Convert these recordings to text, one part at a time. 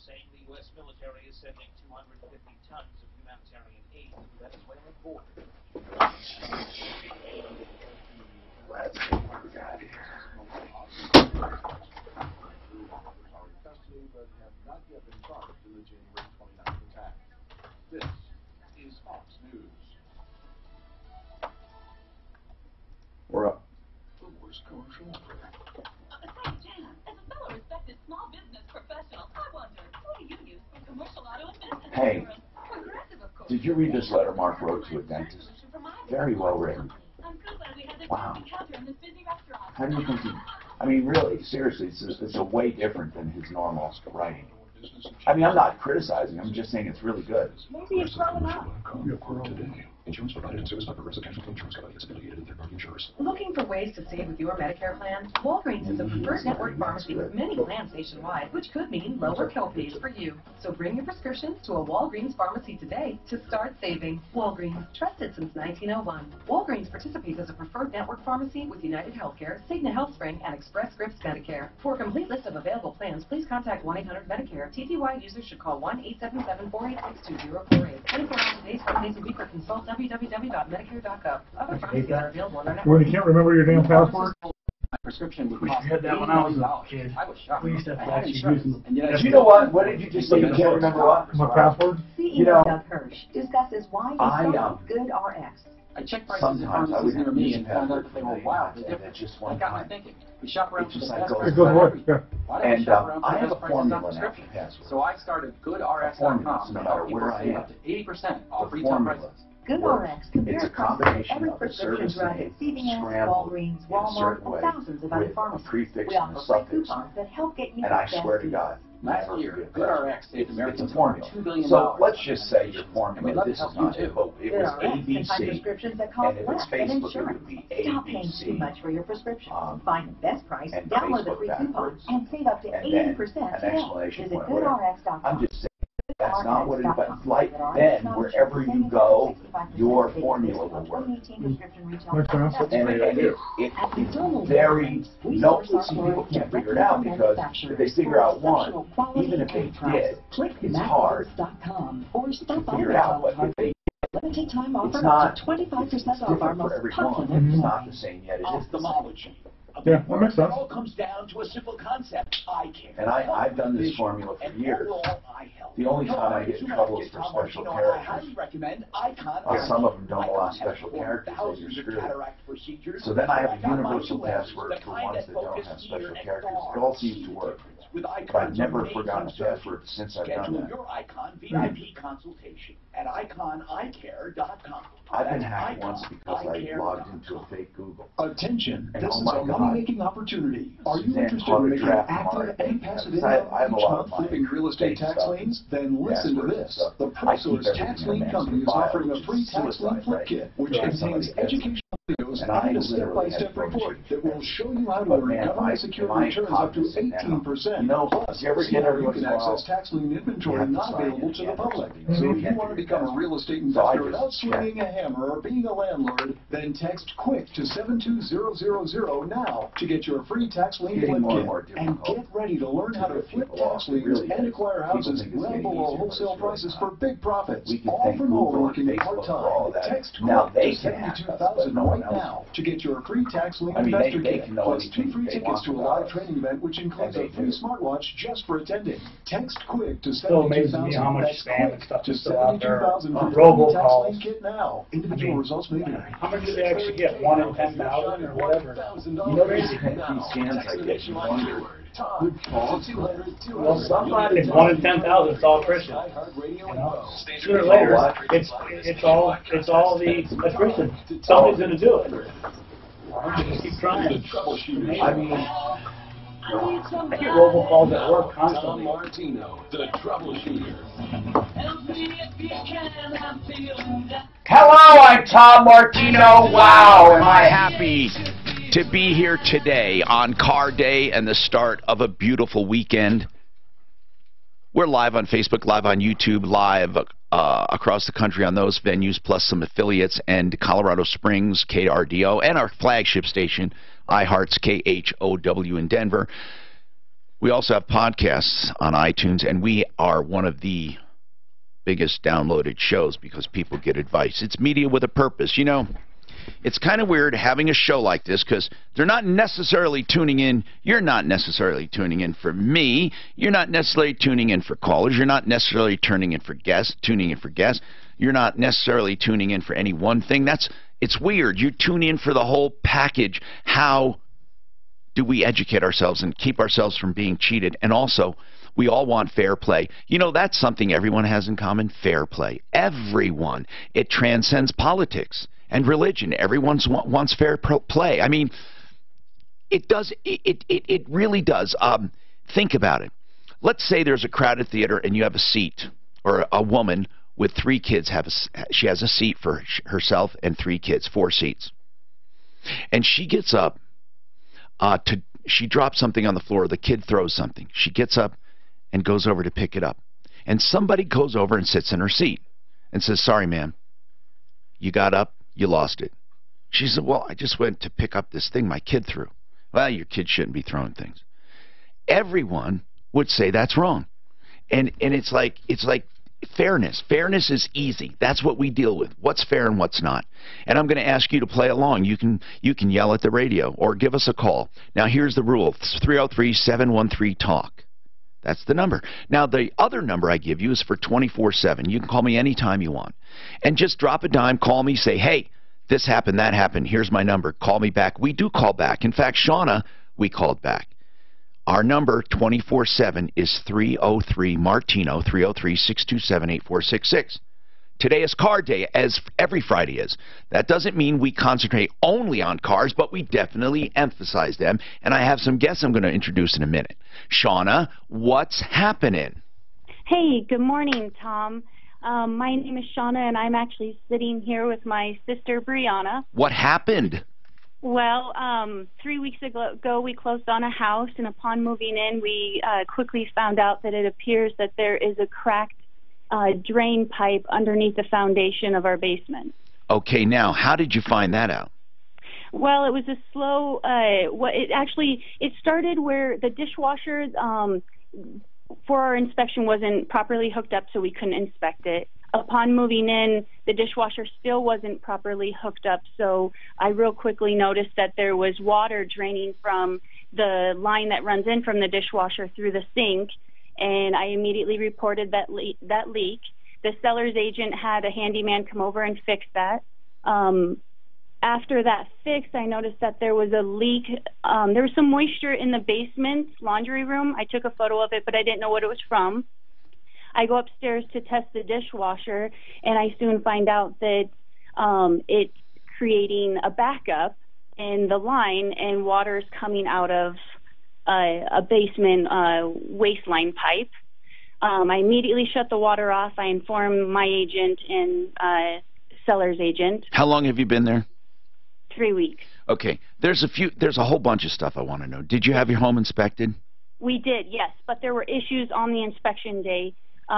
saying the U.S. military is sending 250 tons of humanitarian aid to the Venezuelan border. Let's see what we got here. But have not yet been charged in the January 29th attack. This is Fox News. We're up. The worst commercial ever. Say, Jan, as a fellow respected small business professional, I wonder, what do you use for commercial auto and business Hey, insurance? Progressive, of course. did you read this letter Mark wrote to a dentist? Very well written. I'm so glad we had this Wow. encounter in this busy restaurant. How do you think he... I mean, really, seriously, it's a way different than his normal writing. I mean, I'm not criticizing. I'm just saying it's really good. Maybe it's not enough. Today. Insurance provided and serviced by Progressive Casualty Insurance Company. It's affiliated and third-party insurers. Looking for ways to save with your Medicare plan? Walgreens is a preferred network pharmacy with many plans nationwide, which could mean lower copays for you. So bring your prescriptions to a Walgreens pharmacy today to start saving. Walgreens, trusted since 1901. Walgreens participates as a preferred network pharmacy with United Healthcare, Cigna HealthSpring, and Express Scripts Medicare. For a complete list of available plans, please contact 1-800-MEDICARE. TTY users should call 1-877-486-2048. 24 hours a day, 7 days a week, or consult www.medicare.gov. Other pharmacies are available on our network. When you can't remember your damn password? My prescription would We cost had that when I was a $89. kid. I was shocked. We used to have I to had actually insurance, use them. and yet I You know what? What did you just say? You can't remember what? My password? CEO You know, Doug Hirsch discusses why he started Good RX. I checked prices in Sometimes I pharmacies would near me use and a found out password that they for were the wildly internet, different. just That one got me time. thinking. We shop around It for the just best like goes prices It goes on what? everything. Yeah. Why don't we And shop around for I the have a best prices on formula now for prescriptions? password. So I started A formula, GoodRx.com no to matter help people where I save am. up to 80% off The retail formula prices. Good works. RX compares It's a prices at combination every of a prescription service drug name at CVS, scrambled Walgreens, in a Walmart, certain way and thousands of other with a pharmacies. prefix We and a offer free suffix. coupons that help get you And the I best swear to deals. God, Last never year, forget GoodRx saved it's Americans a formula. $2 billion. So let's just say your And we'd formula, love to this help is you not too. it, but it was GoodRx can find ABC, prescriptions that and cost if less it's than Facebook, it insurance. would be Stop paying too ABC, much for your prescription. um, Find the best price, and download the Facebook free coupon, backwards, and save up to and then 80% an today. exclamation Visit point, whatever. GoodRx.com. I'm just saying, that's not what it is, but like then, wherever you go, your formula will work. And it's very, no, see, people can't figure it out because if they figure out one, even if they did, it's hard to figure it out, but if they Limited time it's offer not, up to 25% it's off our different most for everyone. popular It's not the same yet, it is the same. Ophthalmology. Yeah, that makes sense. It all comes down to a simple concept: eye care. And I've done this formula for And years. overall eye health. The only time I get in Hello, trouble is it's for Tom special Martino, and I characters. highly recommend Icon. Some of them don't allow Icon has special performed characters, so you're thousands of screwed. cataract procedures. So then I have a got my universal new lenses, password the for kind ones that don't focus have ear special and characters. far. It all seems to work. With But I've Icon's never amazing forgotten a service. password since I've done Schedule that. your Icon VIP consultation at iconeyecare.com. I've been That's hacked once because I iconeyecare.com. logged into a fake Google. Attention, And this oh is my a God. money-making opportunity. Are you Suzanne interested in Carter making draft active tomorrow. and passive Because I income have a each lot of month my flipping real estate fake tax stuff, liens? Then listen to passwords and this. stuff. The I keep ProSource Tax everything in a Lien master Company is file, offering a which free is tax lien suicide, flip right? kit, which Right. contains Somebody has it. educational videos And I and a literally step-by-step have report that will show you how to But earn man, government-secured am I returns up to cognizant now. 18%. You know, Plus, you ever see get how every you once can in a while, access tax lien you inventory have to not sign available it to the again or public. something. So You if you can't want to do become a that. real estate So I investor just without check. swinging a hammer or being a landlord, then text QUICK to 72000 now to get your free tax lien Getting flip more and kit. more And difficult get ready to learn how to to flip people off. tax It liens really and is. acquire People houses think it's well getting below easier, but wholesale it's really prices not. for big profits. We can All thank from Google home and working Facebook for all part-time. that. Text Now QUICK they to can hack us, but 72000 no one right else now to get your free tax lien I mean, investor they kit, can know plus anything 2 free they tickets want to a about live us. training event, which includes And a they free do. smartwatch just for attending. Text QUICK to Still amazes me 72000. how much That's spam and QUICK stuff to is still out there. 72000 for your tax Robocalls. lien kit now. Individual results may vary. How much do they actually get? 1 in 10,000 or whatever? You know, these scams I get, you wonder. Good fault. Well, somebody, it's 1 in 10,000. It's all Christian. You know? Sooner or later, it's all the attrition. Somebody's going to do it. Just keep trying. I mean, I get robocalls at work constantly. Martino, the Troubleshooter. hello, I'm Tom Martino. Wow, am I happy to be here today on Car Day and the start of a beautiful weekend. We're live on Facebook, live on YouTube, live across the country on those venues, plus some affiliates, and Colorado Springs, KRDO, and our flagship station, iHeart's KHOW in Denver. We also have podcasts on iTunes, and we are one of the biggest downloaded shows because people get advice. It's media with a purpose. You know, it's kind of weird having a show like this because they're not necessarily tuning in. You're not necessarily tuning in for me. You're not necessarily tuning in for callers. You're not necessarily tuning in for guests. You're not necessarily tuning in for any one thing. It's weird. You tune in for the whole package. How do we educate ourselves and keep ourselves from being cheated? And also, we all want fair play. You know, that's something everyone has in common, fair play. Everyone. It transcends politics and religion. Everyone wants fair play. I mean, it does. It really does. Think about it. Let's say there's a crowded theater and you have a seat, or a woman with 3 kids she has a seat for herself and 3 kids, 4 seats. And she gets up she drops something on the floor. The kid throws something. She gets up and goes over to pick it up. And somebody goes over and sits in her seat and says, "Sorry, ma'am. You got up, you lost it." She said, "Well, I just went to pick up this thing my kid threw." "Well, your kid shouldn't be throwing things." Everyone would say that's wrong. And it's like fairness. Fairness is easy. That's what we deal with. What's fair and what's not. And I'm going to ask you to play along. You can yell at the radio or give us a call. Now, here's the rule. It's 303-713-TALK. That's the number. Now, the other number I give you is for 24/7. You can call me anytime you want. And just drop a dime, call me, say, "Hey, this happened, that happened. Here's my number. Call me back." We do call back. In fact, Shauna, we called back. Our number 24/7 is 303-MARTINO, 303-627-8466. Today is Car Day, as every Friday is. That doesn't mean we concentrate only on cars, but we definitely emphasize them. And I have some guests I'm going to introduce in a minute. Shauna, what's happening? Hey, good morning, Tom. My name is Shauna, and I'm actually sitting here with my sister, Brianna. What happened? Well, 3 weeks ago, we closed on a house, and upon moving in, we quickly found out that it appears that there is a cracked drain pipe underneath the foundation of our basement. Okay, now, how did you find that out? Well, it was a slow, it started where the dishwasher for our inspection wasn't properly hooked up, so we couldn't inspect it. Upon moving in, the dishwasher still wasn't properly hooked up, so I real quickly noticed that there was water draining from the line that runs in from the dishwasher through the sink, and I immediately reported that leak. The seller's agent had a handyman come over and fix that. After that fix, I noticed that there was a leak. There was some moisture in the basement laundry room. I took a photo of it, but I didn't know what it was from. I go upstairs to test the dishwasher, and I soon find out that it's creating a backup in the line, and water's coming out of a basement waistline pipe. I immediately shut the water off. I informed my agent and seller's agent. How long have you been there? 3 weeks. Okay. There's a whole bunch of stuff I want to know. Did you have your home inspected? We did, yes, but there were issues on the inspection day.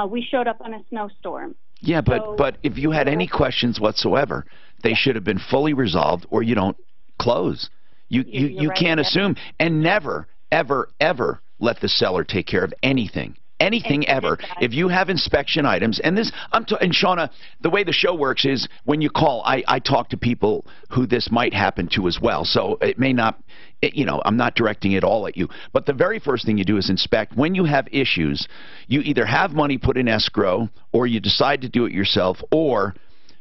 We showed up on a snowstorm. Yeah, but if you had any questions whatsoever, they should have been fully resolved, or you don't close. You right, can't assume, and never, ever, ever let the seller take care of anything. Anything ever. If you have inspection items, and this, and Shauna, the way the show works is when you call, I talk to people who this might happen to as well. So it may not, I'm not directing it all at you. But the very first thing you do is inspect. When you have issues, you either have money put in escrow, or you decide to do it yourself, or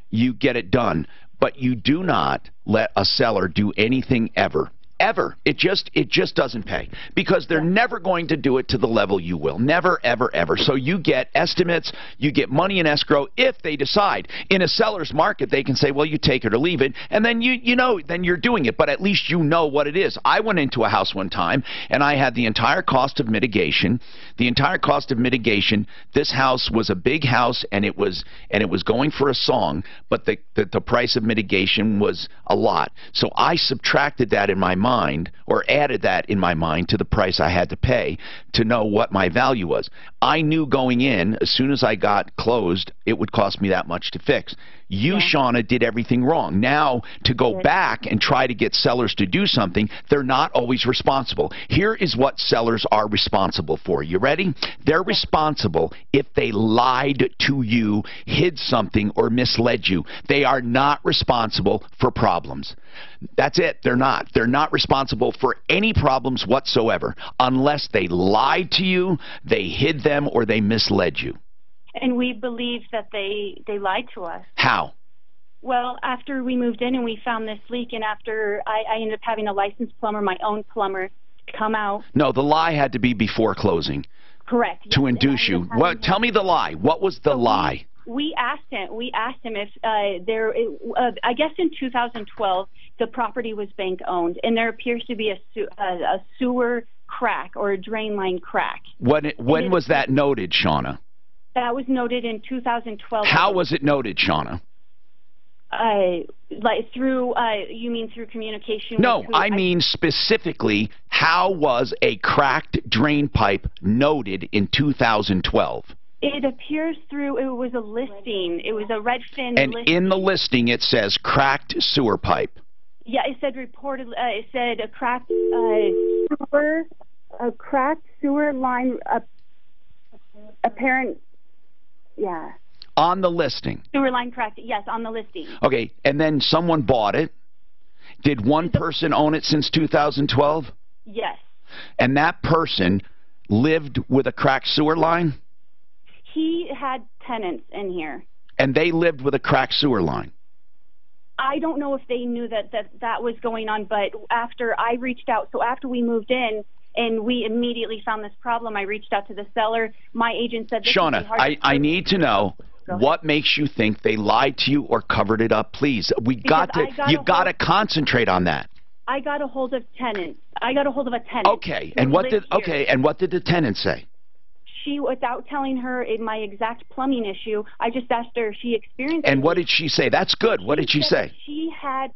you get it done. But you do not let a seller do anything ever. Ever. It just doesn't pay, because they're never going to do it to the level you will. Never, ever, ever. So you get estimates, you get money in escrow if they decide. In a seller's market, they can say, well, you take it or leave it, and then then you're doing it, but at least you know what it is. I went into a house one time, and I had the entire cost of mitigation. The entire cost of mitigation. This house was a big house, and it was going for a song, but the price of mitigation was a lot. So I subtracted that in my mind. mind, or added that in my mind to the price I had to pay to know what my value was. I knew going in, as soon as I got closed, it would cost me that much to fix. You, Shauna, did everything wrong. Now, to go back and try to get sellers to do something, they're not always responsible. Here is what sellers are responsible for. You ready? They're responsible if they lied to you, hid something, or misled you. They are not responsible for problems. That's it. They're not. They're not responsible for any problems whatsoever unless they lied to you, they hid them, or they misled you. And we believe that they lied to us. How? Well, after we moved in and we found this leak, and after I ended up having a licensed plumber, my own plumber, come out. No, the lie had to be before closing. Correct. To induce you. What? Tell me the lie. What was the lie? We asked him if I guess in 2012 the property was bank owned, and there appears to be a sewer crack or a drain line crack. When was that noted, Shauna? That was noted in 2012. How was it noted, Shauna? Like through, you mean through communication? No, I mean specifically, how was a cracked drain pipe noted in 2012? It appears through, it was a listing. It was a Redfin and listing. In the listing it says cracked sewer pipe. Yeah, it said reported, it said a cracked sewer line, apparent, yeah. On the listing. Sewer line cracked, yes, on the listing. Okay, and then someone bought it. Did one person own it since 2012? Yes. And that person lived with a cracked sewer line? He had tenants in here. And they lived with a cracked sewer line? I don't know if they knew that was going on, but after I reached out, so after we moved in and we immediately found this problem, I reached out to the seller. My agent said, Shauna, I need to know what makes you think they lied to you or covered it up, please. You've got to concentrate on that. I got a hold of tenants. I got a hold of a tenant. Okay, and what did the tenant say? She, without telling her my exact plumbing issue, I just asked her if she experienced it. And what did she say? That's good. What did she say? She had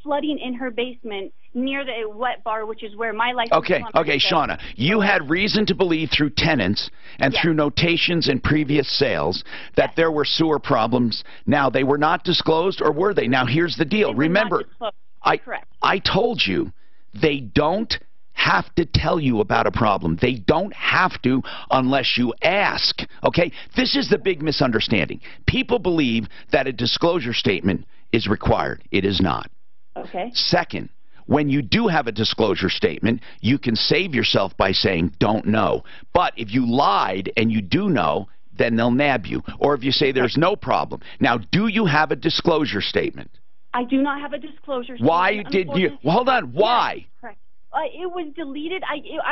flooding in her basement near the wet bar, which is where my license. Okay, Shauna, you had reason to believe through tenants and through notations and previous sales that there were sewer problems. Now, they were not disclosed, or were they? Now, here's the deal. Remember, I told you they don't have to tell you about a problem. They don't have to unless you ask. Okay? This is the big misunderstanding. People believe that a disclosure statement is required. It is not. Okay. Second, when you do have a disclosure statement, you can save yourself by saying, don't know. But if you lied and you do know, then they'll nab you. Or if you say there's no problem. Now, do you have a disclosure statement? I do not have a disclosure statement. Why did you? Well, hold on. Why? Yes, correct. It was deleted.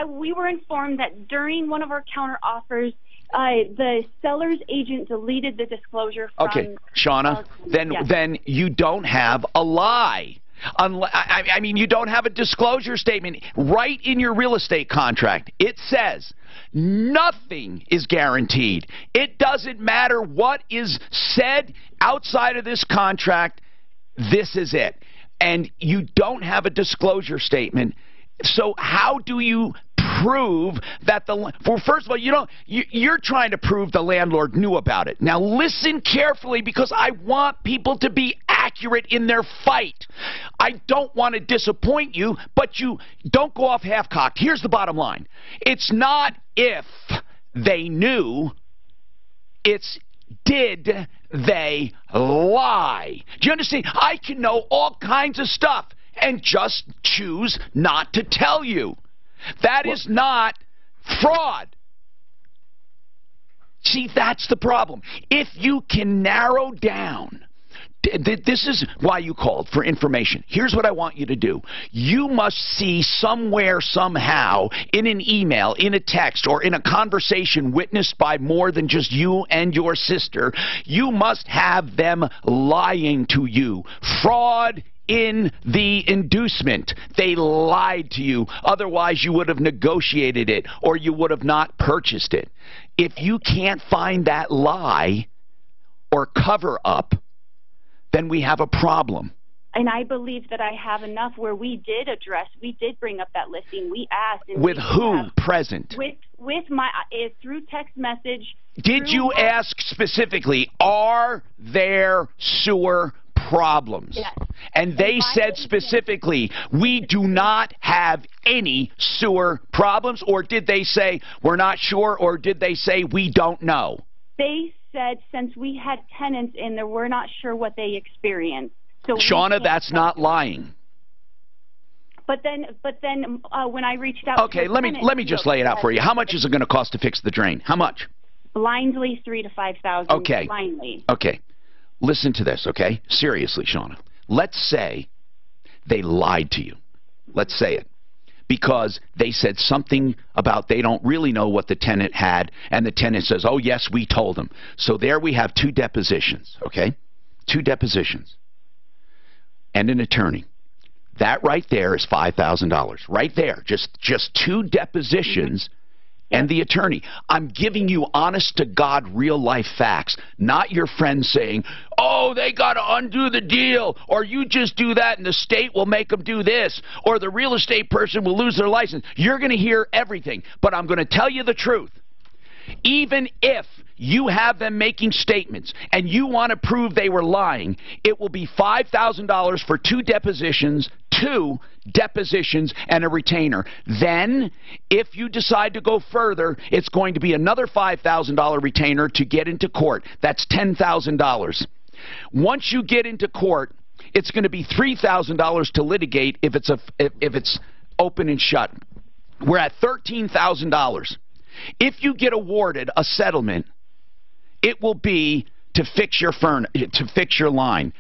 We were informed that during one of our counter offers, the seller's agent deleted the disclosure from... Okay, Shauna, then you don't have a lie. I mean, you don't have a disclosure statement. Right in your real estate contract, it says nothing is guaranteed. It doesn't matter what is said outside of this contract. This is it. And you don't have a disclosure statement. So how do you prove that well, first of all, you're trying to prove the landlord knew about it. Now listen carefully, because I want people to be accurate in their fight. I don't want to disappoint you, but you don't go off half-cocked. Here's the bottom line. It's not if they knew, it's did they lie. Do you understand? I can know all kinds of stuff and just choose not to tell you. That is not fraud. See, that's the problem. If you can narrow down, this is why you called for information. Here's what I want you to do. You must see somewhere, somehow, in an email, in a text, or in a conversation witnessed by more than just you and your sister, you must have them lying to you. Fraud in the inducement. They lied to you. Otherwise, you would have negotiated it, or you would have not purchased it. If you can't find that lie or cover up, then we have a problem. And I believe that I have enough where we did bring up that listing. We asked. And with who present? With my, through text message. Did you ask specifically, are there sewer problems? Yes. And they said specifically, we do not have any sewer problems? Or did they say, we're not sure? Or did they say, we don't know? They said, since we had tenants in there, we're not sure what they experienced. So Shauna, that's not lying. But then, when I reached out, okay, let me just lay it out for you. How much is it going to cost to fix the drain? How much? Blindly, $3,000 to $5,000. Okay. Blindly. Okay. Listen to this. Okay. Seriously, Shauna. Let's say they lied to you. Let's say it. Because they said something about they don't really know what the tenant had, and the tenant says, oh, yes, we told them. So there we have 2 depositions, okay? 2 depositions. And an attorney. That right there is $5,000. Right there. Just 2 depositions and the attorney. I'm giving you honest-to-God, real-life facts, not your friends saying, oh, they got to undo the deal, or you just do that and the state will make them do this, or the real estate person will lose their license. You're going to hear everything, but I'm going to tell you the truth. Even if you have them making statements and you want to prove they were lying, it will be $5,000 for 2 depositions, and a retainer. Then, if you decide to go further, it's going to be another $5,000 retainer to get into court. That's $10,000. Once you get into court, it's going to be $3,000 to litigate if it's open and shut. We're at $13,000. If you get awarded a settlement, it will be to fix your line.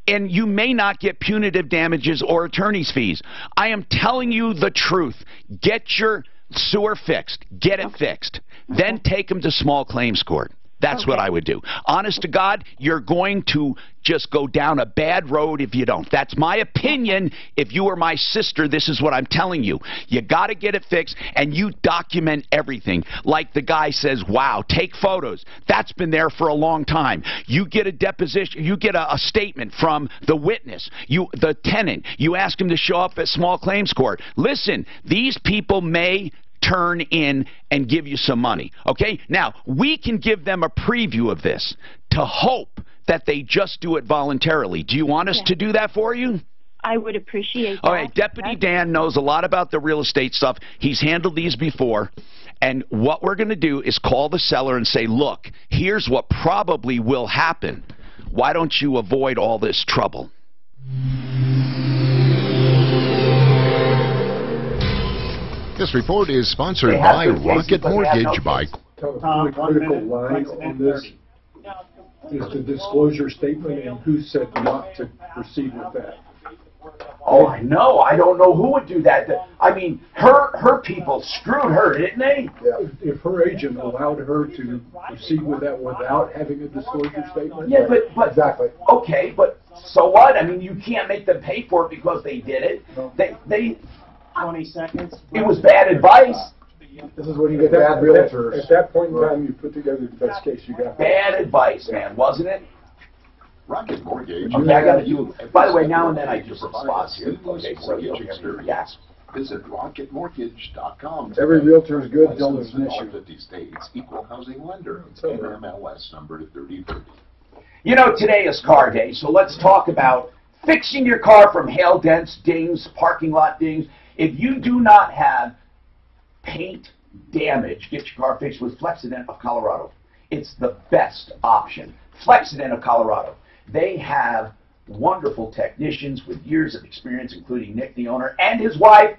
And you may not get punitive damages or attorney's fees. I am telling you the truth. Get your sewer fixed. Get it fixed. Then take them to small claims court. That's what I would do. Honest to God, you're going to just go down a bad road if you don't. That's my opinion. If you were my sister, this is what I'm telling you. You got to get it fixed, and you document everything. Like the guy says, wow, take photos. That's been there for a long time. You get a deposition, you get a statement from the witness, the tenant. You ask him to show up at small claims court. Listen, these people may turn in and give you some money. Okay? Now, we can give them a preview of this to hope that they just do it voluntarily. Do you want us to do that for you? I would appreciate that. All right, Deputy Dan knows a lot about the real estate stuff. He's handled these before. And what we're going to do is call the seller and say, look, here's what probably will happen. Why don't you avoid all this trouble? This report is sponsored by Rocket Mortgage by... The critical line on this is the disclosure statement and who said not to proceed with that. Oh, I know. I don't know who would do that. I mean, her people screwed her, didn't they? Yeah. If her agent allowed her to proceed with that without having a disclosure statement. Yeah, but exactly. Okay, but so what? I mean, you can't make them pay for it because they did it. No. They 20 seconds. It was bad advice. This is when you get bad realtors. At that point in time, you put together the best case you got. Bad advice, man, wasn't it? Rocket Mortgage. Okay, I got to do. By the way, now and then I do some spots here. Okay, so you Visit rocketmortgage.com. Every realtor is good until there's an issue. 50 states, equal housing lender, NMLS number 3030. You know, today is car day, so let's talk about fixing your car from hail dents, dings, parking lot dings. If you do not have paint damage, get your car fixed with Flexident of Colorado. It's the best option. Flexident of Colorado. They have wonderful technicians with years of experience, including Nick, the owner, and his wife,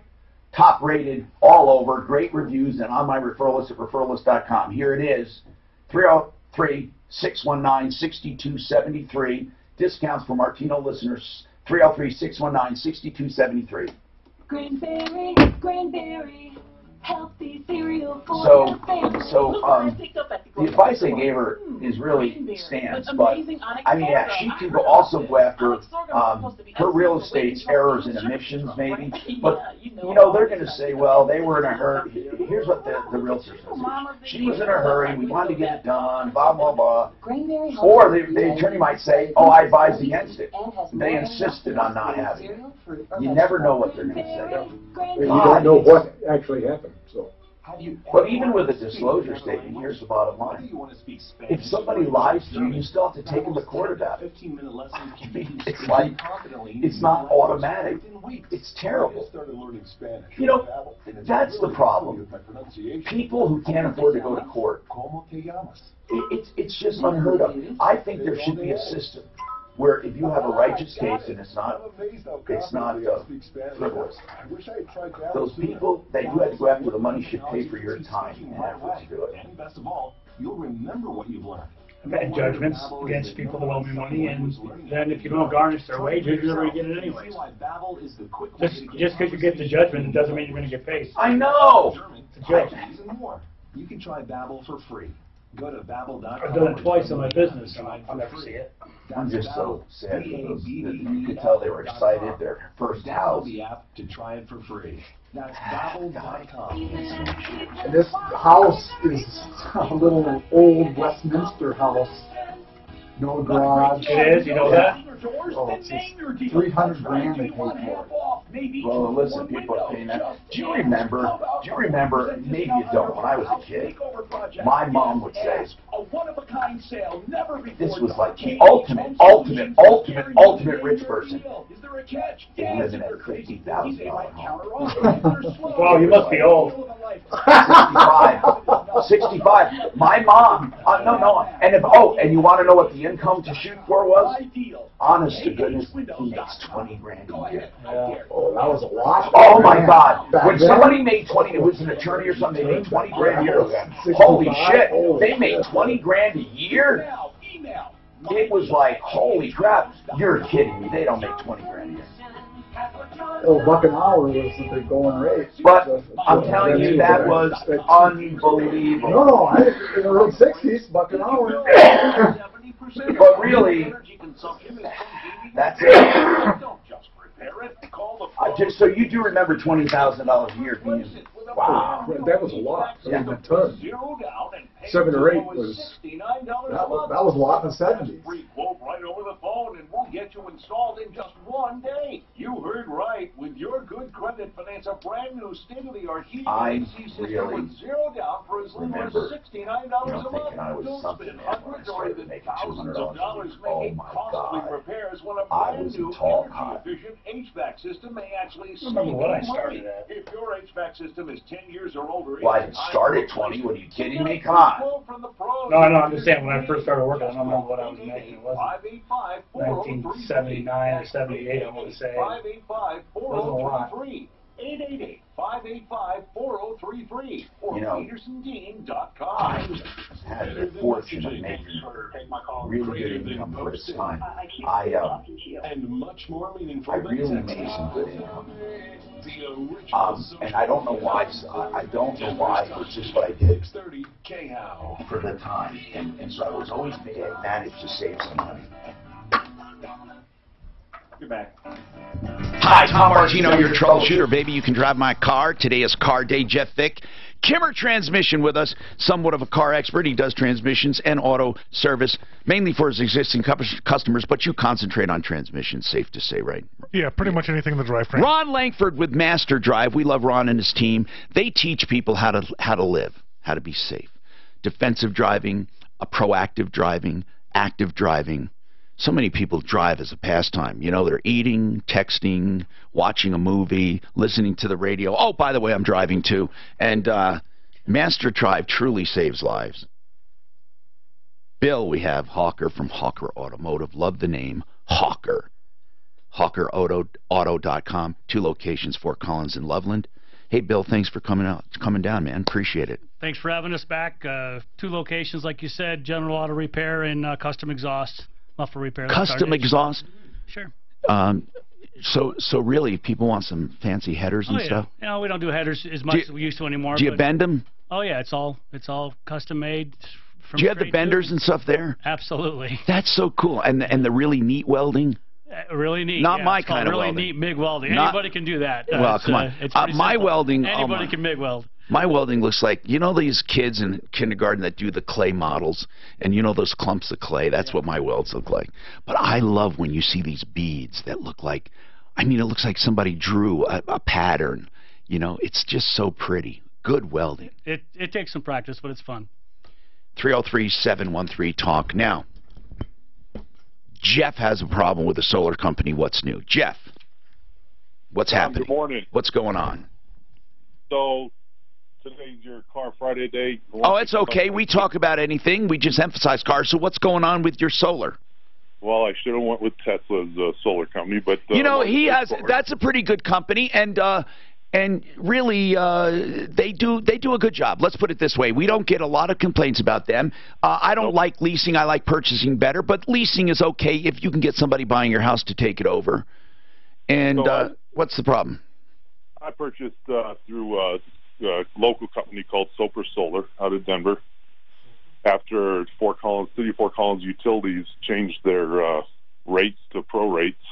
top rated all over, great reviews, and on my referral list at referrallist.com. Here it is, 303-619-6273. Discounts for Martino listeners, 303-619-6273. Granberry, Granberry. Healthy cereal for So, your family. the advice I gave her is really stands, but I mean, yeah, she could also go after her real estate's errors and omissions, maybe. But you know, they're going to say, well, they were in a hurry. Here's what the realtor says: she was in a hurry. We wanted to get it done. Blah blah blah. Or the attorney might say, oh, I advised against it. They insisted on not having it. You never know what they're going to say. You don't know what actually happened, so. But even with a disclosure statement, here's the bottom line. If somebody lies to you, you still have to take them to court about it. It's like, it's not automatic. It's terrible. You know, that's the problem. People who can't afford to go to court, it's just unheard of. I think there should be a system where if you have a righteous case and it's not frivolous, those people that you had to go after the money should pay for your time and effort to do it. And best of all, you'll remember what you've learned. I've had judgments against people that owe me money, and then if you don't garnish their wages, you're going to get it anyways. Just because you get the judgment, it doesn't mean you're going to get paid. I know! It's a joke. You can try Babbel for free. Go to Babbel.com. I've done it twice in my business, and I'll never see it. I'm just so sad for those. You could tell they were excited. Their first house. The app to try it for free. That's Babbel.com. And this house is a little old Westminster house. No garage. It is? You know that? Oh, it's just 300 grand they paid for it. Well, listen, people are paying that. Do you remember, maybe you don't, when I was a kid, my mom would say, this was like the ultimate rich person. They living at $50,000 home. Well, you must be old. 65. My mom, and you want to know what the income to shoot for was? Honest to goodness, he makes 20 grand a year. Oh, that was a lot. Oh my God! When somebody made 20, it was an attorney or something, they made 20 grand a year. Holy shit! They made 20 grand a year? It was like, holy crap! You're kidding me! They don't make 20 grand a year. Oh, $1 an hour was the going rate. But I'm telling you, that was unbelievable. No, in the early 60s, $1 an hour. But really, that's it. So you do remember $20,000 a year, do you? Wow. That was a lot. I mean, a ton. 7 or 8 was, that was a lot in the 70s. Free quote right over the phone, and we'll get you installed in just one day. You heard right. With your good credit, finance a brand new state-of-the-art heating and AC system with zero down for as little as $69 a month. Don't spend hundreds or even thousands of dollars making costly repairs when a brand new energy-efficient HVAC system may actually save you money. If your HVAC system is 10 years or older, well, I didn't start at 20. What are you kidding me? Come on. No, I'm just saying, when I first started working, I don't know what I was making. It wasn't 1979 or 78, I want to say. It wasn't a lot. 888-585-4033 or PetersonDean.com. I had the fortune of making really good income for its time. And much more meaningful. I really made some good income. And I don't know why. I don't know why. It was just what I did for the time. And so I was always managed to save some money. You're back. Hi, Tom Martino, your troubleshooter, baby. You can drive my car. Today is car day. Jeff Vick, Kimmer Transmission with us, somewhat of a car expert. He does transmissions and auto service, mainly for his existing customers, but you concentrate on transmissions, safe to say, right? Yeah, pretty much anything in the drivetrain. Ron Langford with Master Drive. We love Ron and his team. They teach people how to live, how to be safe. Defensive driving, proactive driving, active driving. So many people drive as a pastime. You know, they're eating, texting, watching a movie, listening to the radio. Oh, by the way, I'm driving too. And Master Drive truly saves lives. Bill, we have Hawker from Hawker Automotive. Love the name, Hawker. HawkerAuto.com. 2 locations, Fort Collins and Loveland. Hey, Bill, thanks for coming down, man. Appreciate it. Thanks for having us back. 2 locations, like you said, general auto repair and custom exhaust. For repair. Custom exhaust? Sure. So really, people want some fancy headers and stuff? No, we don't do headers as much as we used to anymore. Do you bend them? Oh yeah, it's all custom made. Do you have the benders and stuff there? Absolutely. That's so cool. And the really neat welding? Really neat. Not yeah, my kind of really welding. Neat MIG welding. Anybody can do that. Well, come on. My simple. welding. Anybody can MIG weld. My welding looks like, you know these kids in kindergarten that do the clay models, and you know those clumps of clay? That's what my welds look like. But I love when you see these beads that look like, I mean, it looks like somebody drew a pattern. You know, it's just so pretty. Good welding. It takes some practice, but it's fun. 303-713-TALK. Now, Jeff has a problem with a solar company. What's new? Jeff, what's happening? Good morning. What's going on? So, today's your Car Friday day. Oh, it's okay. We talk about anything. We just emphasize cars. So what's going on with your solar? Well, I should have went with Tesla's solar company, but you know, he has. That's a pretty good company, and really, they do a good job. Let's put it this way: we don't get a lot of complaints about them. I don't like leasing; I like purchasing better. But leasing is okay if you can get somebody buying your house to take it over. And so what's the problem? I purchased through a local company called Sopra Solar out of Denver. After City of Fort Collins Utilities changed their rates to pro rates.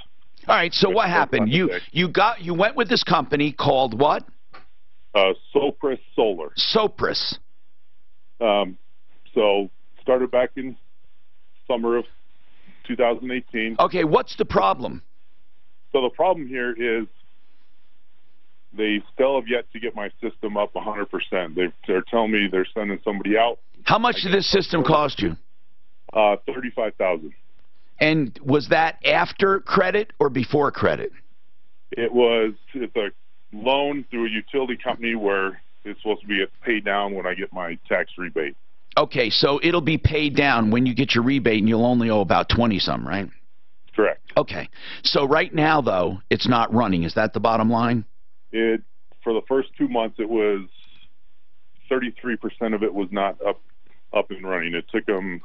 All right, so what happened? You went with this company called what? Sopra Solar. Sopris. So started back in summer of 2018. Okay, what's the problem? So the problem here is they still have yet to get my system up 100%. They're telling me they're sending somebody out. How much did this system cost you? $35,000. And was that after credit or before credit? It's a loan through a utility company where it's supposed to be paid down when I get my tax rebate. Okay, so it'll be paid down when you get your rebate, and you'll only owe about 20-some, right? Correct. Okay. So right now, though, it's not running. Is that the bottom line? For the first 2 months, it was 33% of it was not up and running. It took them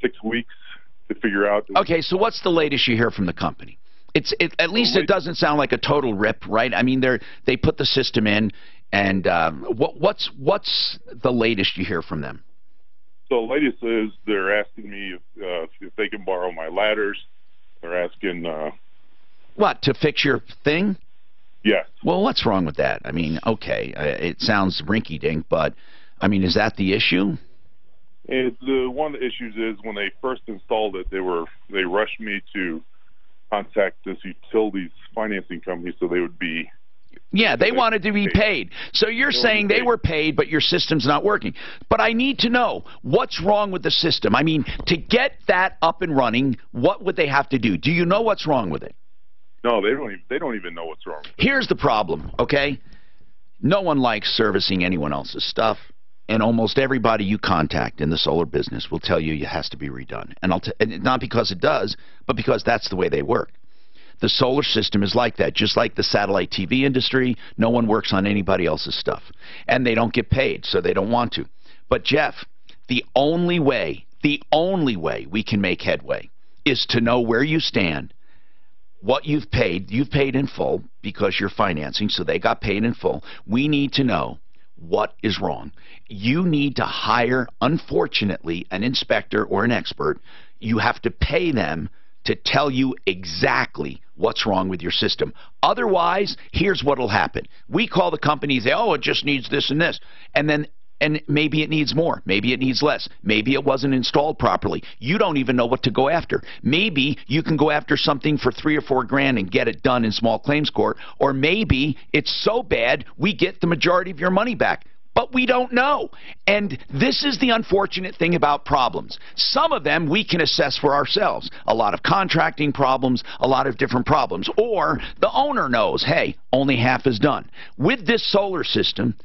6 weeks to figure out. Okay, so what's the latest you hear from the company? At least it doesn't sound like a total rip, right? I mean, they put the system in, and what's the latest you hear from them? So the latest is they're asking me if they can borrow my ladders. They're asking what, to fix your thing? Yes. Well, what's wrong with that? I mean, okay, it sounds rinky-dink, but I mean, is that the issue? One of the issues is when they first installed it, they rushed me to contact this utilities financing company so they would be. Yeah, they wanted to be paid. So you're saying they were paid, but your system's not working. But I need to know what's wrong with the system. I mean, to get that up and running, what would they have to do? Do you know what's wrong with it? No, they don't even know what's wrong. Here's the problem, okay? No one likes servicing anyone else's stuff, and almost everybody you contact in the solar business will tell you it has to be redone. And not because it does, but because that's the way they work. The solar system is like that, just like the satellite TV industry. No one works on anybody else's stuff, and they don't get paid, so they don't want to. But Jeff, the only way we can make headway is to know where you stand. What you've paid in full because you're financing, so they got paid in full. We need to know what is wrong. You need to hire, unfortunately, an inspector or an expert. You have to pay them to tell you exactly what's wrong with your system. Otherwise, here's what will happen. We call the company and say, oh, it just needs this and this. And maybe it needs more. Maybe it needs less. Maybe it wasn't installed properly. You don't even know what to go after. Maybe you can go after something for $3 or $4 grand and get it done in small claims court. Or maybe it's so bad we get the majority of your money back. But we don't know. And this is the unfortunate thing about problems. Some of them we can assess for ourselves. A lot of contracting problems, a lot of different problems. Or the owner knows, hey, only half is done. With this solar system,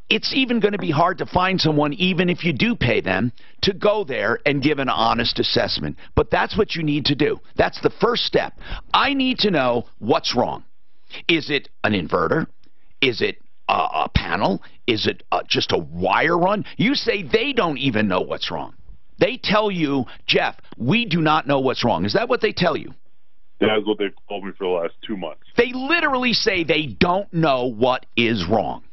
it's even going to be hard to find someone, even if you do pay them, to go there and give an honest assessment. But that's what you need to do. That's the first step. I need to know what's wrong. Is it an inverter? Is it a panel? Is it just a wire run? You say they don't even know what's wrong. They tell you, Jeff, we do not know what's wrong. Is that what they tell you? That's what they've told me for the last 2 months. They literally say they don't know what is wrong.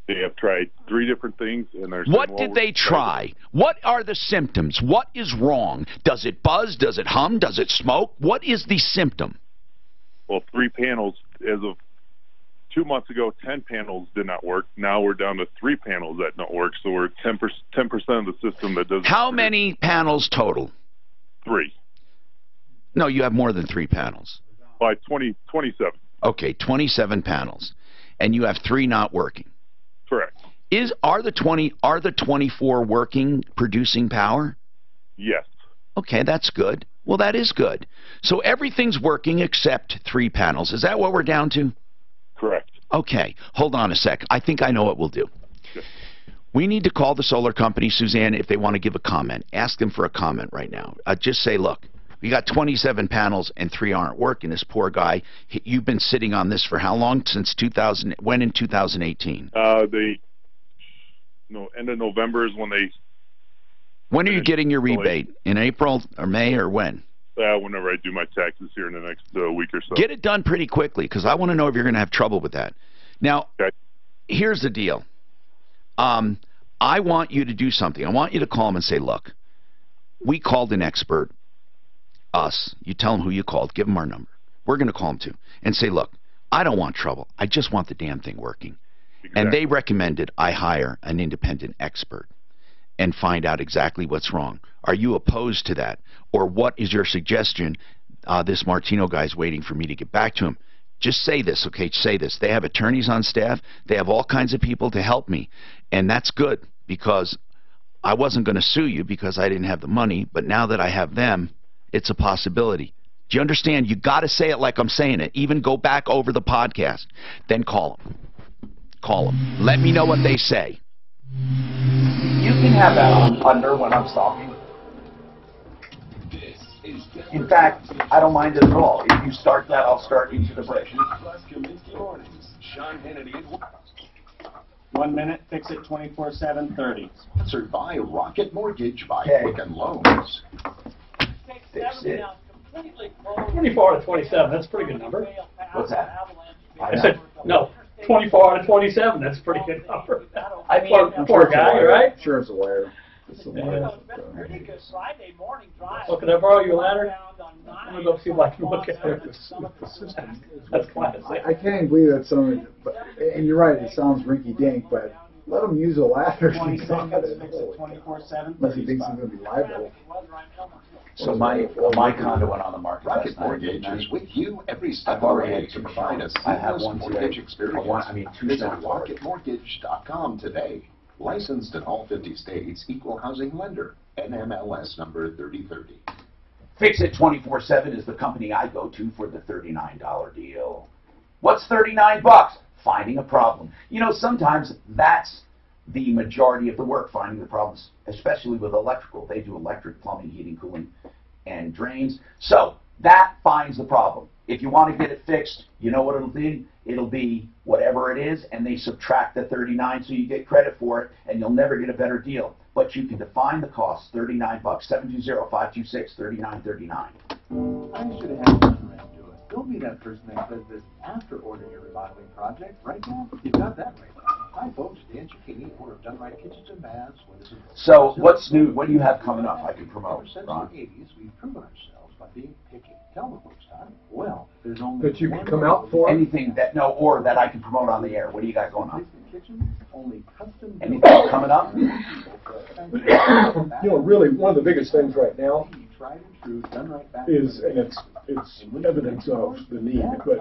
They have tried 3 different things, and they're What saying, did they try? What are the symptoms? What is wrong? Does it buzz? Does it hum? Does it smoke? What is the symptom? Well, 3 panels, as of 2 months ago, 10 panels did not work. Now we're down to 3 panels that don't work, so we're 10% of the system that doesn't. How many panels total? 3. No, you have more than 3 panels. By 27. Okay, 27 panels. And you have 3 not working. Correct. Are the 24 working, producing power? Yes. Okay, that's good. Well, that is good. So everything's working except 3 panels. Is that what we're down to? Correct. Okay, hold on a sec. I think I know what we'll do. Yes. We need to call the solar company, Suzanne, if they want to give a comment. Ask them for a comment right now. Just say, look, we got 27 panels and 3 aren't working. This poor guy, you've been sitting on this for how long? Since 2000, when in 2018? End of November is when they... When are you getting your rebate? In April or May or when? Whenever I do my taxes here in the next week or so. Get it done pretty quickly, because I want to know if you're going to have trouble with that. Now, here's the deal. I want you to do something. I want you to call them and say, look, we called an expert. Us. You tell them who you called. Give them our number. We're going to call them too. And say, look, I don't want trouble. I just want the damn thing working. Exactly. And they recommended I hire an independent expert and find out exactly what's wrong. Are you opposed to that? Or what is your suggestion? This Martino guy's waiting for me to get back to him. Just say this, okay? Say this. They have attorneys on staff. They have all kinds of people to help me. And that's good, because I wasn't going to sue you because I didn't have the money. But now that I have them, it's a possibility. Do you understand? You got to say it like I'm saying it. Even go back over the podcast. Then call them. Call them. Let me know what they say. You can have that on under when I'm stopping. In fact, I don't mind it at all. If you start that, I'll start into the break. 1 minute, fix it 24/7/30. Sponsored by Rocket Mortgage by Quicken Loans. Fix it. 24 out of 27, that's a pretty good number. What's that? I said, no, 24 out of 27, that's a pretty good number. I mean, poor guy, right? Sure, it's a wire. So can I borrow your ladder? I'm going to go see if I can look at it. That's classic. I can't believe that someone, and you're right, it sounds rinky-dink, but let them use a ladder. Unless he thinks he's going to be liable. So my condo went on the market. Rocket Mortgage is with you every step of the way to provide a seamless mortgage experience. Visit rocketmortgage.com today. Licensed in all 50 states, equal housing lender, NMLS number 3030. Fix It 24/7 is the company I go to for the $39 deal. What's 39 bucks? Finding a problem. You know, sometimes that's the majority of the work, finding the problems, especially with electrical. They do electric, plumbing, heating, cooling, and drains. So that finds the problem. If you want to get it fixed, you know what it'll be? It'll be whatever it is, and they subtract the 39 so you get credit for it, and you'll never get a better deal. But you can define the cost, 39 bucks, 720-526-3939. I should have had John Rand do it. Don't be that person that says this after ordering your remodeling project. Right now, you got that right now. Hi, folks. Dan Cicchini, owner of Done Right Kitchens and Baths. So what's new? What do you have coming up I can promote, Since Ron? the 80s, we've proven ourselves by being picky. Tell the folks, Tom. Well, there's only That you can come out for? Anything that, no, or that I can promote on the air. What do you got going on? kitchen, only custom. Anything coming up? You know, really, one of the biggest things right now is, and it's evidence of the need, but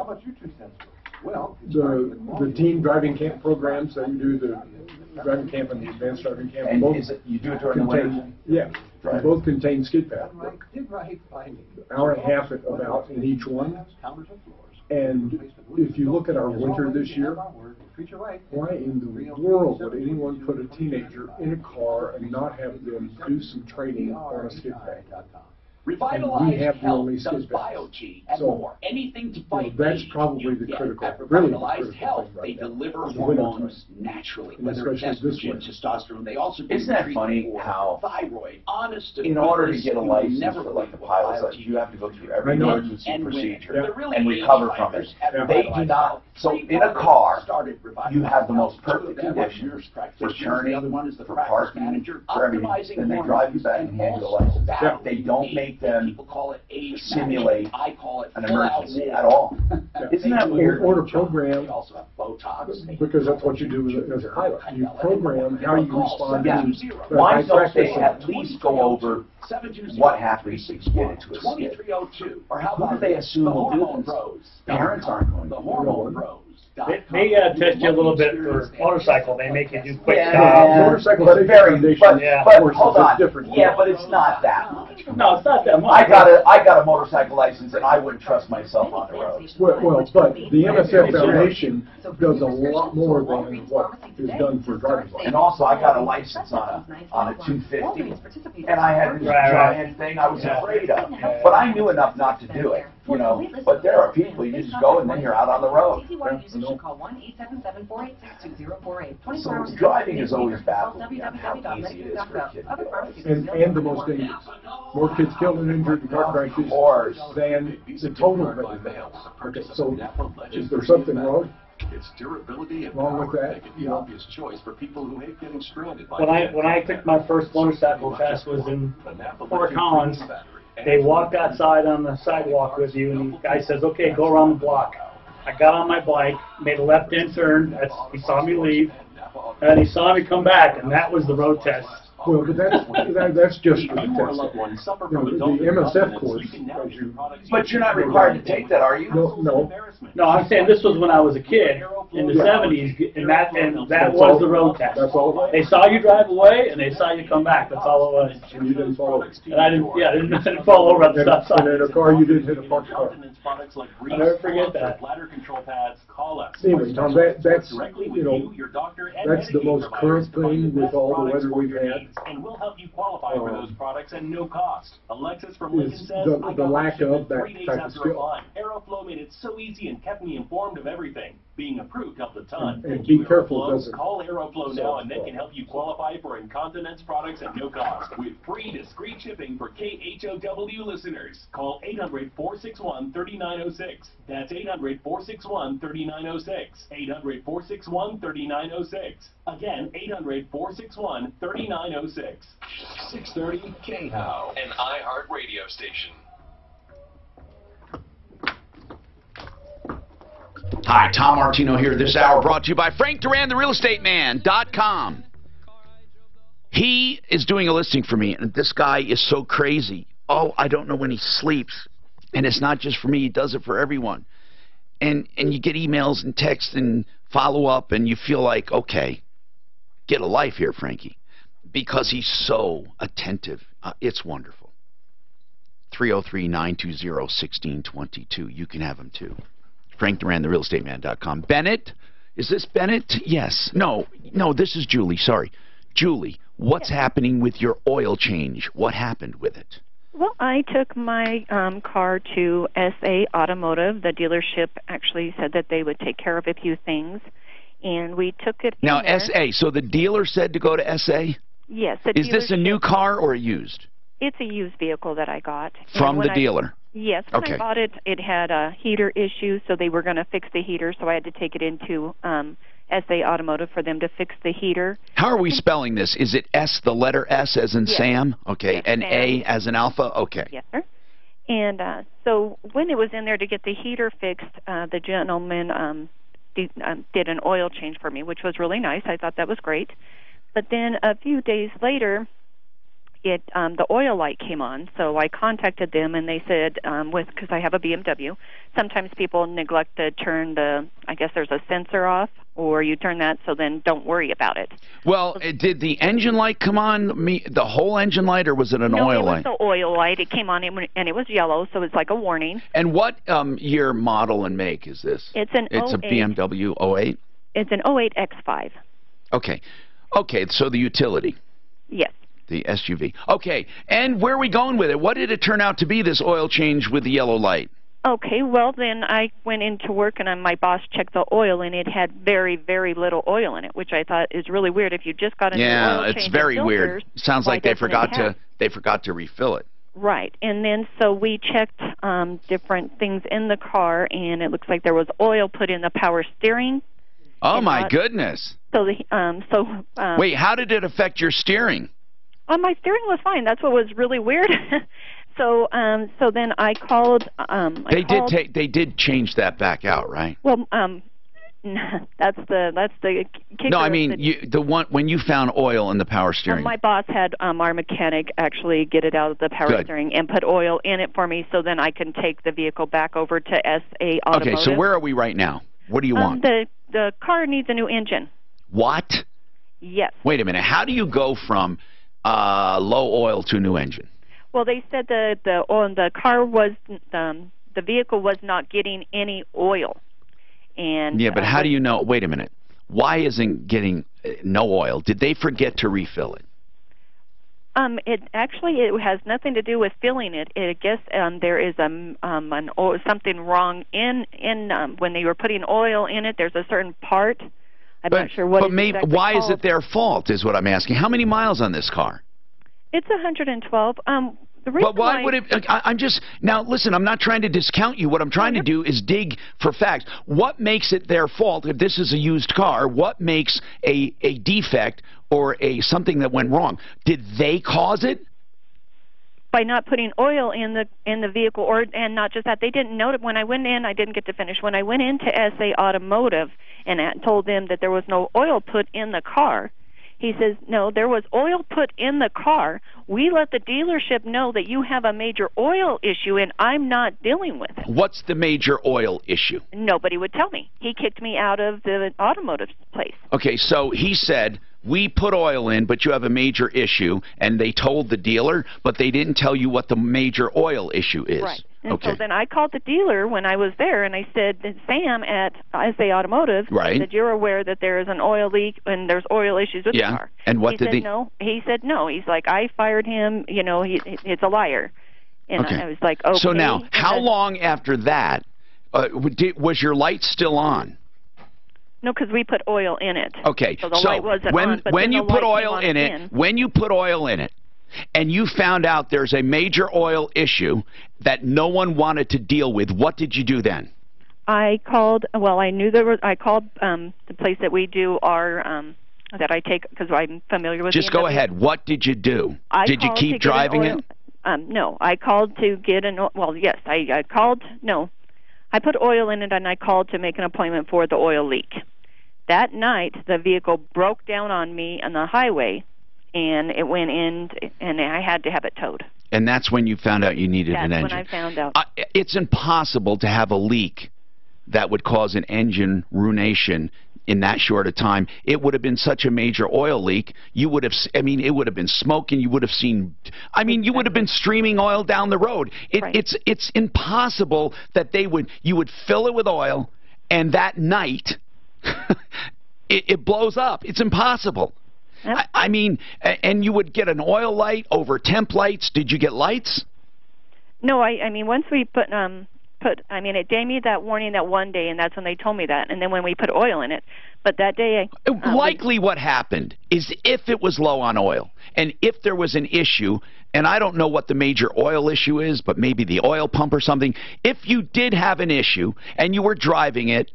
the team driving camp programs that you do, the driving camp and the advanced driving camp, And both is it, you do it during the winter? Yeah, they both contain skid pad work. Hour Hour and a half about in each one. And if you look at our winter this year, why in the world would anyone put a teenager in a car and not have them do some training on a skid pad? we have the only skid pads. Biogy and So, more. Anything to fight that's age probably you the get critical, at really the Revitalized critical Health. thing right They now. deliver In the winter hormones naturally, And whether it's especially this estrogen, winter. testosterone. They also do Isn't that treatment funny for how thyroid, honest to in order to goodness, get a you will license never for like the believe pilot's what license, you have to go through every I know. emergency and procedure Yeah. and really recover from it. Yeah. They do not. So in a car, you have the most perfect conditions for churning, for parking, for everything. Then they drive you back and hand you a license. Yeah. They don't make them People call it age simulate I call it an full-out emergency war. at all. Yeah. Isn't that weird? Or to program, They also have Botox. because that's what you do as a pilot. You program how you respond Yeah. to Why the don't they practice. at least go over what happens if you get into a skid? 2302. Or how do they assume will do this? Parents aren't going to. The Hormone Bros. They test you a little bit for motorcycle. They make you do quick Yeah, stops. Motorcycle but safety very, foundation, but, yeah. but course, hold is a on. different Yeah, thing. but it's not that much. No, it's not that much. I got a motorcycle license and I wouldn't trust myself on the road. Well, but the MSF Foundation does a lot more than what is done for driver's license. And also, I got a license on a 250, and I had this giant thing I was afraid of. But I knew enough not to do it, you know. But there are people, you just go and then you're out on the road. users should call 1-877-486-2048. So driving is always baffled me on how easy it is for a kid to Other get pharmacies And the most dangerous. More kids killed and injured in car crashes than the total rate. Okay, so is there something wrong? Its durability and Wrong with power that, make it you the know. obvious choice for people who hate getting stranded. When I took my first motorcycle test was in Fort Collins. They walked outside on the sidewalk with you, and the guy says, "Okay, go around the block." I got on my bike, made a left-hand turn. He saw me leave, and he saw me come back, and that was the road test. Well, but that's just for the You or a loved test. one suffer You know, from the adult MSF incontinence, course, you can now as get you- products But you're not required to take that, are you? No. No, I'm saying this was when I was a kid in the Yeah. 70s, and that was the road test. That's all. They saw you drive away, and they saw you come back. That's all it was. And you didn't follow. And I didn't fall over at the stop sign. And in a car, you did hit a parked car. Products like I'll never forget grease, that. bladder control pads, call us. Anyway, Tom, that's, Directly with you know, your doctor and that's the Medicaid most providers current to find thing the with best all the products weather for we've your had. needs, and we'll help you qualify for those products at no cost. Alexis from Lincoln Is says, the I got lack my shipment of that 3 days type of after skill. applying. Aeroflow made it so easy and kept me informed of everything. Being approved helped a ton. And Thank be you, careful, Aeroflow. doesn't Call Aeroflow now and they solve can help you qualify for incontinence products at no cost with free discreet shipping for KHOW listeners. Call 800-461-3906. That's 800-461-3906. 800-461-3906. Again, 800-461-3906. 630 KHOW, an iHeart radio station. Hi, Tom Martino here. This hour brought to you by Frank Duran, therealestateman.com. He is doing a listing for me, and this guy is so crazy. Oh, I don't know when he sleeps. And it's not just for me. He does it for everyone. And you get emails and texts and follow up, and you feel like, okay, get a life here, Frankie. Because he's so attentive. It's wonderful. 303-920-1622. You can have him, too. Frank Duran, therealestateman.com. Bennett? Is this Bennett? Yes. No, this is Julie. Sorry. Julie, what's happening with your oil change? What happened with it? Well, I took my car to SA Automotive. The dealership actually said that they would take care of a few things, and we took it in Now, there. SA, so the dealer said to go to SA? Yes. The Is this a new car or a used? It's a used vehicle that I got. From the dealer? Yes. When Okay. I bought it, it had a heater issue, so they were going to fix the heater, so I had to take it into SA Automotive for them to fix the heater. How are we spelling this? Is it S, the letter S as in Yes. Sam? Okay. Yes, and Sam. A as in Alpha? Okay. Yes, sir. And so when it was in there to get the heater fixed, the gentleman did an oil change for me, which was really nice. I thought that was great. But then a few days later, the oil light came on, so I contacted them, and they said, because I have a BMW, sometimes people neglect to turn I guess there's a sensor off, or you turn that, so then don't worry about it. Well, did the engine light come on, the whole engine light, or was it an oil light? No, it was the oil light. It came on, and it was yellow, so it's like a warning. And what year, model, and make is this? It's an It's 08. a BMW 08? It's an 08 X5. Okay. Okay, so the utility. Yes. The SUV. Okay, and where are we going with it? What did it turn out to be, this oil change with the yellow light? Okay, well, then I went into work, and my boss checked the oil, and it had very, very little oil in it, which I thought is really weird. If you just got a new oil change, it's very weird. Sounds like they forgot to refill it. Right, and then so we checked different things in the car, and it looks like there was oil put in the power steering. Oh my goodness! So wait, how did it affect your steering? My steering was fine. That's what was really weird. So then I called. They did change that back out, right? Well, that's the kicker. No, I mean the one when you found oil in the power steering. My boss had our mechanic actually get it out of the power steering and put oil in it for me, so then I can take the vehicle back over to SA Automotive. Okay, so where are we right now? What do you want? The car needs a new engine. What? Yes. Wait a minute. How do you go from low oil to a new engine? Well, they said the car was the vehicle was not getting any oil, and yeah, but how do you know? Wait a minute. Why isn't getting no oil? Did they forget to refill it? It has nothing to do with filling it. I guess there is something wrong in when they were putting oil in it. There's a certain part. I'm not sure what. But maybe why is it their fault? Is what I'm asking. How many miles on this car? It's 112. The reason but why would it? I'm just now. Listen, I'm not trying to discount you. What I'm trying to do is dig for facts. What makes it their fault if this is a used car? What makes a defect or something that went wrong? Did they cause it? By not putting oil in the vehicle, and not just that, they didn't know it. When I went in, I didn't get to finish. When I went into SA Automotive and told them that there was no oil put in the car, he says, no, there was oil put in the car. We let the dealership know that you have a major oil issue, and I'm not dealing with it. What's the major oil issue? Nobody would tell me. He kicked me out of the automotive place. Okay, so he said, we put oil in, but you have a major issue, and they told the dealer, but they didn't tell you what the major oil issue is. Right. And so then I called the dealer when I was there, and I said, Sam at SA Automotive, that you're aware that there is an oil leak and there's oil issues with the car. And what did he? No. He said no. He's like, I fired him. You know, it's a liar. And I was like, okay. So now, how long after that was your light still on? No, because we put oil in it. Okay. So the light wasn't on, but when then you the put light oil came in on it, again. when you put oil in it, and you found out there's a major oil issue that no one wanted to deal with, what did you do then? I called. Well, I knew there was. I called the place that we do our that I take because I'm familiar with. Just BMW. go ahead. What did you do? Did you keep driving it? No, I called to get an. Well, yes, I called. No, I put oil in it, and I called to make an appointment for the oil leak. That night, the vehicle broke down on me on the highway. And it went in, and I had to have it towed. And that's when you found out you needed an engine. That's when I found out. It's impossible to have a leak that would cause an engine ruination in that short a time. It would have been such a major oil leak. You would have, it would have been smoking. You would have seen, you would have been streaming oil down the road. It's impossible that you would fill it with oil, and that night it blows up. It's impossible. And you would get an oil light over temp lights. Did you get lights? No, I mean, once we it gave me that warning that one day, and that's when they told me that. And then when we put oil in it, but that day, likely what happened is if it was low on oil, and if there was an issue, and I don't know what the major oil issue is, but maybe the oil pump or something. If you did have an issue and you were driving it,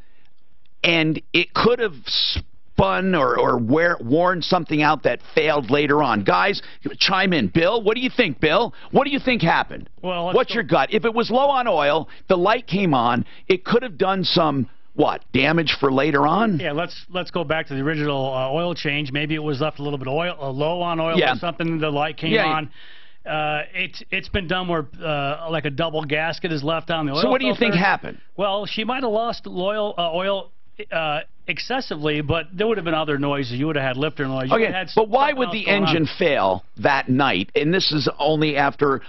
and it could have spun or worn something out that failed later on. Guys, chime in. Bill, what do you think, Bill? What do you think happened? Well, what's your gut? If it was low on oil, the light came on, it could have done some, damage for later on? Yeah, let's go back to the original oil change. Maybe it was left a little bit low on oil or something, the light came on. It's been done where like a double gasket is left on the oil So what do you filter. think happened? Well, she might have lost oil excessively, but there would have been other noises. You would have had lifter noise. You But why would the engine fail that night? And this is only after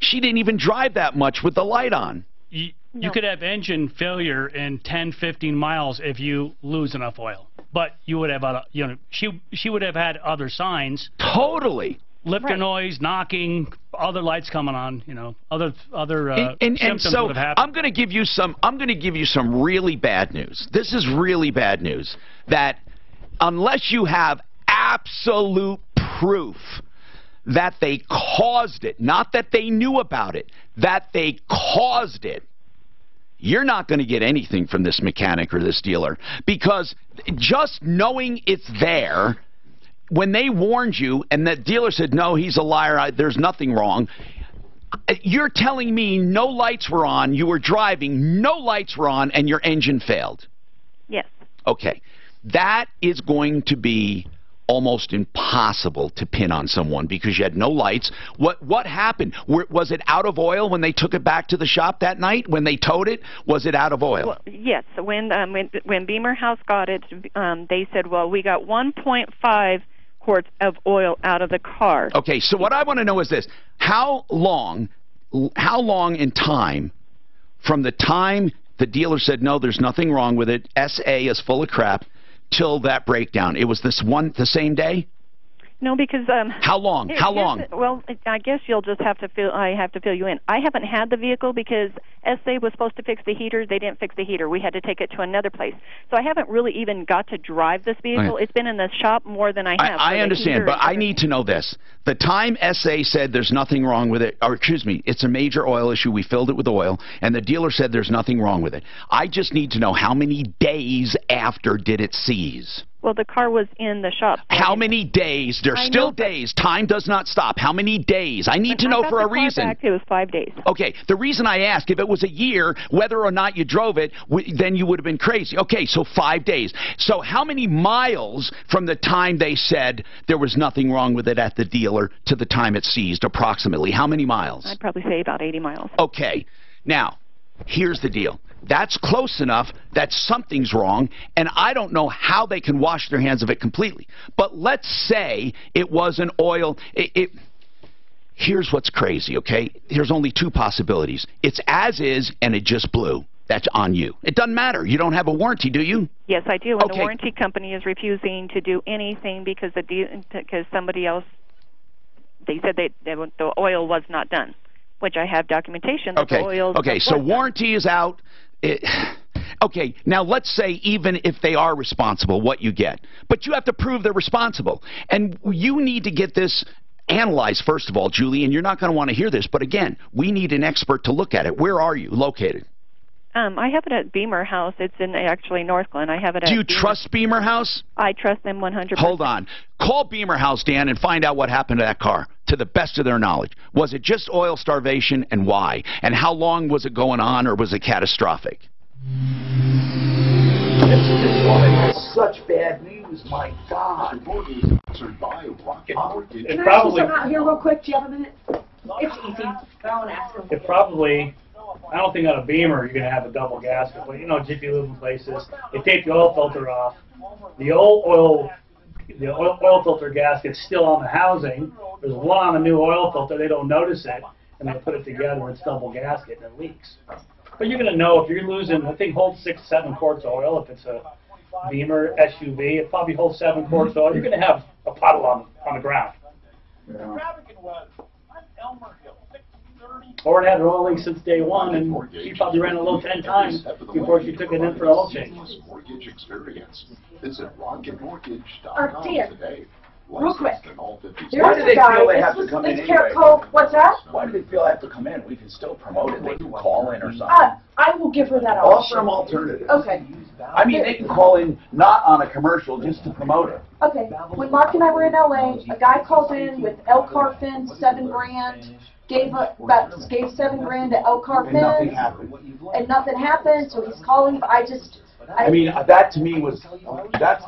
she didn't even drive that much with the light on. You could have engine failure in 10, 15 miles if you lose enough oil. but you would have, she would have had other signs. Totally. Lifter noise, knocking, other lights coming on, other symptoms so would have happened. I'm going to give you some really bad news. This is really bad news, that unless you have absolute proof that they caused it, not that they knew about it, that they caused it, you're not going to get anything from this mechanic or this dealer, because just knowing it's there, when they warned you and that dealer said, no, he's a liar, there's nothing wrong, you're telling me no lights were on, you were driving, no lights were on, and your engine failed? Yes. Okay. That is going to be almost impossible to pin on someone because you had no lights. What happened? Was it out of oil when they took it back to the shop that night? When they towed it, was it out of oil? Well, yes. When Beamer House got it, they said, well, we got 1.5 quarts of oil out of the car. Okay, so what I want to know is this. How long in time from the time the dealer said, no, there's nothing wrong with it, SA is full of crap, till that breakdown? It was the same day? No, because how long? How long? Well, I guess you'll just have to I have to fill you in. I haven't had the vehicle because SA was supposed to fix the heater. They didn't fix the heater. We had to take it to another place. So I haven't really even got to drive this vehicle. Okay. It's been in the shop more than I have. I understand, but I need to know this. The time SA said there's nothing wrong with it, or excuse me, it's a major oil issue, we filled it with oil, and the dealer said there's nothing wrong with it. I just need to know how many days after did it seize? Well, the car was in the shop. How many days? There's still days. Time does not stop. How many days? I need to know for a reason. Back, it was 5 days. Okay. The reason I ask, if it was a year, whether or not you drove it, then you would have been crazy. Okay, so 5 days. So how many miles from the time they said there was nothing wrong with it at the dealer to the time it seized, approximately? How many miles? I'd probably say about 80 miles. Okay. Now, here's the deal. That's close enough that something's wrong, and I don't know how they can wash their hands of it completely. But let's say it was an oil. Here's what's crazy, okay? There's only two possibilities. It's as is, and it just blew. That's on you. It doesn't matter. You don't have a warranty, do you? Yes, I do. And the warranty company is refusing to do anything because somebody else, they said the oil was not done, which I have documentation that the oil so warranty is out. Okay, now let's say even if they are responsible, what you get. But you have to prove they're responsible. And you need to get this analyzed, first of all, Julie, and you're not going to want to hear this, but again, we need an expert to look at it. Where are you located? I have it at Beamer House. It's in actually Northglenn. I have it at Do you trust Beamer House? I trust them 100%. Hold on. Call Beamer House, Dan, and find out what happened to that car, to the best of their knowledge. Was it just oil starvation, and why? And how long was it going on, or was it catastrophic? It's such bad news, my God. It Can I probably come out here real quick? Do you have a minute? It's easy. I want to ask them. It probably, I don't think on a Beamer you're going to have a double gasket, but Jiffy Lube in places, they take the oil filter off. The oil filter gasket's still on the housing. There's one on the new oil filter, they don't notice it, and they put it together, it's double gasket, and it leaks. But you're going to know if you're losing, I think, holds 6-7 quarts of oil. If it's a Beamer SUV, it probably holds 7 quarts of oil. You're going to have a puddle on the ground. Yeah. Or it had an oil leak since day one, and she probably ran a low 10 times before she took it in for oil change. Mortgage experience. Visit rocketmortgage.com today. Real quick. Why do they feel they have to come in anyway? What's that? Why do they feel they have to come in? We can still promote it. They can call in or something. I will give her that Offer option. them alternatives. Okay. I mean, they can call in not on a commercial, just to promote it. Okay. When Mark and I were in LA, a guy called in with Elcar fins, $7,000. Gave $7,000 to Elcar fins. And nothing happened. And nothing happened. So he's calling. I mean, that to me was, that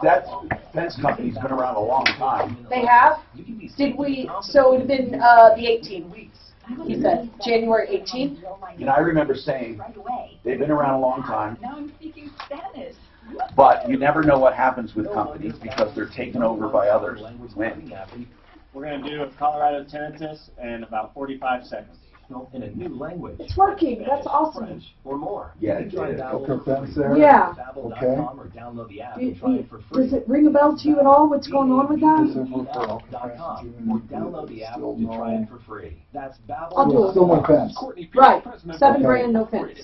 fence company's been around a long time. They have? Did we, so it would have been the 18th, he said, January 18th? I remember saying, they've been around a long time, Now I'm speaking Spanish. but you never know what happens with companies because they're taken over by others. When? We're going to do a Colorado tinnitus in about 45 seconds. in a new language. It's working. That's awesome. French or more. Yeah, You can try Babbel that's there. Yeah. Babbel.com or download the app and try it for free. Does it ring a bell to you at all? What's going on with that? Babbel.com or download the app to try it for free. That's Babbel. I'll do it. Still no fence. Right. 7 grand, no fence.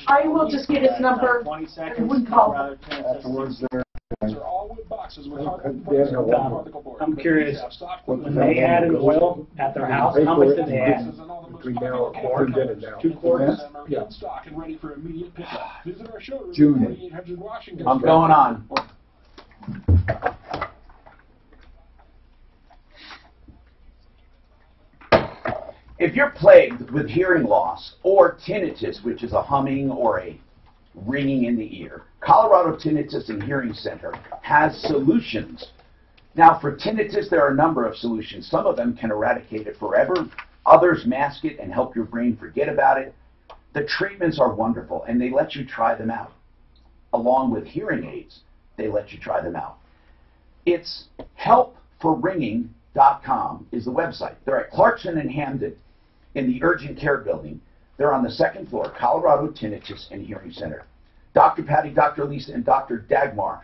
I will just get his number 20 and seconds. we call. Afterwards there. I'm curious, when they added oil at their house, how much did they add? Between now and quarter, get it now. 2 quarts? Yeah. June. June. I'm going on. If you're plagued with hearing loss or tinnitus, which is a humming or a ringing in the ear, Colorado Tinnitus and Hearing Center has solutions. Now, for tinnitus, there are a number of solutions. Some of them can eradicate it forever. Others mask it and help your brain forget about it. The treatments are wonderful, and they let you try them out. Along with hearing aids, they let you try them out. It's helpforringing.com is the website. They're at Clarkson and Hamden in the Urgent Care Building. They're on the 2nd floor, Colorado Tinnitus and Hearing Center. Dr. Patty, Dr. Lisa, and Dr. Dagmar,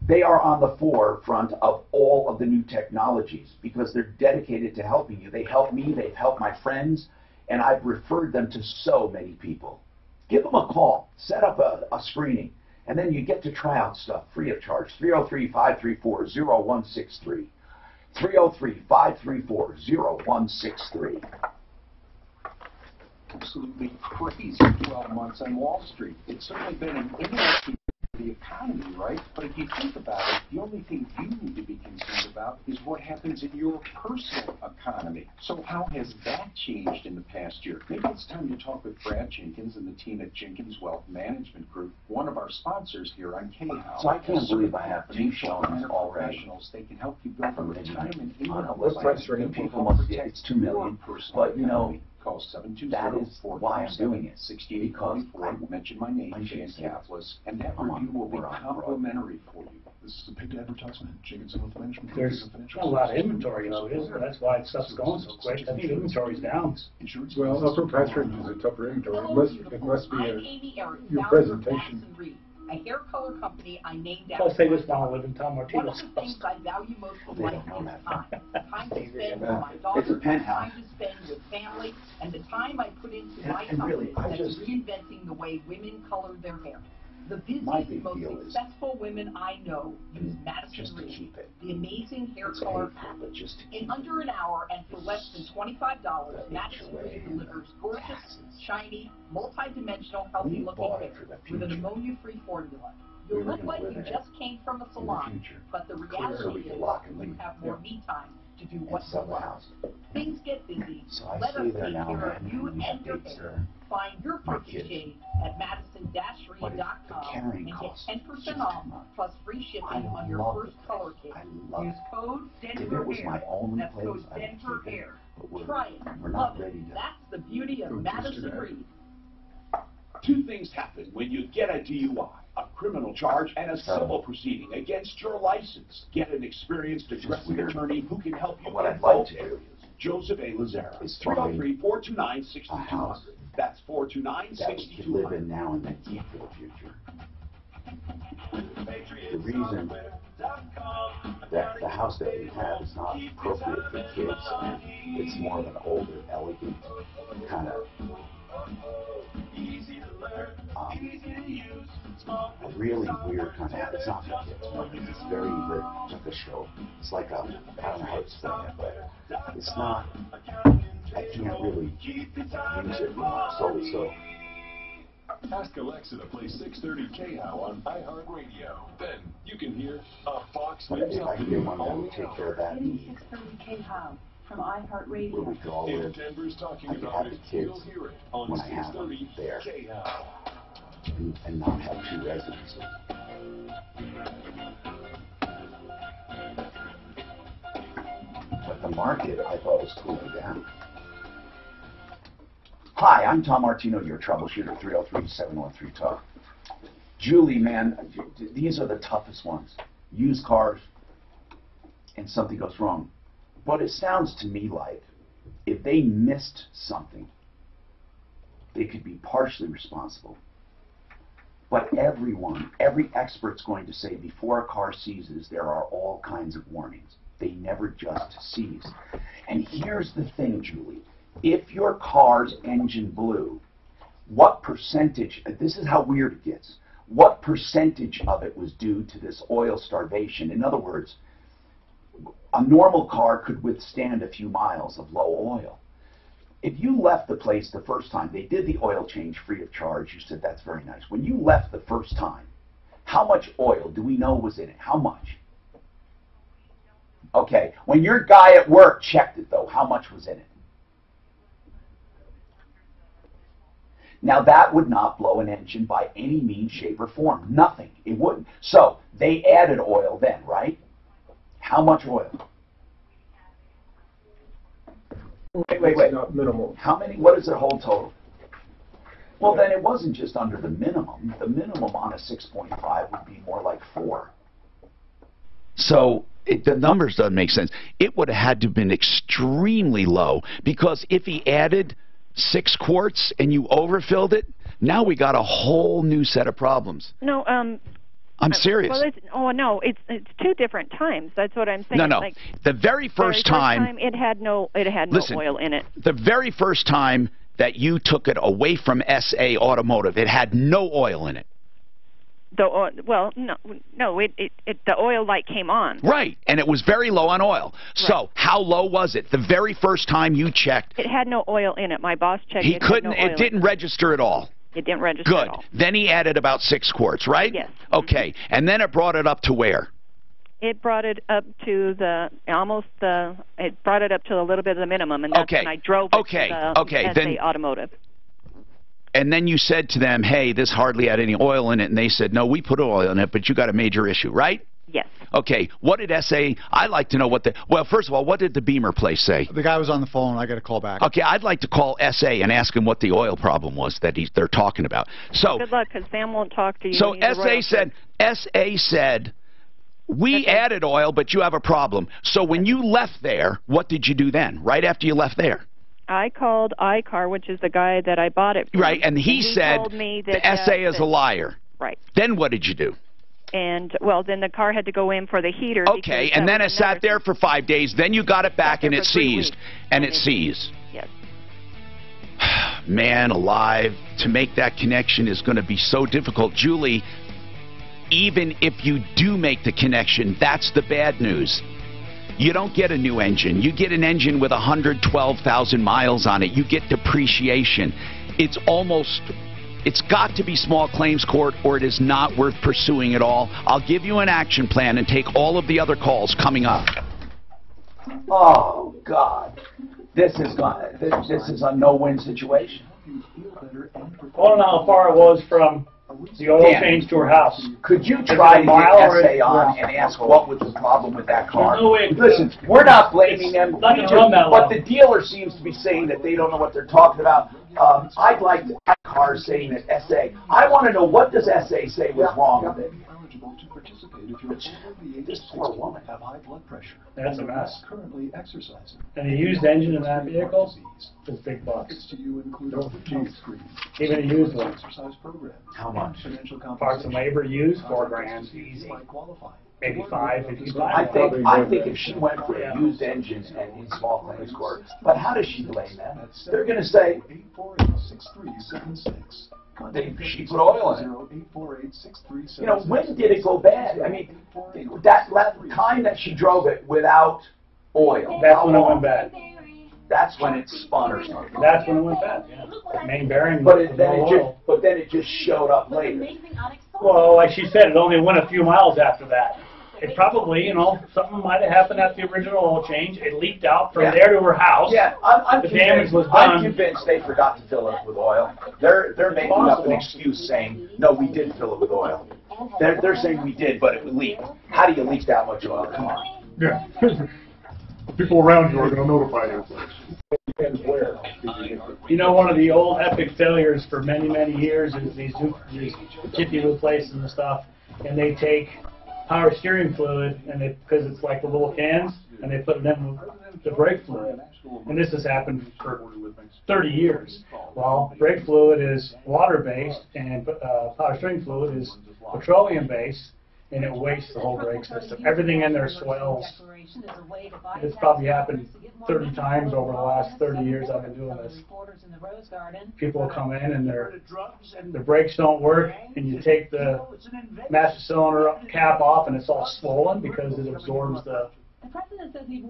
they are on the forefront of all of the new technologies because they're dedicated to helping you. They help me, they've helped my friends, and I've referred them to so many people. Give them a call, set up a screening, and then you get to try out stuff free of charge. 303-534-0163. 303-534-0163. Absolutely crazy 12 months on Wall Street. It's certainly been an interesting for the economy, right? But if you think about it, the only thing you need to be concerned about is what happens in your personal economy. So how has that changed in the past year? Maybe it's time to talk with Brad Jenkins and the team at Jenkins Wealth Management Group, one of our sponsors here on K-House. So I can't believe I have 2 showings already. They can help you build a retirement people must get it's $2 million, but you know, call 720 that is why I'm doing it. 6844. Mention my name, Jan Kaplis, and that review will be complimentary for you. This is a paid advertisement. Jenkins Wealth Management. There's not a lot of inventory though, is there? That's why stuff's going so quick. I think inventory's down. Well, upper price range is a tougher inventory. It must be your presentation. A hair color company I named I'll say this now, I live in Tom One of Martino's the things I value most in life is time. Time to spend with my It's a daughter, penthouse. time to spend with family, and the time I put into my And really, company that's reinventing the way women color their hair. The busiest, most successful women I know use Madison Reed, the amazing hair color company. In under an hour and for less than $25, Madison Reed delivers gorgeous, shiny, multi-dimensional, healthy-looking hair with an ammonia-free formula. You'll look like you just came from a salon, but the reality is you have more me time to do what you love. Things get busy. Let us take care of you and your hair. Find your perfect shade at madison-reed.com and get 10% off plus free shipping on your first color kit. Use code DenverHair. That's code DenverHair. Try it. Love it. That's the beauty of Madison Reed. 2 things happen when you get a DUI. A criminal charge and a civil proceeding against your license. Get an experienced addressing attorney who can help you in both areas. Joseph A. Lazara is 303-429-6200. That's 429-6200. Live in now and then keep for the future. The reason that the house that we have is not appropriate for kids, and it's more of an older, elegant kind of a really weird kind of, it's not for kids, but it's very rich, like a show. It's like a, I don't know how to explain it, but it's not, I can't really use it, so. Ask Alexa to play 630 KHOW on iHeartRadio. Then you can hear a Fox News if I hear one that would take care of that need, 630 KHOW from iHeartRadio. where we could all live, Denver's talking I could about have the it. kids You'll hear it on when I have them 630 there, KHOW. and not have 2 residences. But the market, I thought, was cooling down. Hi, I'm Tom Martino, your troubleshooter, 303-713-TALK. Julie, man, these are the toughest ones. Used cars, and something goes wrong. What it sounds to me like if they missed something, they could be partially responsible. But every expert's going to say before a car seizes, there are all kinds of warnings. They never just seize. And here's the thing, Julie. If your car's engine blew, what percentage, this is how weird it gets, what percentage of it was due to this oil starvation? In other words, a normal car could withstand a few miles of low oil. If you left the place the first time, they did the oil change free of charge. You said, that's very nice. When you left the first time, how much oil do we know was in it? How much? Okay. When your guy at work checked it, though, how much was in it? Now, that would not blow an engine by any means, shape, or form. Nothing. It wouldn't. So, they added oil then, right? How much oil? Wait. Not minimal. How many? What is the whole total? Well, then it wasn't just under the minimum. The minimum on a 6.5 would be more like 4. So the numbers doesn't make sense. It would have had to have been extremely low, because if he added 6 quarts and you overfilled it, now we got a whole new set of problems. No, I'm serious. Well, it's 2 different times. That's what I'm saying. No. Like, the very first time it had no oil in it. The very first time that you took it away from SA Automotive, it had no oil in it. The oil light came on. Right, and it was very low on oil. Right. So how low was it the very first time you checked? It had no oil in it. My boss checked. It didn't register at all. It didn't register at all. Good. Then he added about 6 quarts, right? Yes. Okay, and then it brought it up to where? It brought it up to it brought it up to a little bit of the minimum, and that's when I drove it to the SA Automotive. And then you said to them, hey, this hardly had any oil in it, and they said, no, we put oil in it, but you got a major issue, right? Yes. Okay, what did SA, I'd like to know well, first of all, what did the Beamer place say? The guy was on the phone. I got to call back. Okay, I'd like to call SA and ask him what the oil problem was that they're talking about. So good luck, because Sam won't talk to you. So SA said, we added oil, but you have a problem. So when you left there, what did you do then, right after you left there? I called iCar, which is the guy that I bought it from. Right, and he said told me that, the SA is a liar. Right. Then what did you do? And, well, then the car had to go in for the heater. Okay, and then it sat there for 5 days. Then you got it back, and it seized. And it seized. Yes. Man alive, to make that connection is going to be so difficult. Julie, even if you do make the connection, that's the bad news. You don't get a new engine. You get an engine with 112,000 miles on it. You get depreciation. It's got to be small claims court, or it is not worth pursuing at all. I'll give you an action plan and take all of the other calls coming up. Oh, God. This is a no-win situation. I don't know how far it was from the oil change to her house. Could you try to get SA on and ask what was the problem with that car? No way. Listen, we're not blaming them, Not gonna run that but well. the dealer seems to be saying that they don't know what they're talking about. I'd like to have cars saying that SA. I want to know, what does SA say was wrong with it? This poor woman have high blood pressure. That's a mess. Currently exercising. And a used engine in that vehicle is big bucks. To you include Even a used one. exercise program. How much? Parts and labor used, $4,000 easy. Maybe 5 if you buy one. I think if she went for a used engine and in small claims court, but how does she blame them? They're going to say, she put oil in it. You know, when did it go bad? I mean, that time that she drove it without oil. That's when it went bad. That's when it spun or something. That's when it went bad, yeah. Main bearing. But then it just showed up later. Well, like she said, it only went a few miles after that. It probably, something might have happened at the original oil change. It leaked out from there to her house. Yeah, the damage was done. I'm convinced they forgot to fill it with oil. They're making up an excuse saying, no, we did fill it with oil. They're saying we did, but it leaked. How do you leak that much oil? Come on. Yeah. People around you are going to notify you. One of the old epic failures for many, many years is these chippy replaces and stuff, and they take power steering fluid, and because it's like the little cans, and they put it in the brake fluid. And this has happened for 30 years. Well, brake fluid is water-based, and power steering fluid is petroleum-based, and it wastes the whole brake system. Everything in there swells. It's probably happened 30 times over the last 30 years I've been doing this. People will come in and their brakes don't work, and you take the master cylinder cap off and it's all swollen because it absorbs the...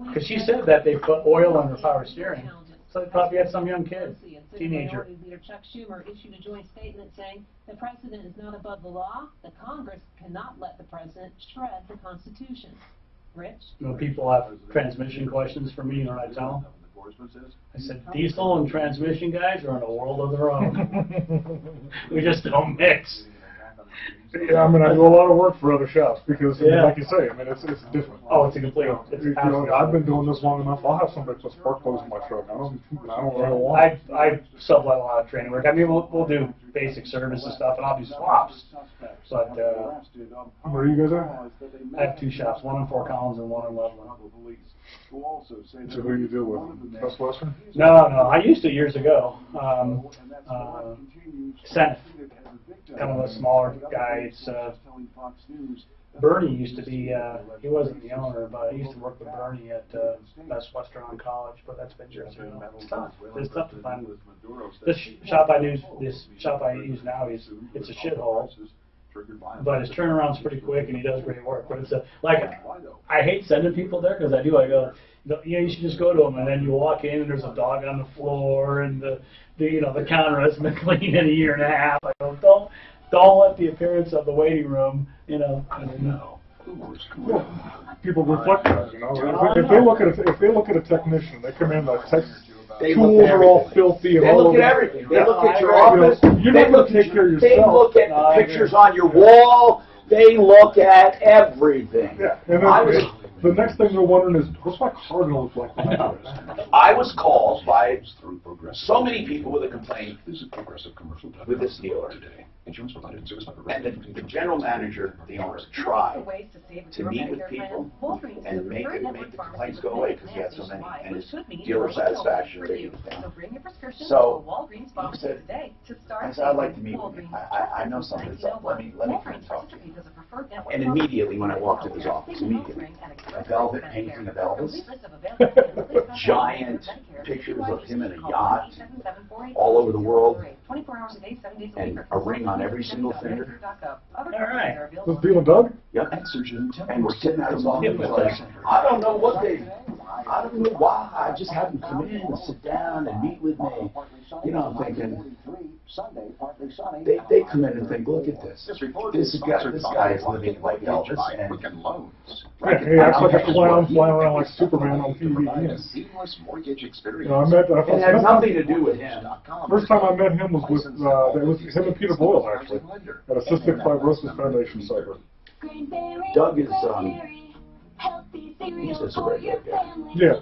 Because she said that they put oil in her power steering, so they probably had some young kid, teenager. Leader Chuck Schumer issued a joint statement saying the president is not above the law. The Congress cannot let the president shred the Constitution. Rich? When people have transmission questions for me, you know what I tell them? I said, diesel and transmission guys are in a world of their own. We just don't mix. Yeah, I mean, I do a lot of work for other shops because, I mean, like you say, I mean, it's different. Oh, it's a complete. I've been doing this long enough. I'll have somebody put spark plugs in my truck. I don't really want it. I supply a lot of training work. I mean, we'll do basic service and stuff, and I'll do swaps. But where are you guys at? I have two shops, one in Fort Collins and one in Loveland. So who do you deal with? Best Western? No, I used to years ago. Senate. Kind of a smaller guy. It's Bernie used to be. He wasn't the owner, but I used to work with Bernie at Best Western on College. But that's been years ago. It's tough. It's tough to find. This shop I use now it's a shithole. But his turnaround's pretty quick, and he does great work. But it's I hate sending people there because I go, you should just go to him, and then you walk in and there's a dog on the floor, and the counter hasn't been cleaned in a year and a half. I go, don't let the appearance of the waiting room, People reflect that, If they look at a technician, they come in like tools are all filthy and they all look over. at everything. They look at your office. You're not going to take care of yourself. They look at the pictures on your wall. They look at everything. Yeah, and then the next thing they're wondering is, what's my car going to look like when I do this? I was called by so many people with a complaint with this dealer. And the general manager, the owners, tried to meet with people and make the complaints go away because he had so many. And his dealer satisfaction rating was down. So he said, I'd like to meet with you. I know something's up. Let me come and talk to you. And immediately when I walked in his office, a velvet painting of Elvis, giant pictures of him in a yacht all over the world, and a ring on every single finger. All right. Was Bill and Doug? Yep. And we're sitting at his office like, I don't know why. I just had them come in and sit down and meet with me. I'm thinking, they come in and think, look at this. This guy is living like Elvis. And he acts like a clown flying around like Superman on TV. It had nothing to do with him. First time I met him was with it was him and Peter Boyle, actually, at a Cystic Fibrosis Foundation supper. Doug is he's just a regular guy. Yeah,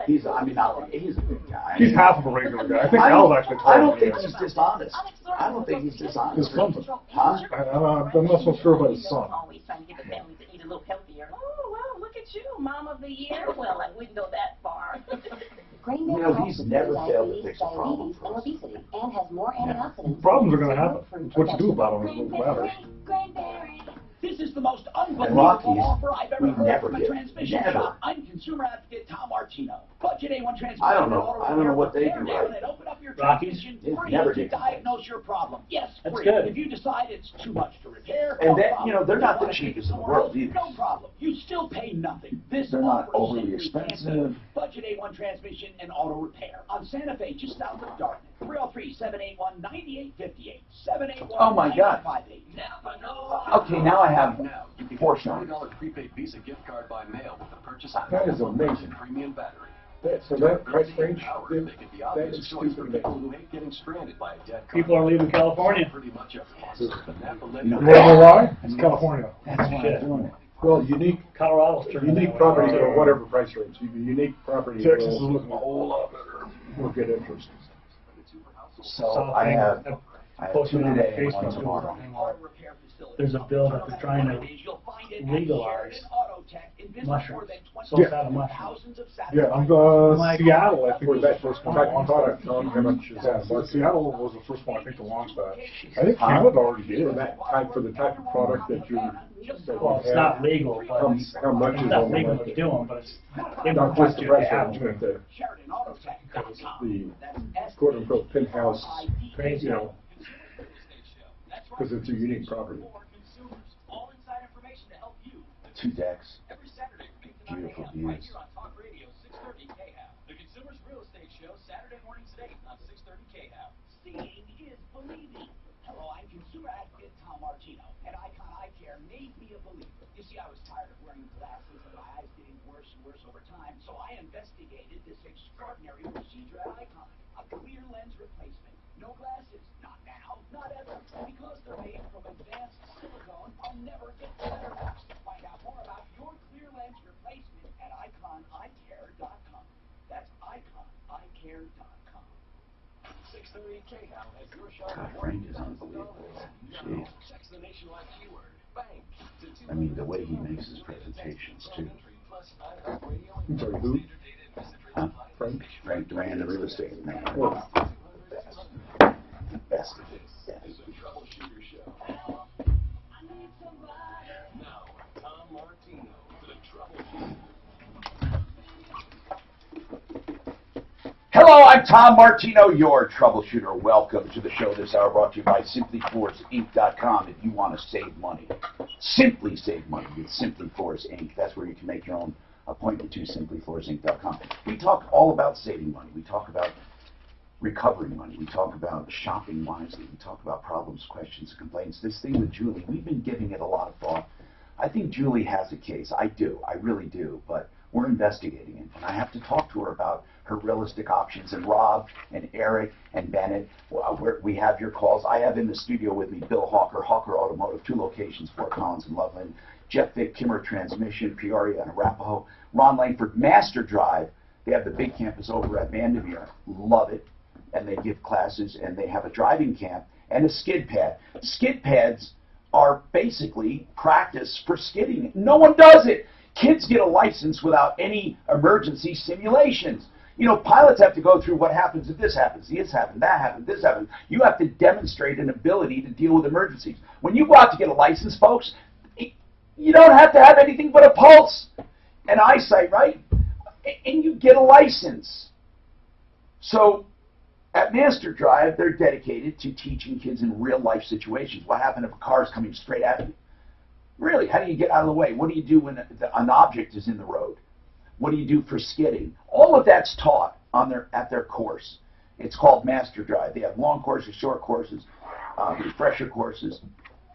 he's all right. He's a good guy. He's half of a regular guy. I think Al's actually I don't think he's dishonest. I don't think he's dishonest. His son. Huh? I'm not so sure about his son. Always trying to get the family to eat a little healthier. Oh, well, look at you, Mom of the Year. Well, I wouldn't go that far. He's never failed to fix a problem for us. And has more antioxidants. Problems are going to happen. What you do about them is what matters. This is the most unbelievable offer I've ever heard from a transmission shop. I'm consumer advocate Tom Martino. Budget A1 transmission. I don't know what they do right. Open up your Rockies? transmission free to diagnose your problem. Yes, That's free. good. If you decide it's too much to repair, And no then, problem. they're not the cheapest in the world either. No problem. You still pay nothing. This They're not offer is overly simply expensive. canceled. Budget A1 transmission and auto repair on Santa Fe, just south of Dartmouth. 303-781-9858. 781-9858. Oh my God. Napa, no. Okay, now I have four shots. $40 prepaid Visa gift card by mail with the purchase of That is amazing. premium battery. So that price range, Make it the that obvious is choice for stupid. people who hate getting stranded by a dead car. People are leaving California. Pretty much a plus. The Napa You want to know why? It's California. That's why I'm doing it. Well, unique properties or whatever price range. Unique properties Texas is looking a whole lot better. will get interest. So I have 2 today and 1 tomorrow. there's a bill that they're trying to legalize mushrooms. So Yeah. it's out of mushrooms. Yeah, Seattle, I think, was the first one to launch that. But Seattle was the first one, I think, to launch that. I think Canada already did. For the type of product that you. Well, it's not legal, but how much it's is not on the legal market? to do them, but it's Not just the request restaurant, but the quote unquote penthouse, you know, because it's a unique property. 2 decks. Beautiful views. The Consumers Real Estate Show, Saturday mornings at 8 on 630 KHAP. Seeing is believing. Hello, I'm consumer advocate Tom Martino, and Icon Eye Care made me a believer. You see, I was tired of wearing glasses and my eyes getting worse and worse over time, so I investigated this extraordinary procedure at Icon, a clear lens replacement. No glasses, not now, not ever. Because they're made from advanced silicone, I'll never get better. Find out more about your clear lens replacement at iconeyecare.com. That's iconeyecare.com. 630 KHAP has your shot. God, Frank is unbelievable. Jeez. Text the nationwide keyword bank to I mean, the way he makes his presentations, too. I'm sorry, who? Huh? Frank? Frank Duran, the real estate man. Oh. The best. The Troubleshooter Show. Now, Tom Martino, the Troubleshooter. Hello, I'm Tom Martino, your troubleshooter. Welcome to the show this hour, brought to you by SimplyFloresInc.com. If you want to save money, simply save money with Simply Floors Inc. That's where you can make your own appointment to SimplyFloresInc.com. We talk all about saving money. We talk about recovering money. We talk about shopping wisely. We talk about problems, questions, and complaints. This thing with Julie, we've been giving it a lot of thought. I think Julie has a case. I do. I really do. But we're investigating it. And I have to talk to her about her realistic options. And Rob and Eric and Bennett, we have your calls. I have in the studio with me Bill Hawker, Hawker Automotive, 2 locations, Fort Collins and Loveland. Jeff Vick, Kimmer Transmission, Peoria and Arapahoe. Ron Langford, Master Drive. They have the big campus over at Vandermeer. Love it. And they give classes, and they have a driving camp and a skid pad. Skid pads are basically practice for skidding. No one does it. Kids get a license without any emergency simulations. You know, pilots have to go through what happens if this happens, that happened, this happened. You have to demonstrate an ability to deal with emergencies. When you go out to get a license, folks, you don't have to have anything but a pulse and eyesight, right? And you get a license. So at Master Drive, they're dedicated to teaching kids in real-life situations. What happens if a car is coming straight at you? Really, how do you get out of the way? What do you do when an object is in the road? What do you do for skidding? All of that's taught at their course. It's called Master Drive. They have long courses, short courses, refresher courses.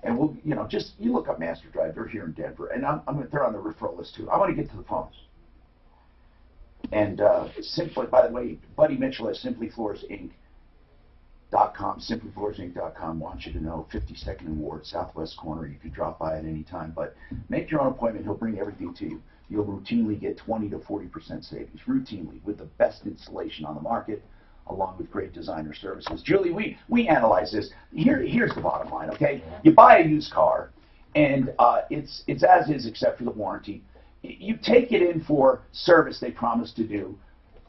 And we'll, you know, just you look up Master Drive. They're here in Denver. And I'm going to throw on the referral list, too. I want to get to the phones. And simply, by the way, Buddy Mitchell at SimplyFloorsInc.com, SimplyFloorsInc.com wants you to know 52nd and Ward, southwest corner. You can drop by at any time, but make your own appointment. He'll bring everything to you. You'll routinely get 20 to 40% savings, routinely, with the best installation on the market, along with great designer services. Julie, we analyze this. Here's the bottom line, okay? You buy a used car, and it's as is except for the warranty. You take it in for service they promised to do,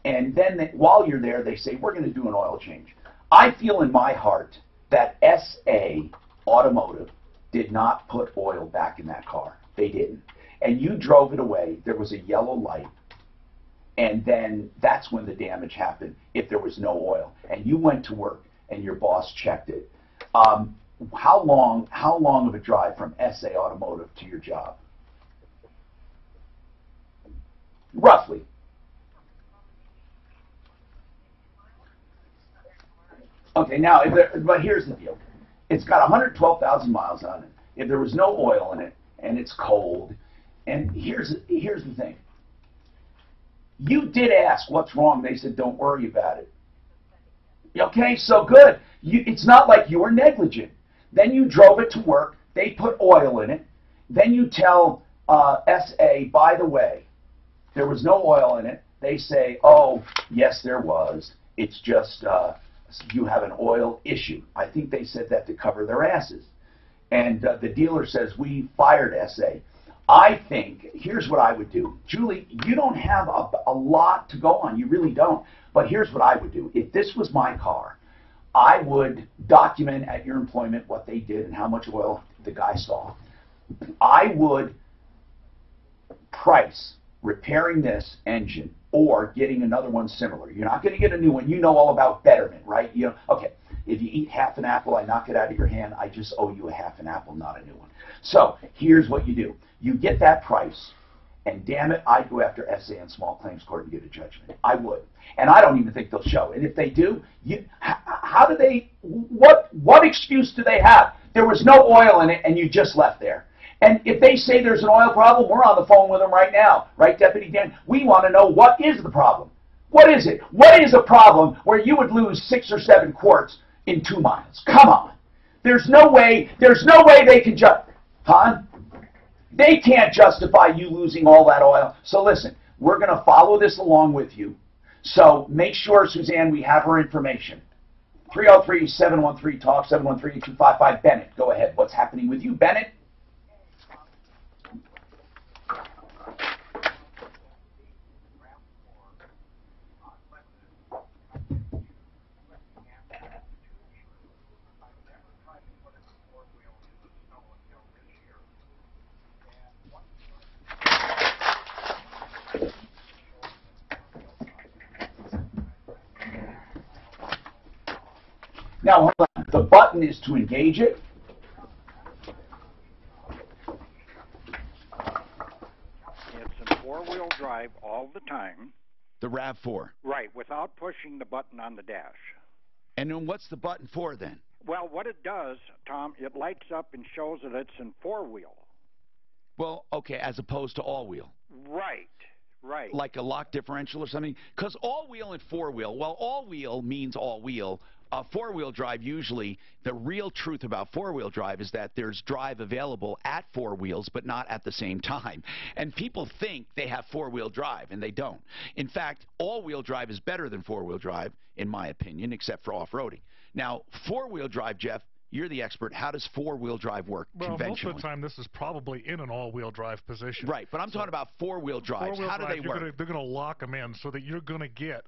and then while you're there, they say, we're going to do an oil change. I feel in my heart that SA Automotive did not put oil back in that car. They didn't. And you drove it away. There was a yellow light. And then that's when the damage happened, if there was no oil. And you went to work, and your boss checked it. How long of a drive from SA Automotive to your job? Roughly. Okay, now, but here's the deal. It's got 112,000 miles on it. If there was no oil in it, and it's cold, and here's the thing. You did ask what's wrong. They said, don't worry about it. Okay, so good. It's not like you were negligent. Then you drove it to work. They put oil in it. Then you tell SA, by the way, there was no oil in it. They say, oh, yes, there was. It's just you have an oil issue. I think they said that to cover their asses. and the dealer says, we fired SA. I think, here's what I would do. Julie, you don't have a lot to go on. You really don't. But here's what I would do. If this was my car, I would document at your employment what they did and how much oil the guy saw. I would price repairing this engine or getting another one similar. You're not going to get a new one. You know all about betterment, right? You know, okay, if you eat half an apple, I knock it out of your hand. I just owe you a half an apple, not a new one. So here's what you do. You get that price, and damn it, I'd go after SA and small claims court and get a judgment. I would. And I don't even think they'll show. And if they do, how do they, what excuse do they have? There was no oil in it, and you just left there. And if they say there's an oil problem, we're on the phone with them right now. Right, Deputy Dan? We want to know what is the problem. What is it? What is a problem where you would lose 6 or 7 quarts in 2 miles? Come on. There's no way they can huh? They can't justify you losing all that oil. So listen, we're going to follow this along with you. So make sure, Suzanne, we have her information. 303-713-TALK, 713-255. Bennett, go ahead. What's happening with you, Bennett? Now, hold on. The button is to engage it. It's in 4-wheel drive all the time. The RAV4. Right, without pushing the button on the dash. And then what's the button for then? Well, what it does, Tom, it lights up and shows that it's in 4-wheel. Well, okay, as opposed to all-wheel. Right. Right. Like a lock differential or something? Because all-wheel and 4-wheel, well, all-wheel means all-wheel. 4-wheel drive, usually, the real truth about 4-wheel drive is that there's drive available at 4 wheels, but not at the same time. And people think they have 4-wheel drive, and they don't. In fact, all-wheel drive is better than 4-wheel drive, in my opinion, except for off-roading. Now, 4-wheel drive, Jeff, you're the expert. How does 4-wheel drive work conventionally? Most of the time, this is probably in an all-wheel drive position. Right, but I'm talking about 4-wheel drives. How do they work? They're going to lock them in so that you're going to get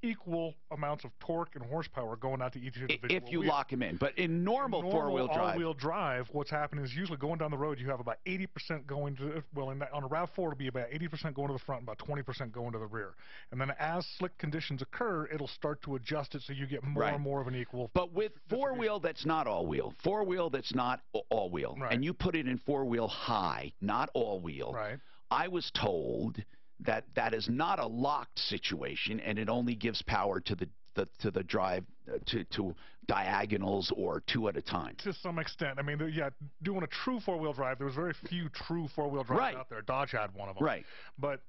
equal amounts of torque and horsepower going out to each individual if you wheel. lock them in. But in normal 4-wheel drive, all-wheel drive, what's happening is usually going down the road, you have about 80% going to, well, on a RAV4, it'll be about 80% going to the front and about 20% going to the rear. And then as slick conditions occur, it'll start to adjust it so you get more and more of an equal. But with 4-wheel, that's not all-wheel. 4-wheel, that's not all-wheel. Right. And you put it in 4-wheel high, not all-wheel. Right. I was told that that is not a locked situation, and it only gives power to the drive to diagonals or 2 at a time. To some extent. I mean, yeah, doing a true 4-wheel drive, there was very few true 4-wheel drives out there. Dodge had one of them. Right. But,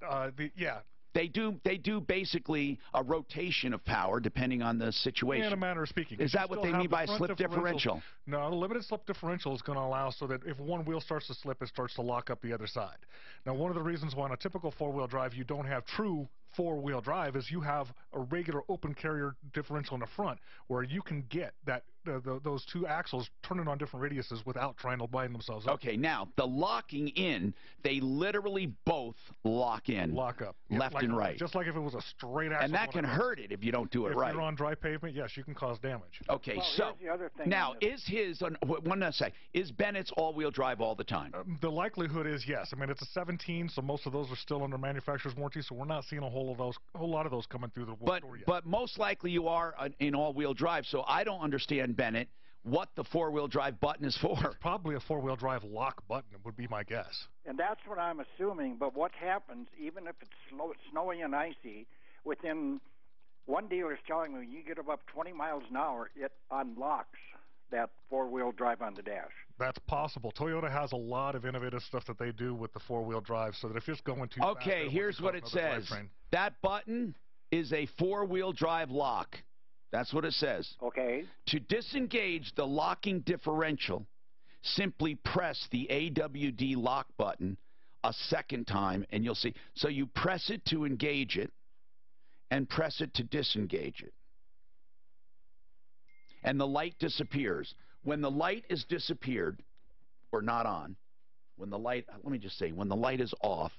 yeah. They do basically a rotation of power depending on the situation. In a manner of speaking. Is that what they mean by a slip differential? No, the limited slip differential is going to allow so that if one wheel starts to slip, it starts to lock up the other side. Now, one of the reasons why on a typical 4-wheel drive you don't have true 4-wheel drive is you have a regular open carrier differential in the front where you can get that those 2 axles turning on different radiuses without trying to line themselves up. Okay, now the locking in, they literally both lock in. Lock up. Left and right. Just like if it was a straight axle. And that can hurt it if you don't do it right. If you're on dry pavement, yes, you can cause damage. Okay, well, so the other thing now is Bennett's all-wheel drive all the time? The likelihood is yes. I mean, it's a 17, so most of those are still under manufacturer's warranty, so we're not seeing a whole lot of those coming through the store yet. But most likely you are in all-wheel drive, so I don't understand, Bennett, what the 4-wheel drive button is for. It's probably a 4-wheel drive lock button would be my guess. And that's what I'm assuming, but what happens, even if it's snowy and icy, within, one dealer's telling me, you get above 20 miles an hour, it unlocks that 4-wheel drive on the dash. That's possible. Toyota has a lot of innovative stuff that they do with the 4-wheel drive so that if it's going too fast... Okay, here's what it says. That button is a 4-wheel drive lock. That's what it says. Okay. To disengage the locking differential, simply press the AWD lock button a second time, and you'll see. So you press it to engage it, and press it to disengage it. And the light disappears. When the light is disappeared, or not on, when the light, let me just say, when the light is off,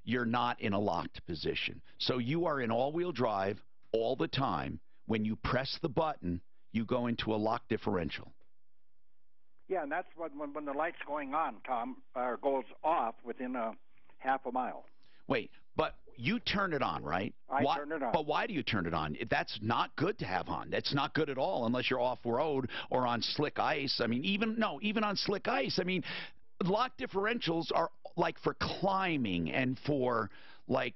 you're not in a locked position. So you are in all-wheel drive all the time. When you press the button, you go into a lock differential. Yeah, and that's when the light's going on, Tom, or goes off within a half a mile. Wait, but you turn it on, right? I turn it on. But why do you turn it on? That's not good to have on. That's not good at all unless you're off-road or on slick ice. I mean, even on slick ice. I mean, lock differentials are like for climbing and for like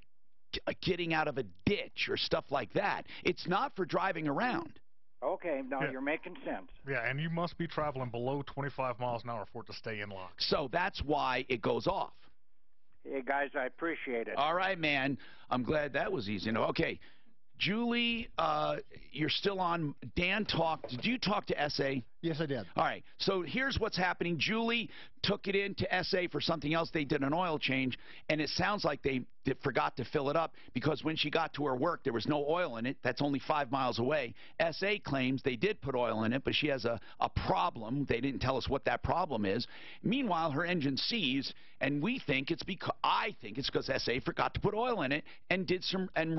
getting out of a ditch or stuff like that. It's not for driving around. Okay, now you're making sense. Yeah, and you must be traveling below 25 miles an hour for it to stay in lock. So that's why it goes off. Hey, guys, I appreciate it. All right, man. I'm glad that was easy. Okay, Julie, you're still on. Dan talked. Did you talk to SA? Yes, I did. All right. So here's what's happening. Julie took it in to SA for something else. They did an oil change, and it sounds like they forgot to fill it up because when she got to her work, there was no oil in it. That's only 5 miles away. SA claims they did put oil in it, but she has a problem. They didn't tell us what that problem is. Meanwhile, her engine seized, and I think it's because SA forgot to put oil in it and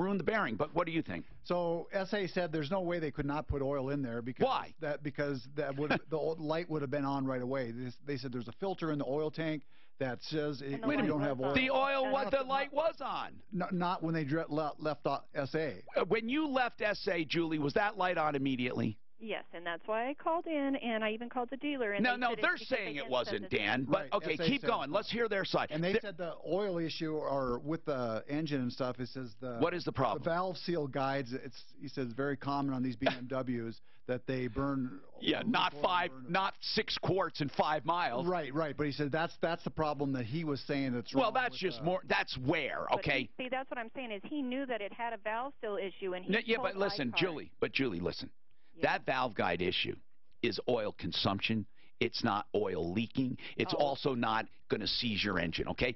ruined the bearing. But what do you think? So SA said there's no way they could not put oil in there because why? Because the light would have been on right away. They said there's a filter in the oil tank that says you don't have oil. The light was on. Not when they left SA. When you left SA, Julie, was that light on immediately? Yes, and that's why I called in, and I even called the dealer. And they're saying it wasn't, Dan. But okay, keep going. Let's hear their side. And they said the oil issue, or with the engine and stuff, it says what is the problem? The valve seal guides. He says very common on these BMWs that they burn. Yeah, not 6 quarts in 5 miles. Right. But he said that's the problem that he was saying. That's wrong. Well, that's just more. That's where. Okay. See, that's what I'm saying is he knew that it had a valve seal issue, and he. Yeah, but listen, Julie. Listen. Yeah. That valve guide issue is oil consumption. It's not oil leaking. It's also not going to seize your engine. Okay,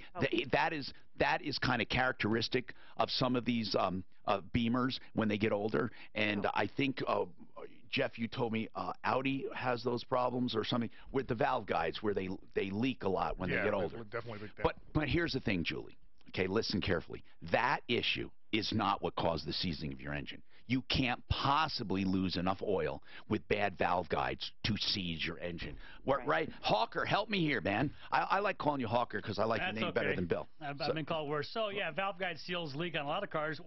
that is kind of characteristic of some of these Beamers when they get older. And I think Jeff, you told me Audi has those problems or something with the valve guides where they leak a lot when they get older. Definitely leak that. But here's the thing, Julie. Okay, listen carefully. That issue is not what caused the seizing of your engine. You can't possibly lose enough oil with bad valve guides to seize your engine. Right? Hawker, help me here, man. I like calling you Hawker because I like your name better than Bill. I've been called worse. So, yeah, valve guide seals leak on a lot of cars.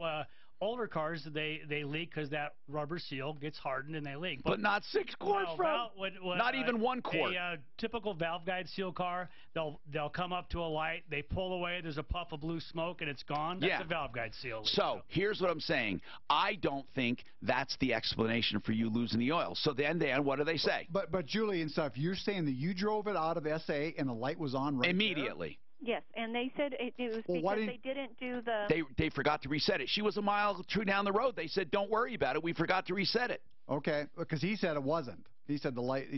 Older cars, they leak because that rubber seal gets hardened and they leak. But not 6 quarts, bro. Not even 1 quart. A typical valve guide seal car, they'll come up to a light, they pull away, there's a puff of blue smoke, and it's gone. That's a valve guide seal leak. So here's what I'm saying. I don't think that's the explanation for you losing the oil. So then, what do they say? But Julie and stuff, you're saying that you drove it out of SA and the light was on right immediately. There? Yes, and they said it was because they didn't do the... They forgot to reset it. She was a mile or two down the road. They said, don't worry about it. We forgot to reset it. Okay, because he said it wasn't. He said the light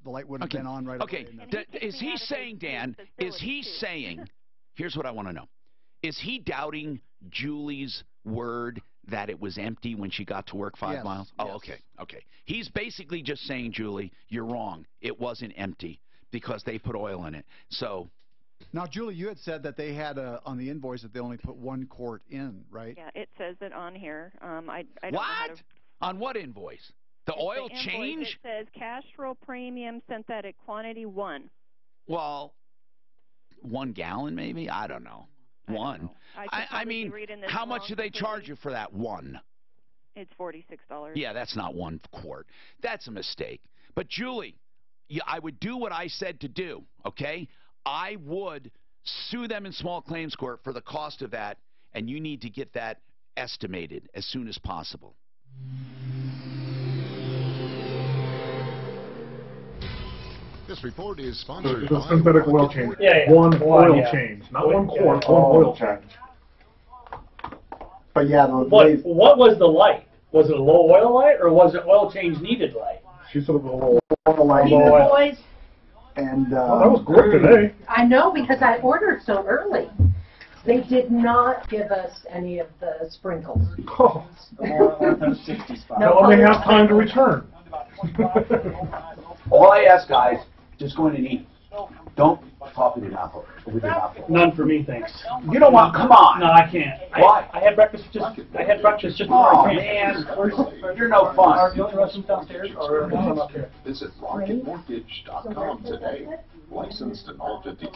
wouldn't have been on right away. Okay, is he saying, Dan, here's what I want to know. Is he doubting Julie's word that it was empty when she got to work 5 miles? Oh, yes. Okay. He's basically just saying, Julie, you're wrong. It wasn't empty because they put oil in it. So... Now, Julie, you had said that they had on the invoice that they only put 1 quart in, right? Yeah, it says it on here. I don't what? Know how to... On what invoice? The oil change? It says Castrol Premium Synthetic Quantity 1. Well, 1 gallon maybe? I don't know. One. I mean, how much do they charge you for that one? It's $46. Yeah, that's not 1 quart. That's a mistake. But, Julie, I would do what I said to do, okay? I would sue them in small claims court for the cost of that, and you need to get that estimated as soon as possible. This report is sponsored by synthetic oil change. One oil change, not 1 quart, 1 oil change. But yeah, what was the light? Was it a low oil light, or was it oil change needed light? She said it was a low oil light. Boys. And that was quick today. I know, because I ordered so early. They did not give us any of the sprinkles. Oh. Now they have time to return. All I ask, guys, just go in and eat. Don't talk with your mouth open. None for me, thanks. You don't want, come on. No, I can't. Why? I had breakfast just before Oh, I came. man. You're no fun. Are the only restrooms downstairs or up here? Visit rocketmortgage.com today. Licensed in all 50.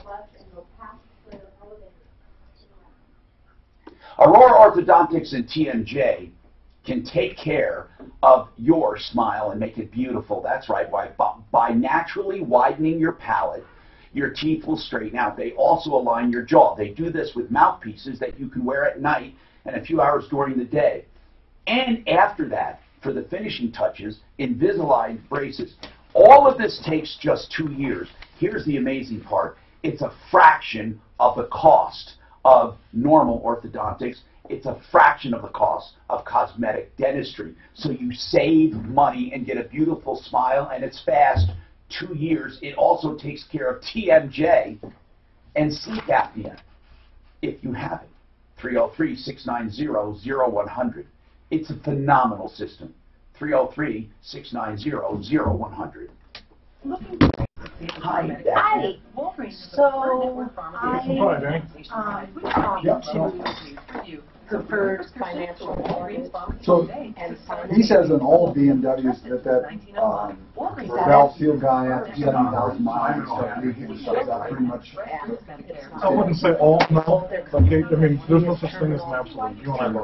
Aurora Orthodontics and TMJ can take care of your smile and make it beautiful. That's right. By naturally widening your palate, your teeth will straighten out. They also align your jaw. They do this with mouthpieces that you can wear at night and a few hours during the day. And after that, for the finishing touches, Invisalign braces. All of this takes just 2 years. Here's the amazing part. It's a fraction of the cost of normal orthodontics. It's a fraction of the cost of cosmetic dentistry. So you save money and get a beautiful smile, and it's fast. 2 years. It also takes care of TMJ and sleep apnea if you have it. 303-690-0100. It's a phenomenal system. 303-690-0100. Hi, Dad. Hi. So preferred financial. So he says in all BMWs that valve seal guy after 70,000 miles pretty much. I wouldn't say all, no. But I mean, there's no such thing as an absolute. You and I know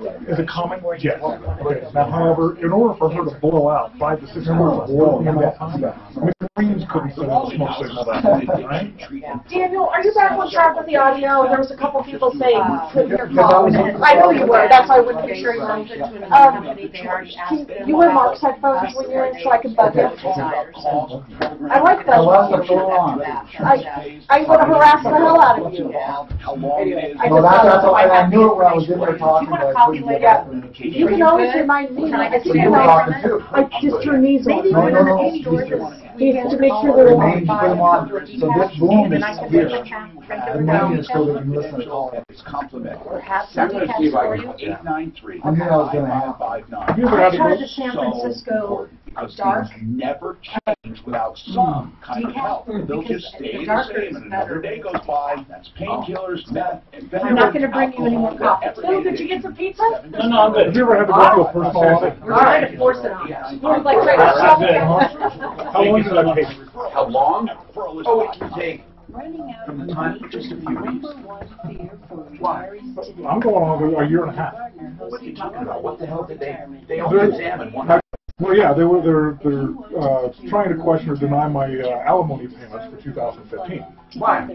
that. Is it common? Yes. Okay. Now, however, in order for her to blow out 5 to 6 hours of oil in that time, I mean, the Marines couldn't send a smoke signal that way, right? Daniel, are you back on track with the audio? There was a couple people saying couldn't hear call. I know you were. That's why I wouldn't make sure you were. You wear Mark's headphones when you're in, so I can bug you. I like those. I'm going to harass the hell out of you. I knew it when I was in there talking. You can always remind me. I just your knees on. You have to make sure they're on. So this boom is here. The main is so that you listen to call. It's complimentary. Perhaps Send it to you by 893. I knew that was going to happen. I tried the San Francisco Because dark. things never change without some kind of help. They'll just stay the same, and another day goes by. That's painkillers, meth, and I'm not going to bring you any more coffee. Phil, did you get some pizza? No, I'm good. Have you ever had to go to a personal audit? You're trying to force it on us. You're like trying to shove it down. How long did that take? How long? Oh, it can take from the time just a few weeks. Why? I'm going on a year and a half. What are you talking about? What the hell did they only examine one? Well, yeah, they're trying to question or deny my alimony payments for 2015. Why?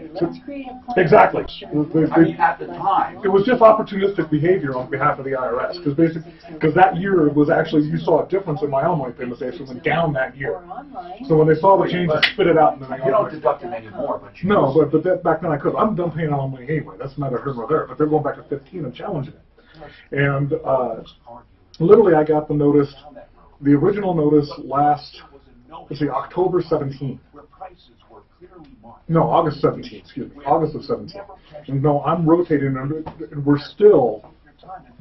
Exactly. I mean, at the time. It was just opportunistic behavior on behalf of the IRS, because that year was actually, you saw a difference in my alimony payments. They actually went down that year. So when they saw the change, they spit it out. And then you don't deduct them anymore, but you no, but back then I could. I'm done paying alimony anyway. That's neither here nor there. But they're going back to 15 and challenging it. And literally, I got the notice. The original notice last, let's see, October 17th. No, August 17th, excuse me, August of 17th. And no, I'm rotating, and we're still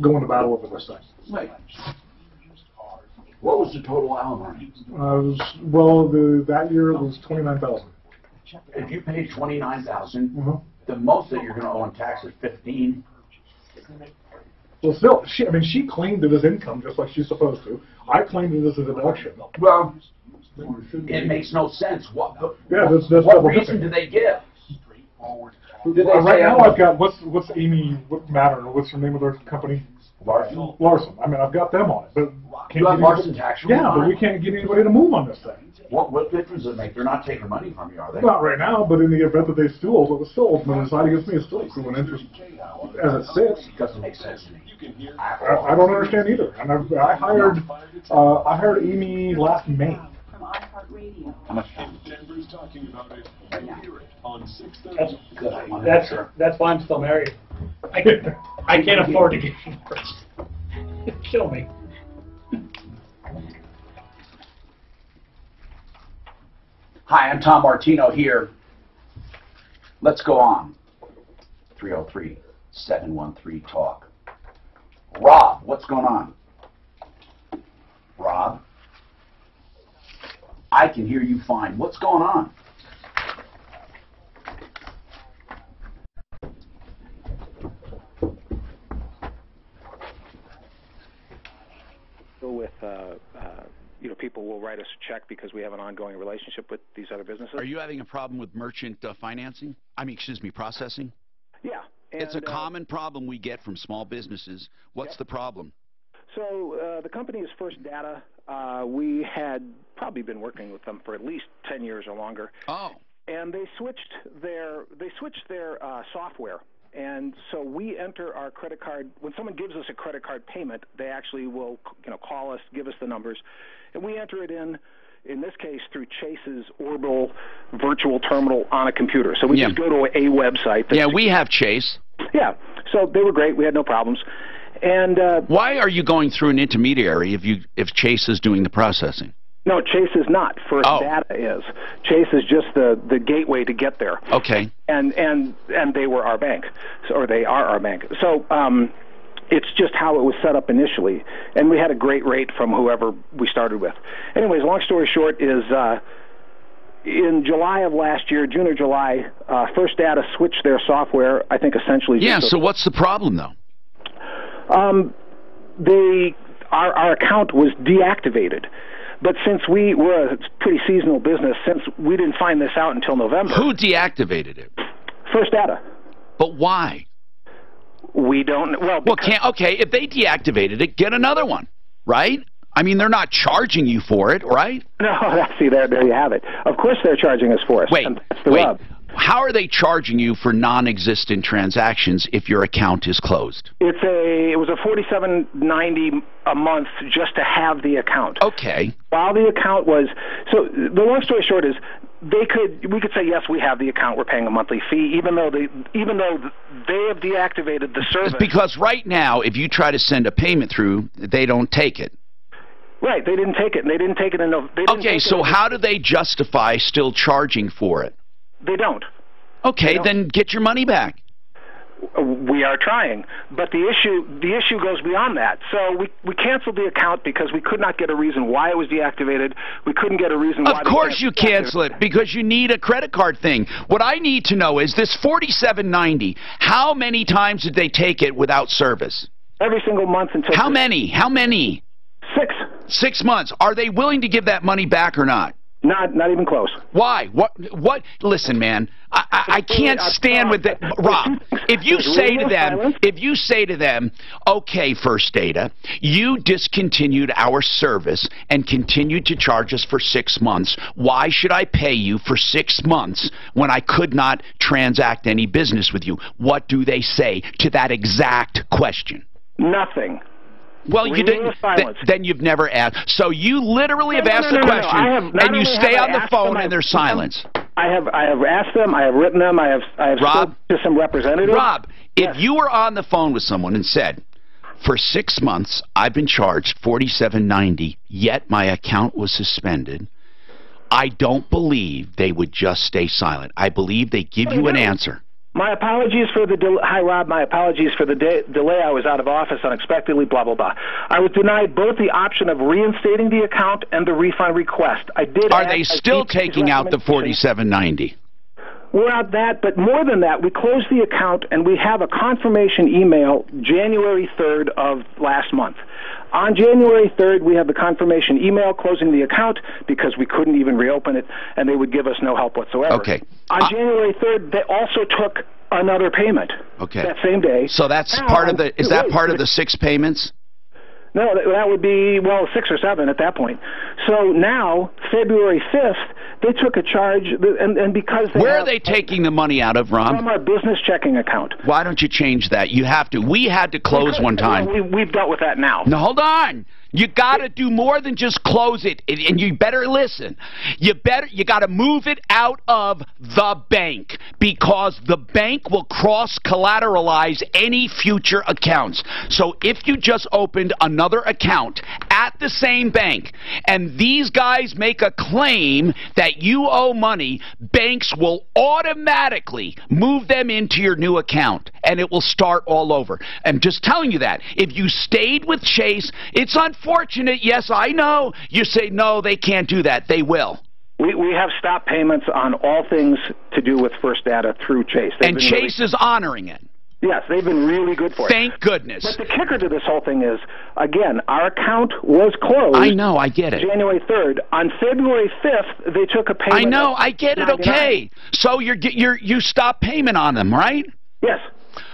going to battle over this thing. Wait. What was the total alimony? That year it was $29,000. If you pay $29,000, the most that you're going to owe in tax is $15,000. Well, still, she claimed it as income just like she's supposed to. I claimed it as a deduction. Well, it makes no sense. What reason do they give? Right now I've got, what's Amy Matter, or what's the name of their company? Larson. I mean, I've got them on it. But you have Larson tax refund? Yeah, but we can't get anybody to move on this thing. What difference does it make? They're not taking money from you, are they? Not right now, but in the event that they still, it was still ultimately decided against me, it's still accruing interest as it sits. It doesn't make sense to me. I don't understand either. And I hired Amy last May. How much? That's why I'm still married. I can't afford to get divorced. Kill me. Hi, I'm Tom Martino here. Let's go on. 303-713-TALK. Rob, what's going on? Rob? I can hear you fine. What's going on? deal with, people will write us a check because we have an ongoing relationship with these other businesses. Are you having a problem with merchant financing? Processing? Yeah. It's a common problem we get from small businesses. What's the problem? So the company is First Data. We had probably been working with them for at least 10 years or longer. Oh. And they switched their software. And so we enter our credit card. When someone gives us a credit card payment, they actually will, call us, give us the numbers, and we enter it in this case, through Chase's Orbital virtual terminal on a computer. So we just go to a website. Yeah, we have Chase. Yeah, so they were great. We had no problems. And why are you going through an intermediary if Chase is doing the processing? No, Chase is not. First Data is. Chase is just the gateway to get there. Okay. And they were our bank, or they are our bank. So it's just how it was set up initially, and we had a great rate from whoever we started with. Anyways, long story short is in July of last year, June or July, First Data switched their software, I think essentially. Yeah, so what's the problem, though? Our account was deactivated. But since we were a pretty seasonal business, since we didn't find this out until November. Who deactivated it? First Data. But why? We don't. Well, if they deactivated it, get another one, right? I mean, they're not charging you for it, right? No, see, there you have it. Of course they're charging us for it. Wait. Rub. How are they charging you for non-existent transactions if your account is closed? It was a $47.90 a month just to have the account. Okay. While the account was the long story short is we could say yes, we have the account, we're paying a monthly fee, even though they have deactivated the service. Because right now, if you try to send a payment through, they don't take it. Right, they didn't take it, and they didn't take it in. So how do they justify still charging for it? They don't. Okay, then get your money back. We are trying, but the issue goes beyond that. So we canceled the account because we could not get a reason why it was deactivated. We couldn't get a reason why. Of course you cancel it because you need a credit card thing. What I need to know is this $47.90. How many times did they take it without service? Every single month until. How many? 6. 6 months. Are they willing to give that money back or not? Not even close. Why? What? Listen, man, I can't stand with that. Rob, if you say to them, okay, First Data, you discontinued our service and continued to charge us for 6 months. Why should I pay you for 6 months when I could not transact any business with you? What do they say to that exact question? Nothing. Well, you didn't. Then you've never asked. So you literally have asked the question, and you stay on the phone, and there's silence. I have asked them. I have written them. I have spoken to some representatives. Rob, if you were on the phone with someone and said, for 6 months I've been charged $47.90, yet my account was suspended, I don't believe they would just stay silent. I believe they give you an answer. My apologies for the Hi, Rob. My apologies for the delay. I was out of office unexpectedly, blah, blah, blah. I was denied both the option of reinstating the account and the refund request. Are they still taking out the $47.90? We're at that, but more than that, we closed the account, and we have a confirmation email January 3rd of last month. On January 3rd, we have the confirmation email closing the account because we couldn't even reopen it, and they would give us no help whatsoever. Okay. On January 3rd, they also took another payment. Okay. That same day. So that's part of the. Is that part of the 6 payments? No, that would be 6 or 7 at that point. So now, February 5th, they took a charge, and because they Where are they taking the money out of, Ron? From our business checking account. Why don't you change that? You have to. We had to close one time. Well, we've dealt with that now. No, hold on. You got to do more than just close it, and you better listen. You got to move it out of the bank because the bank will cross-collateralize any future accounts. So if you just opened another account at the same bank and these guys make a claim that you owe money, banks will automatically move them into your new account, and it will start all over. I'm just telling you that. If you stayed with Chase, it's unfortunate. Yes, I know. You say, no, they can't do that. They will. We have stopped payments on all things to do with First Data through Chase. And Chase is honoring it. Yes, they've been really good for it. Thank goodness. But the kicker to this whole thing is, again, our account was closed. I know, I get it. January 3rd. On February 5th, they took a payment. I know, I get it. Okay, so you stop payment on them, right? Yes.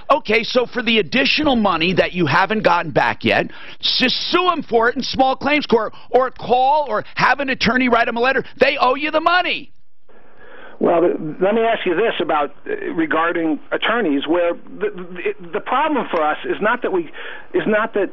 Okay, so for the additional money that you haven't gotten back yet, just sue them for it in small claims court, or call or have an attorney write them a letter. They owe you the money. Well, let me ask you this about regarding attorneys, where the problem for us is not that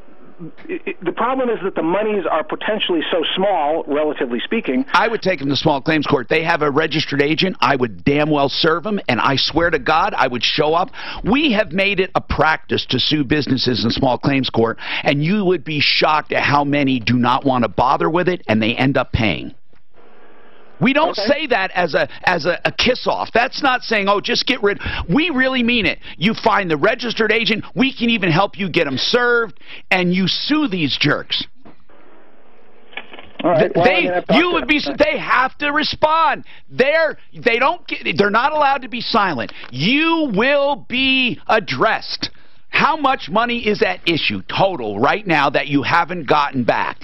the problem is that the monies are potentially so small, relatively speaking. I would take them to small claims court. They have a registered agent. I would damn well serve them, and I swear to God, I would show up. We have made it a practice to sue businesses in small claims court, and you would be shocked at how many do not want to bother with it, and they end up paying. We don't say that as a kiss-off. That's not saying, oh, just get rid. We really mean it. You find the registered agent. We can even help you get them served, and you sue these jerks. All right. Well, they have to respond. They're not allowed to be silent. You will be addressed. How much money is at issue total right now that you haven't gotten back?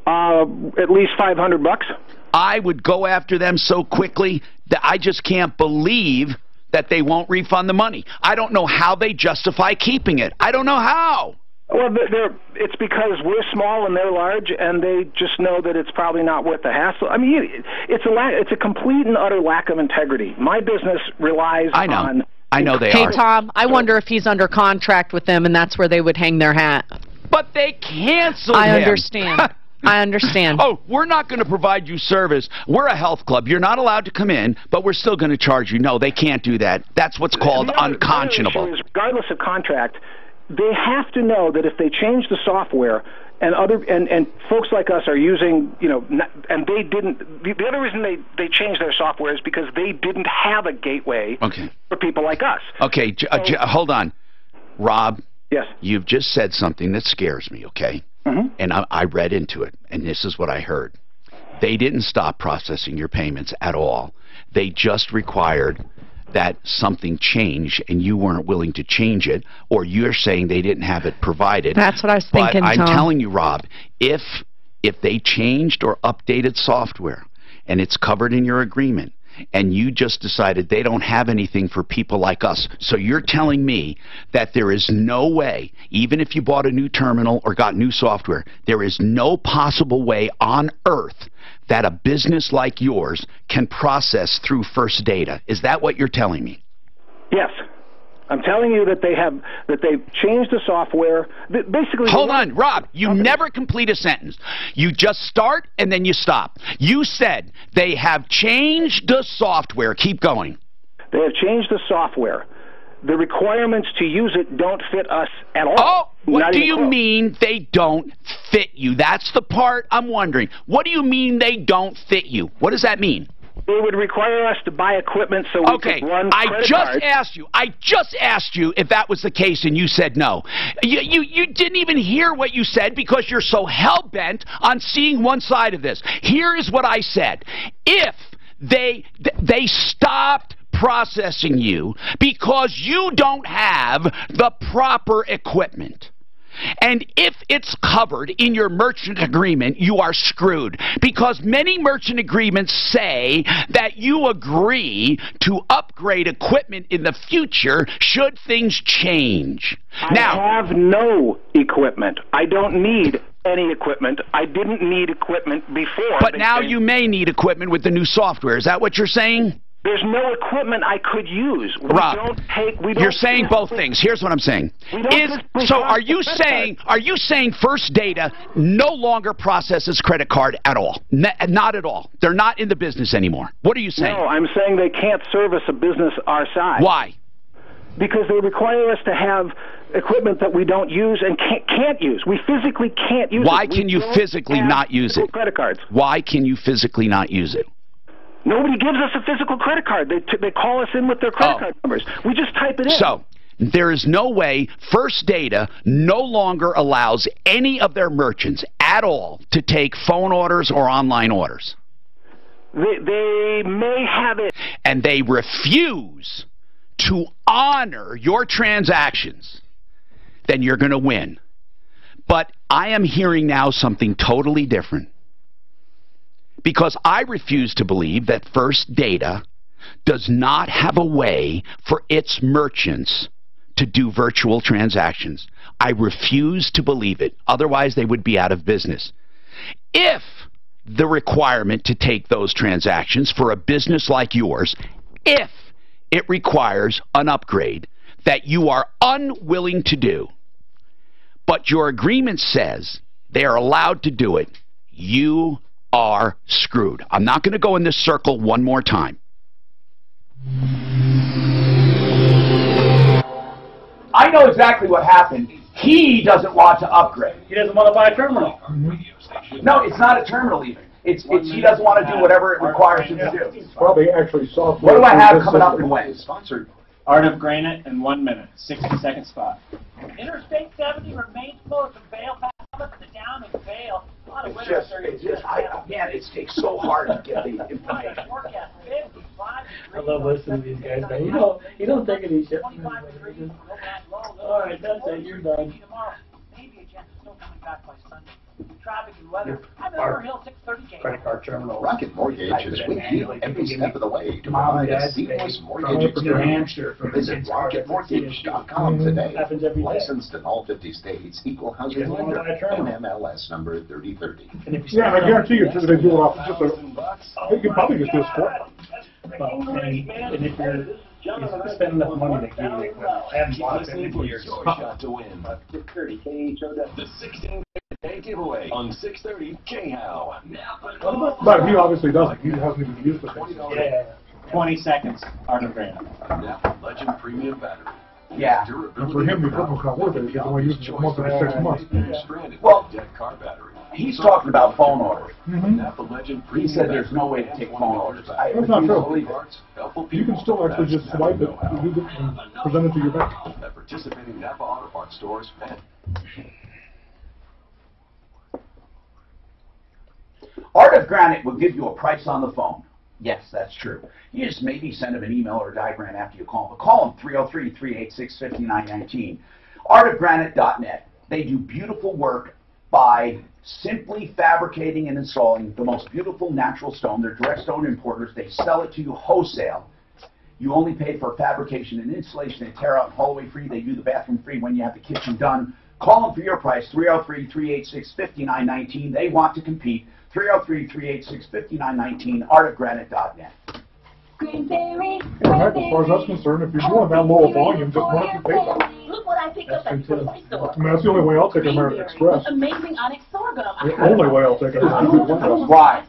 At least $500. I would go after them so quickly that I just can't believe that they won't refund the money. I don't know how they justify keeping it. I don't know how. Well, it's because we're small and they're large, and they just know that it's probably not worth the hassle. I mean, it's a complete and utter lack of integrity. My business relies on... I know they are. Hey, Tom, I wonder if he's under contract with them, and that's where they would hang their hat. But they canceled him. I understand. I understand. Oh, we're not going to provide you service. We're a health club. You're not allowed to come in, but we're still going to charge you. No, they can't do that. That's what's called unconscionable. The issue is, regardless of contract, they have to know that if they change the software and folks like us are using, and they didn't. The other reason they changed their software is because they didn't have a gateway for people like us. Okay, hold on, Rob. Yes. You've just said something that scares me. Okay. And I read into it, and this is what I heard. They didn't stop processing your payments at all. They just required that something change, and you weren't willing to change it, or you're saying they didn't have it provided. That's what I was thinking, But I'm Tom. telling you, Rob, if they changed or updated software, and it's covered in your agreement, and you just decided they don't have anything for people like us. So you're telling me that there is no way, even if you bought a new terminal or got new software, there is no possible way on earth that a business like yours can process through First Data. Is that what you're telling me? Yes. I'm telling you that they've changed the software. Basically, hold on, Rob. You never complete a sentence. You just start and then you stop. You said they have changed the software. Keep going. They have changed the software. The requirements to use it don't fit us at all. Oh, what do you mean they don't fit you? That's the part I'm wondering. What do you mean they don't fit you? What does that mean? They would require us to buy equipment so we could run credit cards. I just asked you if that was the case, and you said no. You didn't even hear what you said because you're so hell-bent on seeing one side of this. Here is what I said. If they stopped processing you because you don't have the proper equipment, and if it's covered in your merchant agreement, you are screwed. Because many merchant agreements say that you agree to upgrade equipment in the future should things change. I have no equipment. I don't need any equipment. I didn't need equipment before. But now you may need equipment with the new software. Is that what you're saying? There's no equipment I could use. Rob, you're saying both things. Here's what I'm saying. Are you saying First Data no longer processes credit card at all? Not at all. They're not in the business anymore. What are you saying? No, I'm saying they can't service a business our size. Why? Because they require us to have equipment that we don't use and can't use. We physically can't use it. Why can you physically not use it? Credit cards. Why can you physically not use it? Nobody gives us a physical credit card. They call us in with their credit card numbers. We just type it in. So there is no way First Data no longer allows any of their merchants at all to take phone orders or online orders. They may have it. And they refuse to honor your transactions, then you're going to win. But I am hearing now something totally different. Because I refuse to believe that First Data does not have a way for its merchants to do virtual transactions. I refuse to believe it. Otherwise, they would be out of business. If the requirement to take those transactions for a business like yours, if it requires an upgrade that you are unwilling to do, but your agreement says they are allowed to do it, you are screwed. I'm not going to go in this circle one more time. I know exactly what happened. He doesn't want to upgrade. He doesn't want to buy a terminal. No, it's not a terminal even. It's he doesn't want to do whatever it requires him to do. It's probably actually software. What do I have coming up and when? Sponsored. Art of Granite in 1 minute. 60-second spot. Interstate 70 remains closed from Vail past to down in Vail. It takes so hard to get the information. I love listening to these guys, man. You don't take any shit from anybody. All right, that's it. You're done. Maybe a chance of snow coming back by Sunday. Traffic and weather. I'm over Hill 630K. Credit card terminal. Rocket Mortgage is with you every step of the way to provide a seamless mortgage experience. Visit RocketMortgage.com today. Licensed in all 50 states, equal housing lender, NMLS number 3030. Yeah, and I guarantee you, if they do it off just they could probably just do a square. Well, and if you're spending enough money to give you, I haven't bought it in years. Shot to win. The 16-day giveaway on 630 KHOW. But he obviously doesn't. He hasn't even used the thing. Yeah. 20 seconds. Art of Granite. Napa Legend Premium Battery. Yeah. And for him, the equipment's not worth it. He can only use it once every 6 months. Well, dead car battery. he's talking about phone orders. Napa Legend He said there's no way to take phone orders. That's not true. You can still actually just swipe it and present it to your bank. At participating Napa Auto Parts stores and Art of Granite will give you a price on the phone. Yes, that's true. You just maybe send them an email or a diagram after you call them. But call them 303-386-5919. Artofgranite.net. They do beautiful work by simply fabricating and installing the most beautiful natural stone. They're direct stone importers. They sell it to you wholesale. You only pay for fabrication and installation. They tear out and haul away free. They do the bathroom free when you have the kitchen done. Call them for your price, 303-386-5919. They want to compete. 303-386-5919, artofgranite.net. And heck, as far as that's concerned, if you're doing that low a volume, just run it through PayPal. Look what I picked up at the grocery store. I mean, that's the only way I'll take American Express. Amazing onyx sorghum. The only way I'll take American Express. Why?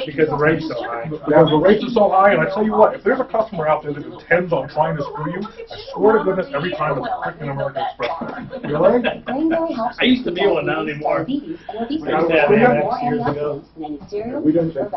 Because the rate's so high. Because the rates are so high, and I tell you what, if there's a customer out there that intends on trying to screw you, I swear to goodness, every time it's freaking American Express. Really? I used to be able to, not anymore. We used to have Amex years ago. We didn't. I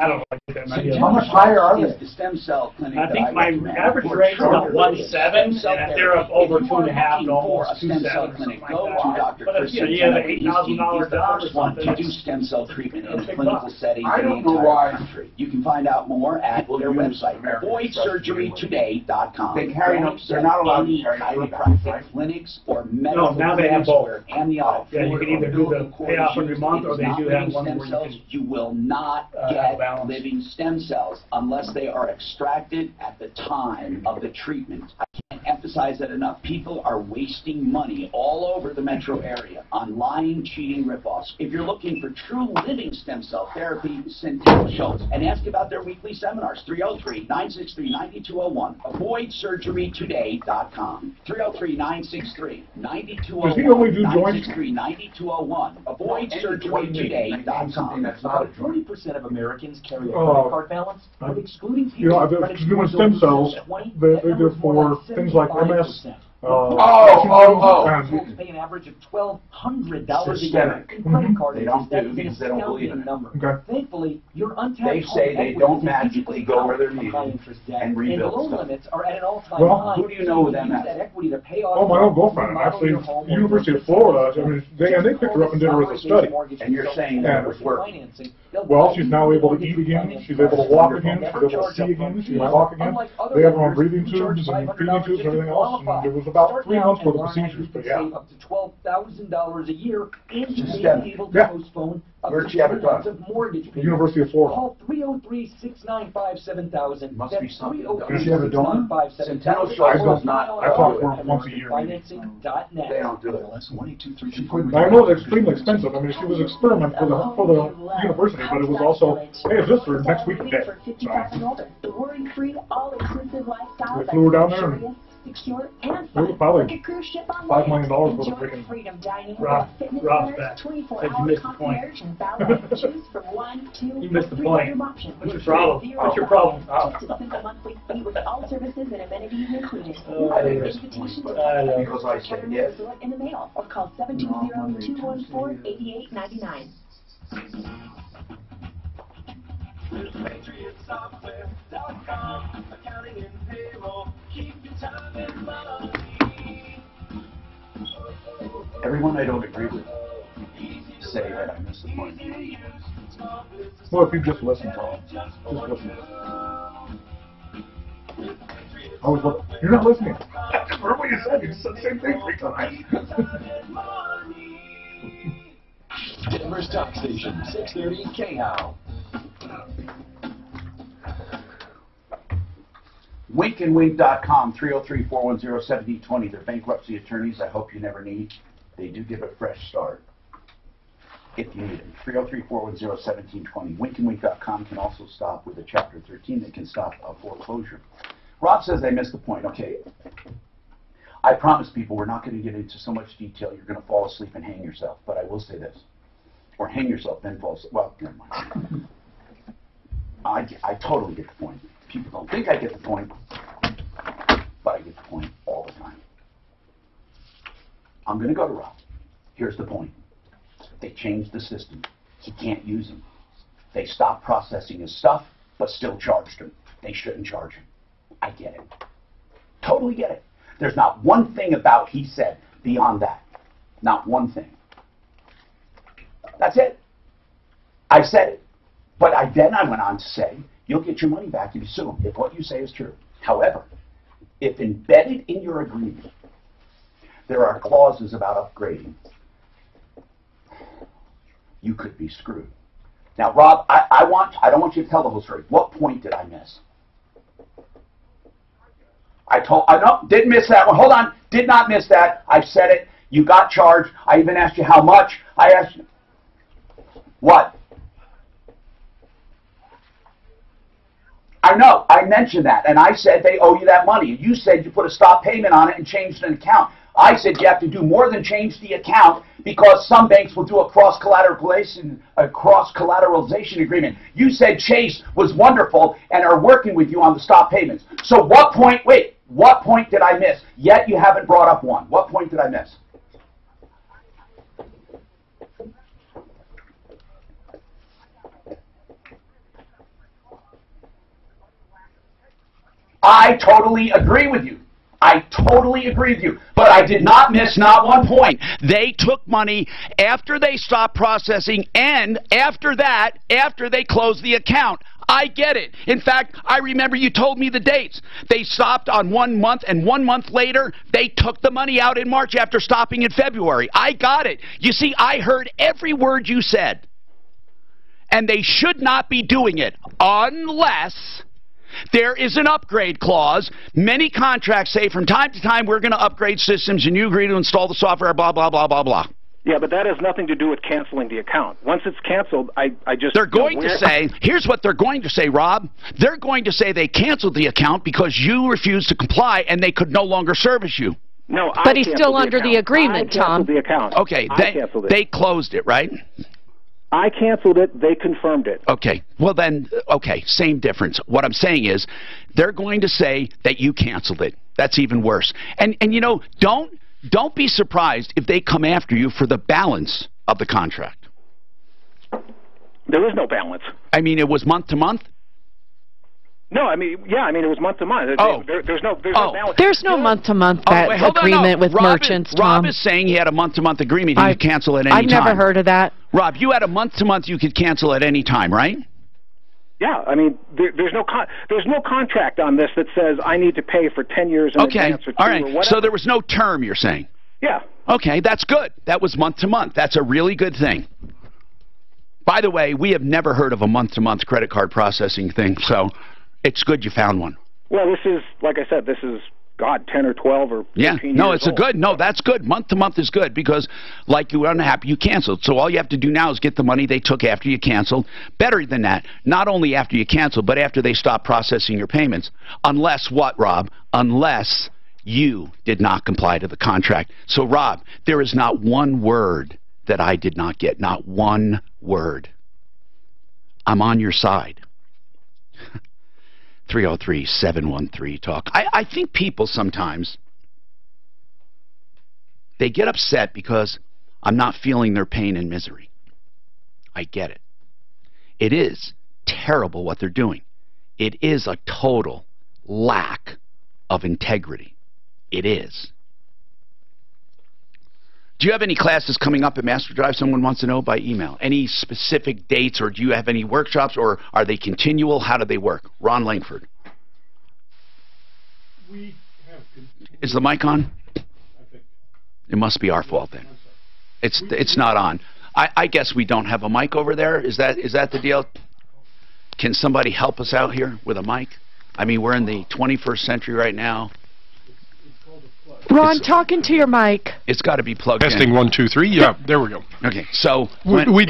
don't like that. How much higher are they? The stem cell clinic. I think my average rate is about 1.7, and they're up over 2.5 to almost 2.7 or something like that. But if you have an $8,000 job or something, to do stem cell treatment in a clinical setting I in the don't know entire why. country. You can find out more at their website, avoidsurgerytoday.com. They carry no, they're not allowed to carry chiropractic clinics or medical now they have both. amniotic Yeah, you can either do the payoff every month, or they do have one where you can. You will not get balance. living stem cells unless they are extracted at the time of the treatment. I can't emphasize that enough. People are wasting money all over the metro area on lying, cheating ripoffs. If you're looking for true living stem cell therapy, send Tim Schultz and ask about their weekly seminars. 303-963-9201. Avoidsurgerytoday.com. 303-963-9201. Does he only do joints? 963-9201. Avoidsurgerytoday.com. About 40% of Americans carry a credit card balance, but excluding people You know, doing stem cells, they're for things like MS, Folks pay an average of $1,200 a year in credit card They don't interest. do because they don't believe in it. Number. Thankfully, your untapped They say they don't magically go where they're needed and rebuild loan stuff. limits are at an all-time high. Who do you know them Use as? that equity to pay off. Oh, my own girlfriend, actually, University of Florida. I mean, they picked her up and did her as a study. And you're saying that it was working. Well, she's now able to eat again. She's able to walk again. She's able to see again. She can talk again. They have her on breathing tubes and feeding tubes and everything else. And it was about 3 months worth of procedures, but yeah. Save up to $12,000 a year and be able to postpone up to 2 months of mortgage payments. University of Florida. Call 303-695-7000. Must be something. Does she have a donor? Centennial Choice does not. I talk to her once a year. Financing.net. They don't do it. I know it's extremely expensive. I mean, she was experiment for the university, but it was also, hey, is this for next week day? The worry-free, all-inclusive lifestyle. We flew her down there and secure and it was probably $5 million worth of freaking Rob's back. Said you missed the point. You missed the point. What's your problem? What's your problem? All services and amenities included. Because I said yes. In the mail or call 720-214-8899. Accounting and payroll. Keep your time and money. Everyone I don't agree with say that I missed the point. Well, if you just listen to them. Just listen. You're not listening. I just heard what you said. You said the same thing 3 times. Denver's Talk Station, 630 KHOW. Winkandwink.com, 303-410-7020. They're bankruptcy attorneys I hope you never need. They do give a fresh start if you need them. 303-410-1720. Winkandwink.com can also stop with a Chapter 13 that can stop a foreclosure. Rob says I missed the point. Okay, I promise people we're not going to get into so much detail you're going to fall asleep and hang yourself. But I will say this. Or hang yourself, then fall asleep. Well, never mind. I totally get the point. People don't think I get the point, but I get the point all the time. I'm going to go to Rob. Here's the point. They changed the system. He can't use them. They stopped processing his stuff, but still charged him. They shouldn't charge him. I get it. Totally get it. There's not one thing about he said beyond that. Not one thing. That's it. I said it. But then I went on to say, you'll get your money back if you sue them, if what you say is true. However, if embedded in your agreement, there are clauses about upgrading, you could be screwed. Now, Rob, I don't want you to tell the whole story. What point did I miss? Didn't miss that one. Hold on. Did not miss that. I said it. You got charged. I even asked you how much. I asked you. What? I know. I mentioned that. And I said they owe you that money. And you said you put a stop payment on it and changed an account. I said you have to do more than change the account because some banks will do a cross-collateralization agreement. You said Chase was wonderful and are working with you on the stop payments. So what point did I miss? Yet you haven't brought up one. What point did I miss? I totally agree with you. I totally agree with you. But I did not miss not one point. They took money after they stopped processing and after that, after they closed the account. I get it. In fact, I remember you told me the dates. They stopped on 1 month, and 1 month later, they took the money out in March after stopping in February. I got it. You see, I heard every word you said. And they should not be doing it unless there is an upgrade clause. Many contracts say from time to time we're going to upgrade systems and you agree to install the software, blah, blah, blah, blah, blah. Yeah, but that has nothing to do with canceling the account. Once it's canceled, I just... They're going to say, here's what they're going to say, Rob. They're going to say they canceled the account because you refused to comply and they could no longer service you. No, but he's still under the agreement, Tom. The account. Okay, they closed it, right? I canceled it. They confirmed it. Okay. Well, then, okay, same difference. What I'm saying is they're going to say that you canceled it. That's even worse. And you know, don't be surprised if they come after you for the balance of the contract. There is no balance. I mean, it was month to month? No, I mean, yeah, I mean, it was month to month. There's no balance. There's no month-to-month agreement with merchants, Rob Tom. is saying he had a month-to-month agreement. He could cancel at any I've time. never heard of that. Rob, you had a month-to-month you could cancel at any time, right? Yeah, I mean, there's no contract on this that says I need to pay for 10 years in advance or 2 all right. or whatever. So there was no term, you're saying? Yeah. Okay, that's good. That was month-to-month. That's a really good thing. By the way, we have never heard of a month-to-month credit card processing thing, so it's good you found one. Well, this is, like I said, this is, God, 10 or 12 or 15 years no, it's old. good. No, that's good. Month-to-month is good because, like you were unhappy, you canceled. So all you have to do now is get the money they took after you canceled. Better than that, not only after you canceled, but after they stop processing your payments. Unless what, Rob? Unless you did not comply to the contract. So, Rob, there is not one word that I did not get. Not one word. I'm on your side. 303-713-TALK. I think people sometimes, they get upset because I'm not feeling their pain and misery. I get it. It is terrible what they're doing. It is a total lack of integrity. It is. Do you have any classes coming up at Master Drive? Someone wants to know by email. Any specific dates, or do you have any workshops, or are they continual? How do they work? Ron Langford. We have Is the mic on? It must be our fault then. It's not on. I guess we don't have a mic over there. Is that the deal? Can somebody help us out here with a mic? I mean, we're in the 21st century right now. Ron, talking to your mic. It's got to be plugged in. Testing 1, 2, 3. Yeah, there we go. Okay, so we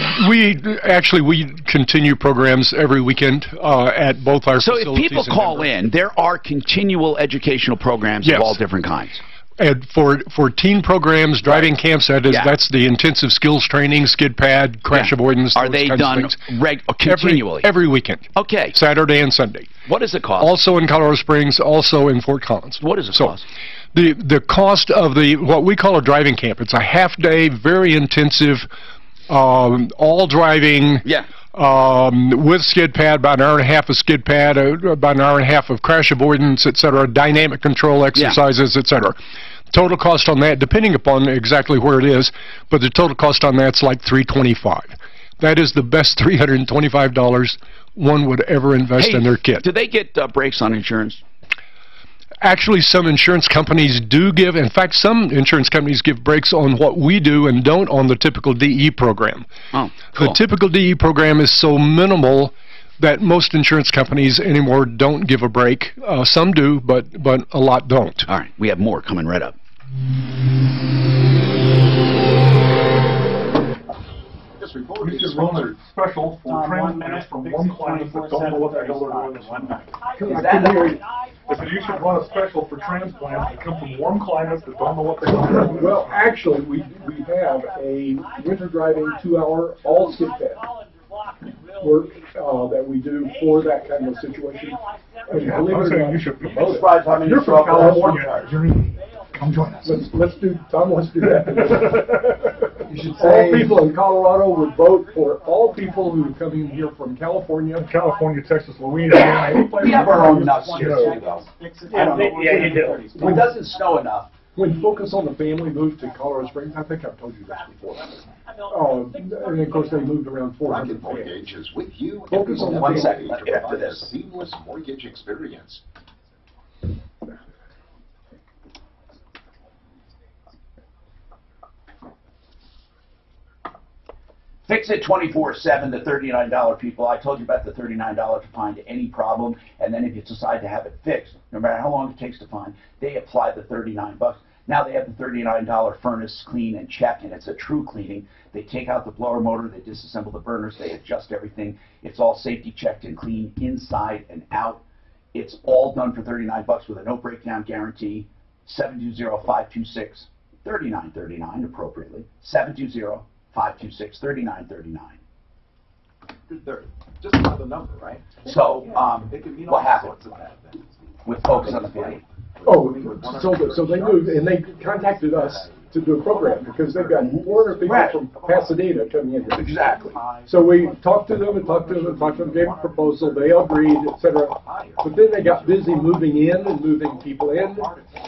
continue programs every weekend at both our facilities. So if people call in, there are continual educational programs of all different kinds. And for teen programs, driving camps, that's the intensive skills training, skid pad, crash avoidance. Are they done continually? Every weekend. Okay. Saturday and Sunday. What does it cost? Also in Colorado Springs, also in Fort Collins. What does it cost? The cost of what we call a driving camp. It's a half-day, very intensive, all driving. Yeah. With skid pad, about an hour and a half of skid pad, about an hour and a half of crash avoidance, etc., dynamic control exercises, etc. Total cost on that, depending upon exactly where it is, but the total cost on that's like $325. That is the best $325 one would ever invest in their kit. Do they get breaks on insurance? Actually, some insurance companies do give, in fact, some insurance companies give breaks on what we do and don't on the typical DE program. Oh, cool. The typical DE program is so minimal that most insurance companies anymore don't give a break. Some do, but a lot don't. All right, we have more coming right up. This report We is should run sponsored. a special for Tom, 1 transplants minute, from fix one it client that don't know what the hell they're doing this 1 minute. I can hear you. I said you should run a special for transplants that come from warm climates that don't know what they're doing. Well, actually, we have a winter driving 2-hour all skid pad work that we do for that kind of situation. And believe it or not, you should promote it. You're from California. Come join us. Let's do that. You should say all people in Colorado would vote for all people who are coming here from California, Texas, Louisiana. We have our own nuts here too, though. Yeah, you do. When it doesn't snow enough. When Focus on the Family moved to Colorado Springs, I think I've told you this before. And of course they moved around 400 Rocket Mortgage is with you. Focus on the One family. second, to after provide a this. seamless mortgage experience. Fix it 24/7, the $39 people. I told you about the $39 to find any problem, and then if you decide to have it fixed, no matter how long it takes to find, they apply the $39. Now they have the $39 furnace clean and check, and it's a true cleaning. They take out the blower motor, they disassemble the burners, they adjust everything. It's all safety checked and clean inside and out. It's all done for $39 with a no breakdown guarantee. 720-526-3939 appropriately. 720-526-3939. Just another number, right? So, what happened with Focus on the Family? Oh, so they moved, and they contacted us to do a program because they've got 400 people from Pasadena coming in here. Exactly. So we talked to them and talked to them and talked to them, gave a proposal, they agreed, etc. But then they got busy moving in and moving people in,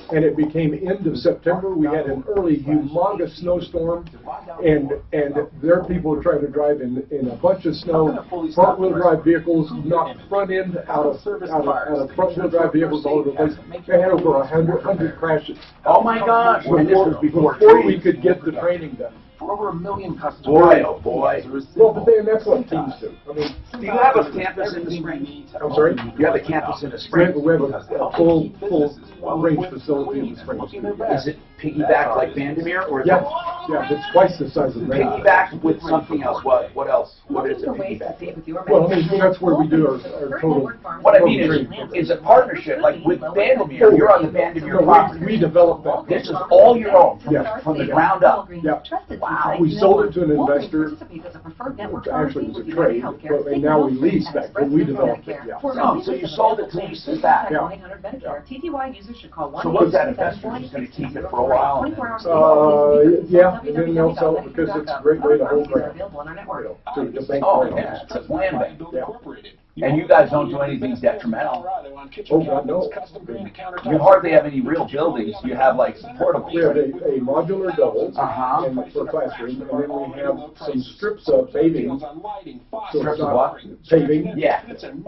and it became end of September. We had an early humongous snowstorm, and their people were trying to drive in a bunch of snow, front-wheel drive vehicles, knocked front end out of front-wheel drive vehicles all over the place. They had over 100 crashes. Oh my gosh! Before we could get the training done. For over 1 million customers. Boy, oh boy. Well, but then that's what teams do. I mean, do you have a campus in the Springs? I'm sorry? You have a campus in the Springs? We have a full range facility in the Springs. Is it piggyback like Vandermeer? Or is yeah, it's twice the size of Vandermeer. Piggyback with something else. What else? What is it piggyback? Well, I mean, that's where we do our total. What I mean is a partnership, like with Vandermeer. You're on the Vandermeer property. We developed that. This is all your own from the ground up. Yeah. Wow. We sold it to an investor. Actually, it was a trade, and now we lease that, but we developed it. Yeah. Oh, so you sold it to lease it back. Yeah. So what's that investor just going to keep it for a while? Yeah, and then they'll sell it because it's a great way to hold brand. Oh, yeah, it's a land bank. Yeah. And you guys don't do anything detrimental. Oh, God, no. You hardly have any real buildings. You have like portables. We have a modular double for classroom, and then we have some strips of paving. Strips of what? Paving. Yeah. And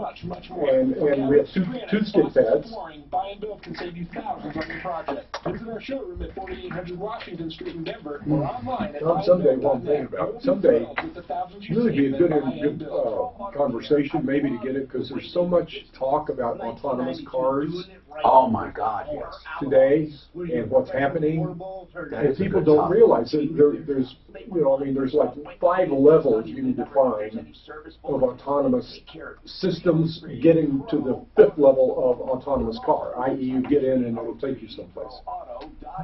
we have two skid pads. Buy and build can save you thousands on your project. Visit our showroom at 4800 Washington Street in Denver or online at someday, one thing about it. Someday, really be a good conversation maybe to get it, because there's so much talk about autonomous cars. Oh my God, yes. Today, and what's happening, and people don't realize that there's, there's like 5 levels you can define of autonomous systems getting to the 5th level of autonomous car, i.e. you get in and it'll take you someplace.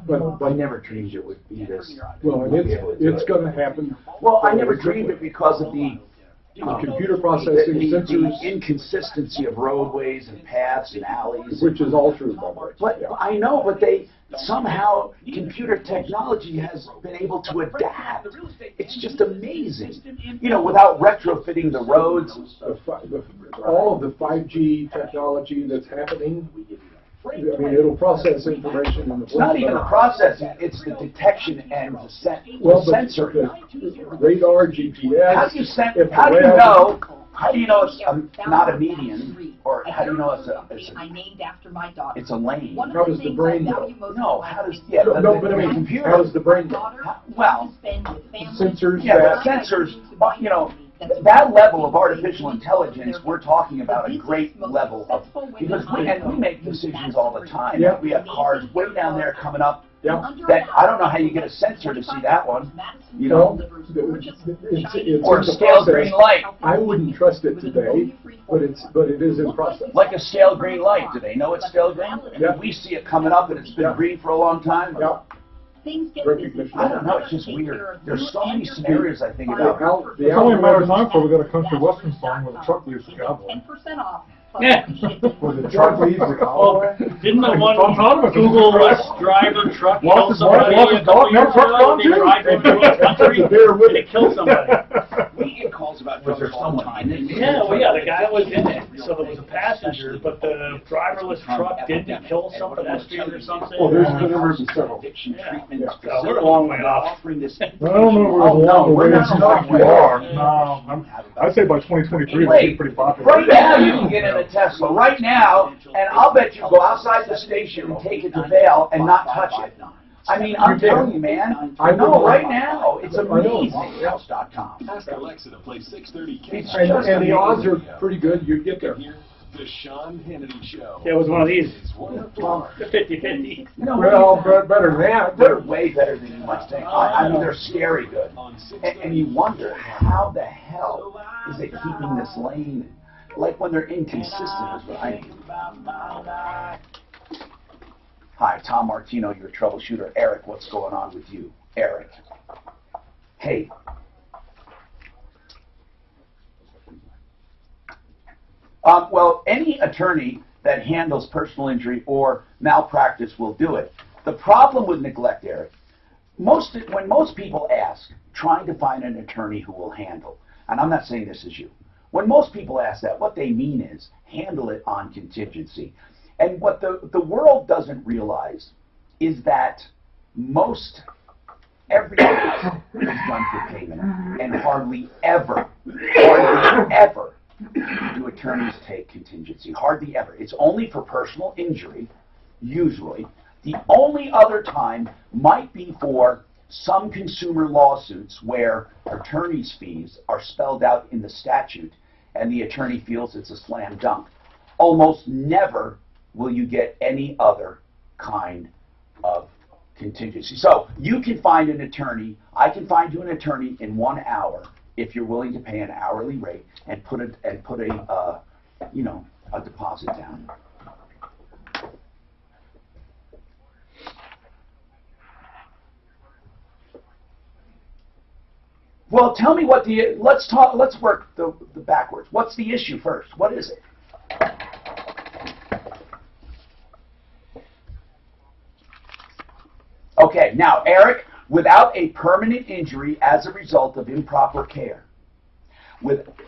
But I never dreamed it would be this. Well, and it's going to happen. Well, I never dreamed it because of the computer processing, sensors, the inconsistency of roadways and paths and alleys, which is all true, by the way. But I know, but somehow computer technology has been able to adapt. It's just amazing. Without retrofitting the roads, all of the 5G technology that's happening. I mean, it'll process information in the. It's not even the processing; it's the detection and the sensor. The radar, GPS. How do you know it's not a median, or how do you know it's a lane? How does the brain know? No, how does but I mean, computer? How does the brain know? Well, sensors. Yeah, sensors. That level of artificial intelligence, we're talking about a great level of, because we make decisions all the time. Yeah. We have cars way down there coming up. Yeah. That I don't know how you get a sensor to see that one. It's or a scale green light. I wouldn't trust it today, but it is in process. Like a scale green light. Do they know it's scale green? Yeah. We see it coming up and it's been green for a long time. Yeah. I don't know, it's just weird. There's so many scenarios I think about. It's only a matter of time before we got a country western song where the truck leaves the cowboy. 10% off. Yeah. Where the truck leaves the cowboy. Didn't the one Google driver truck kill somebody? They drive through the country and it killed somebody. We get calls about drugs all the time. Yeah, the guy was in it. So there was a passenger, but the driverless truck didn't kill some pedestrian or something. Well, there's been several. So we're a long way off. I don't know if we're a long way off. We are. No, I'd say by 2023 it'll be pretty popular. Right now you can get in a Tesla. Right now, and I'll bet you go outside the station and take it to Vail and not touch it. I mean, I'm telling you, man. I know right now. It's amazing. Ask Alexa to play 630 And the odds are pretty good. You get there. The Sean Hannity Show. Yeah, it was one of these. 50-50. Well, better than that. They're way better than you might think. I mean, they're scary good. And you wonder, how the hell is it keeping this lane? Like when they're inconsistent is what I mean. Hi, Tom Martino, your troubleshooter. Eric, what's going on with you? Eric. Hey. Well, any attorney that handles personal injury or malpractice will do it. The problem with neglect, Eric, when most people ask, trying to find an attorney who will handle, and I'm not saying this is you, when most people ask that, what they mean is handle it on contingency. And what the world doesn't realize is that everything is done for payment, and hardly ever do attorneys take contingency. Hardly ever. It's only for personal injury, usually. The only other time might be for some consumer lawsuits where attorney's fees are spelled out in the statute and the attorney feels it's a slam dunk. Almost never will you get any other kind of contingency. So you can find an attorney, I can find you an attorney in 1 hour if you're willing to pay an hourly rate and put a deposit down. Well, tell me what let's work the backwards. What's the issue first? What is it? Okay, now, Eric, without a permanent injury as a result of improper care,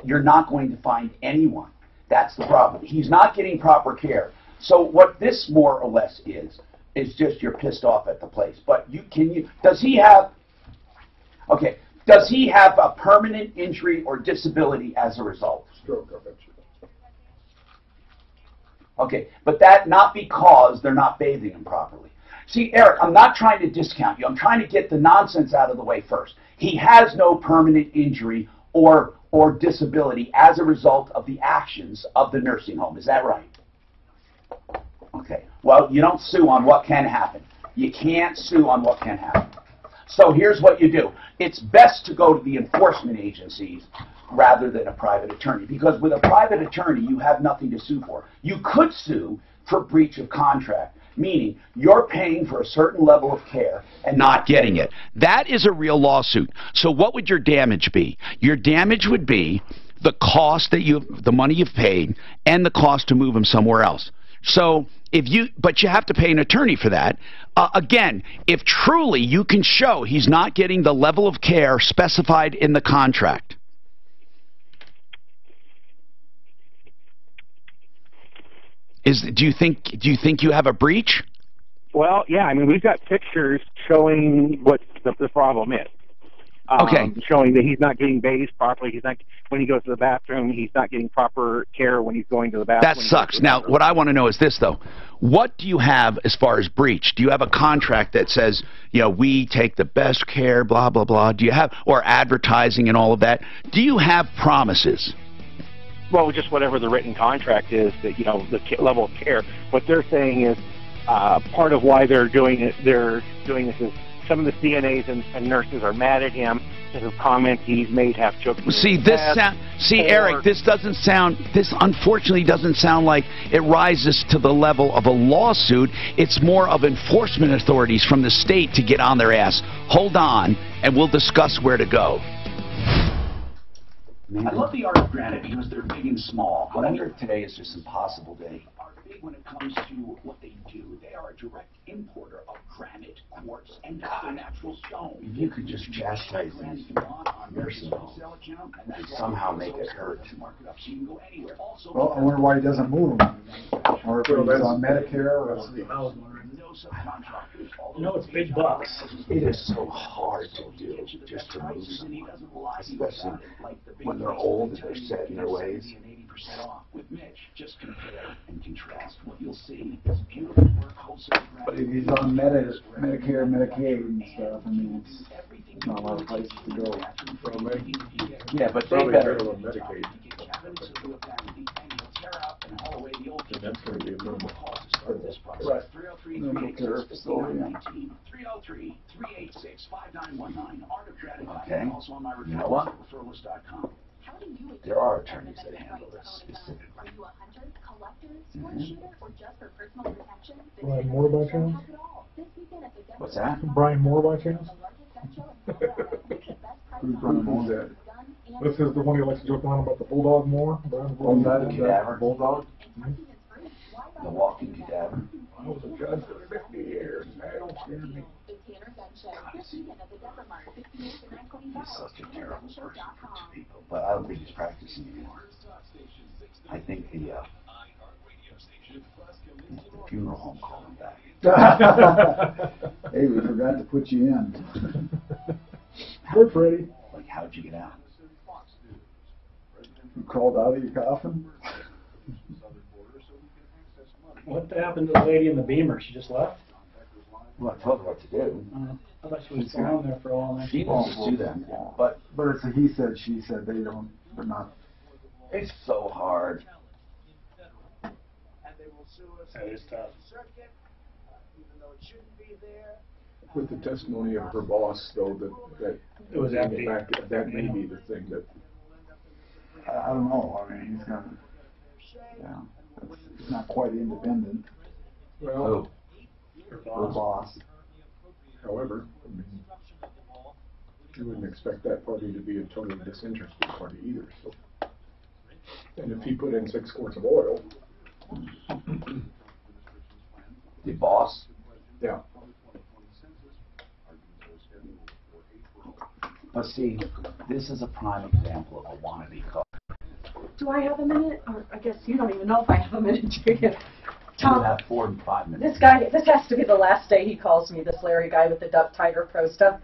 you're not going to find anyone. That's the problem. He's not getting proper care. So what this more or less is just you're pissed off at the place. But does he have a permanent injury or disability as a result? Stroke, I bet you. Okay, but that not because they're not bathing him properly. See, Eric, I'm not trying to discount you. I'm trying to get the nonsense out of the way first. He has no permanent injury or disability as a result of the actions of the nursing home. Is that right? Okay. Well, you don't sue on what can happen. You can't sue on what can happen. So here's what you do. It's best to go to the enforcement agencies rather than a private attorney, because with a private attorney, you have nothing to sue for. You could sue for breach of contract, meaning you're paying for a certain level of care and not getting it. That is a real lawsuit. So what would your damage be? Your damage would be the cost the money you've paid and the cost to move him somewhere else. So but you have to pay an attorney for that. Again, if truly you can show he's not getting the level of care specified in the contract. Do you think you have a breach? Well, yeah. I mean, we've got pictures showing what the problem is. Okay. Showing that he's not getting bathed properly. When he goes to the bathroom, he's not getting proper care when he's going to the bathroom. That sucks. Now, what I want to know is this, though. What do you have as far as breach? Do you have a contract that says, we take the best care, blah, blah, blah? Do you have, or advertising and all of that? Do you have promises? Well, just whatever the written contract is, that the level of care. What they're saying is part of why they're doing this is some of the CNAs and nurses are mad at him because of comments he's made have choked. See, Eric, this unfortunately doesn't sound like it rises to the level of a lawsuit. It's more of enforcement authorities from the state to get on their ass. Hold on, and we'll discuss where to go. I love the art of granite because they're big and small. I wonder if today is just impossible day. Are big when it comes to what they do. They are a direct importer of granite, quartz, and natural stone. If you could just chastise these nursing homes and somehow make it hurt. Well, I wonder why he doesn't move them. Or if he's on Medicare or it's big bucks. It is so hard to do just to move someone, especially when they're old and they're set in their ways. With Mitch, just compare and contrast. What you'll see is beautiful work, wholesale. But if he's on Medicare, Medicaid and stuff, I mean, it's not a lot of places to go. Yeah, but they better. On Medicaid. That's going to be a normal cost for this process. Right. 303-386-5919. Art of Granite. Okay. Also on my You know what? referrals.com. There are attorneys that handle this specifically. Are you a hunter, collector, sport shooter, or just for personal protection? Brian Moore by chance? What's that? Brian Moore by chance? Who's Brian Moore? This is the one who likes to joke around about the Bulldog Moore. Oh, that is that Bulldog? The Walking Cadaver. I was a judge for 50 years. I don't fear me. He's such a terrible person to people, but I don't think he's practicing anymore. I think the funeral home called him back. Hey, we forgot to put you in. We're pretty. Like, how'd you get out? You crawled out of your coffin? What happened to the lady in the Beamer? She just left? Well, I told her what to do. I thought she was down there for a while. She wants to do them, but it's a he said, she said. They don't. They're not. It's so hard. That is tough. With the testimony of her boss, though, that it was empty. That may be the thing that. I don't know. I mean, he's gonna. Yeah, it's not quite independent. Well, her boss. However, I mean, you wouldn't expect that party to be a totally disinterested party either. So, and if he put in 6 quarts of oil, the boss. Yeah. But see, this is a prime example of a wannabe car. Do I have a minute? Or I guess you don't even know if I have a minute, do you? Tom, you have 4 and 5 minutes. This has to be the last day he calls me, this Larry guy with the Duck Tiger Pro stuff.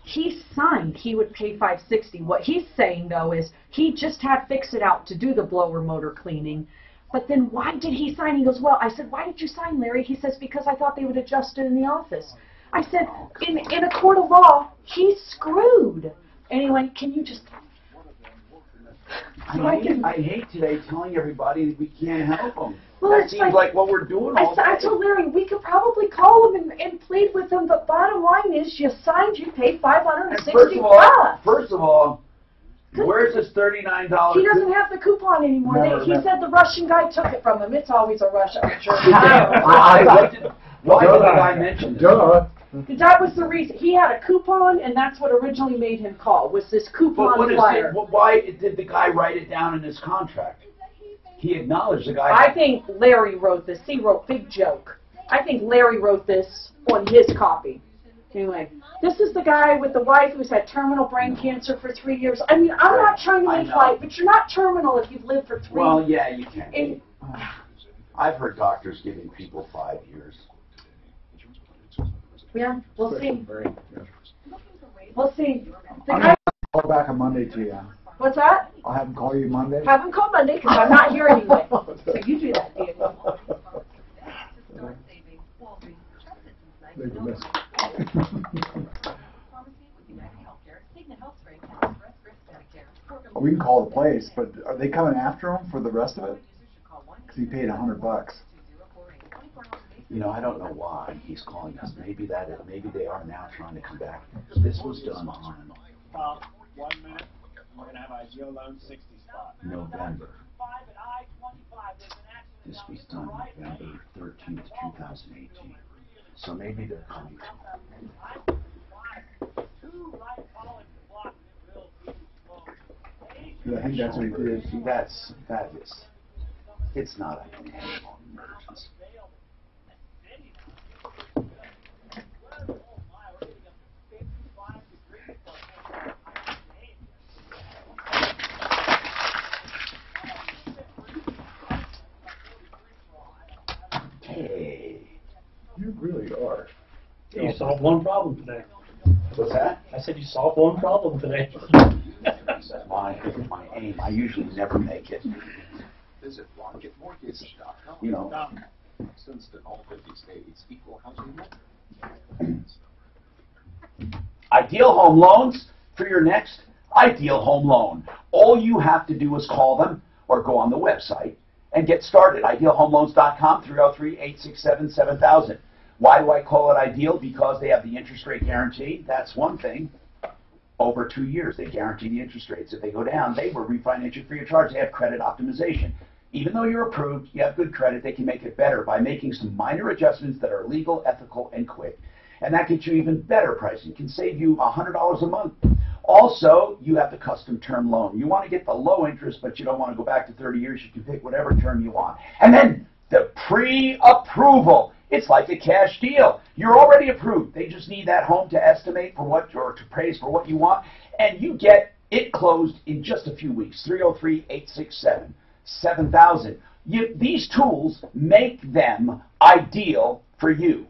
He signed he would pay $560. What he's saying, though, is he just had Fix It Out to do the blower motor cleaning. But then why did he sign? He goes, well, I said, why did you sign, Larry? He says, because I thought they would adjust it in the office. I said, in a court of law, he's screwed. Anyway, can you just... I hate today telling everybody that we can't help them. Well, that seems like what we're doing all day. I told Larry we could probably call him and plead with him, but bottom line is you signed, you paid $560. First of all, where's this $39? He doesn't have the coupon anymore. He said the Russian guy took it from him. It's always a Russian. Why did the guy mention this? That was the reason. He had a coupon, and that's what originally made him call, was this coupon flyer. Why did the guy write it down in his contract? He acknowledged the guy. I think Larry wrote this. He wrote big joke. I think Larry wrote this on his copy. Anyway, this is the guy with the wife who's had terminal brain cancer for 3 years. I mean, I'm not trying to make light, but you're not terminal if you've lived for 3 years. Well, yeah, you can. I've heard doctors giving people 5 years. Yeah, we'll see. We'll see. I'll call back on Monday to you. What's that? I'll have him call you Monday. Have him call Monday because I'm not here anyway. So you do that, Diego. We can call the place, but are they coming after him for the rest of it? Because he paid $100. You know, I don't know why he's calling us. Maybe they are now trying to come back. This was done on 1 minute. We're going to have Ideal Loan 60 spot. November. This was done November 13th, 2018. So maybe they're coming to him. I think that's what he did. It's not a national emergency. Hey. You really are. You solved one problem today. What's that? I said you solved one problem today. my aim. I usually never make it. Visit RocketMortgage.com. You know. Licensed in all 50 states, equal housing lender. Ideal Home Loans for your next Ideal Home Loan. All you have to do is call them or go on the website and get started. IdealHomeLoans.com, 303-867-7000. Why do I call it Ideal? Because they have the interest rate guarantee. That's one thing. Over 2 years, they guarantee the interest rates. If they go down, they will refinance you free of charge. They have credit optimization. Even though you're approved, you have good credit, they can make it better by making some minor adjustments that are legal, ethical, and quick. And that gets you even better pricing. It can save you $100 a month. Also, you have the custom term loan. You want to get the low interest, but you don't want to go back to 30 years. You can pick whatever term you want. And then The pre-approval. It's like a cash deal. You're already approved. They just need that home to estimate for what, or to praise for what you want, and you get it closed in just a few weeks. 303-867-7000. These tools make them ideal for you.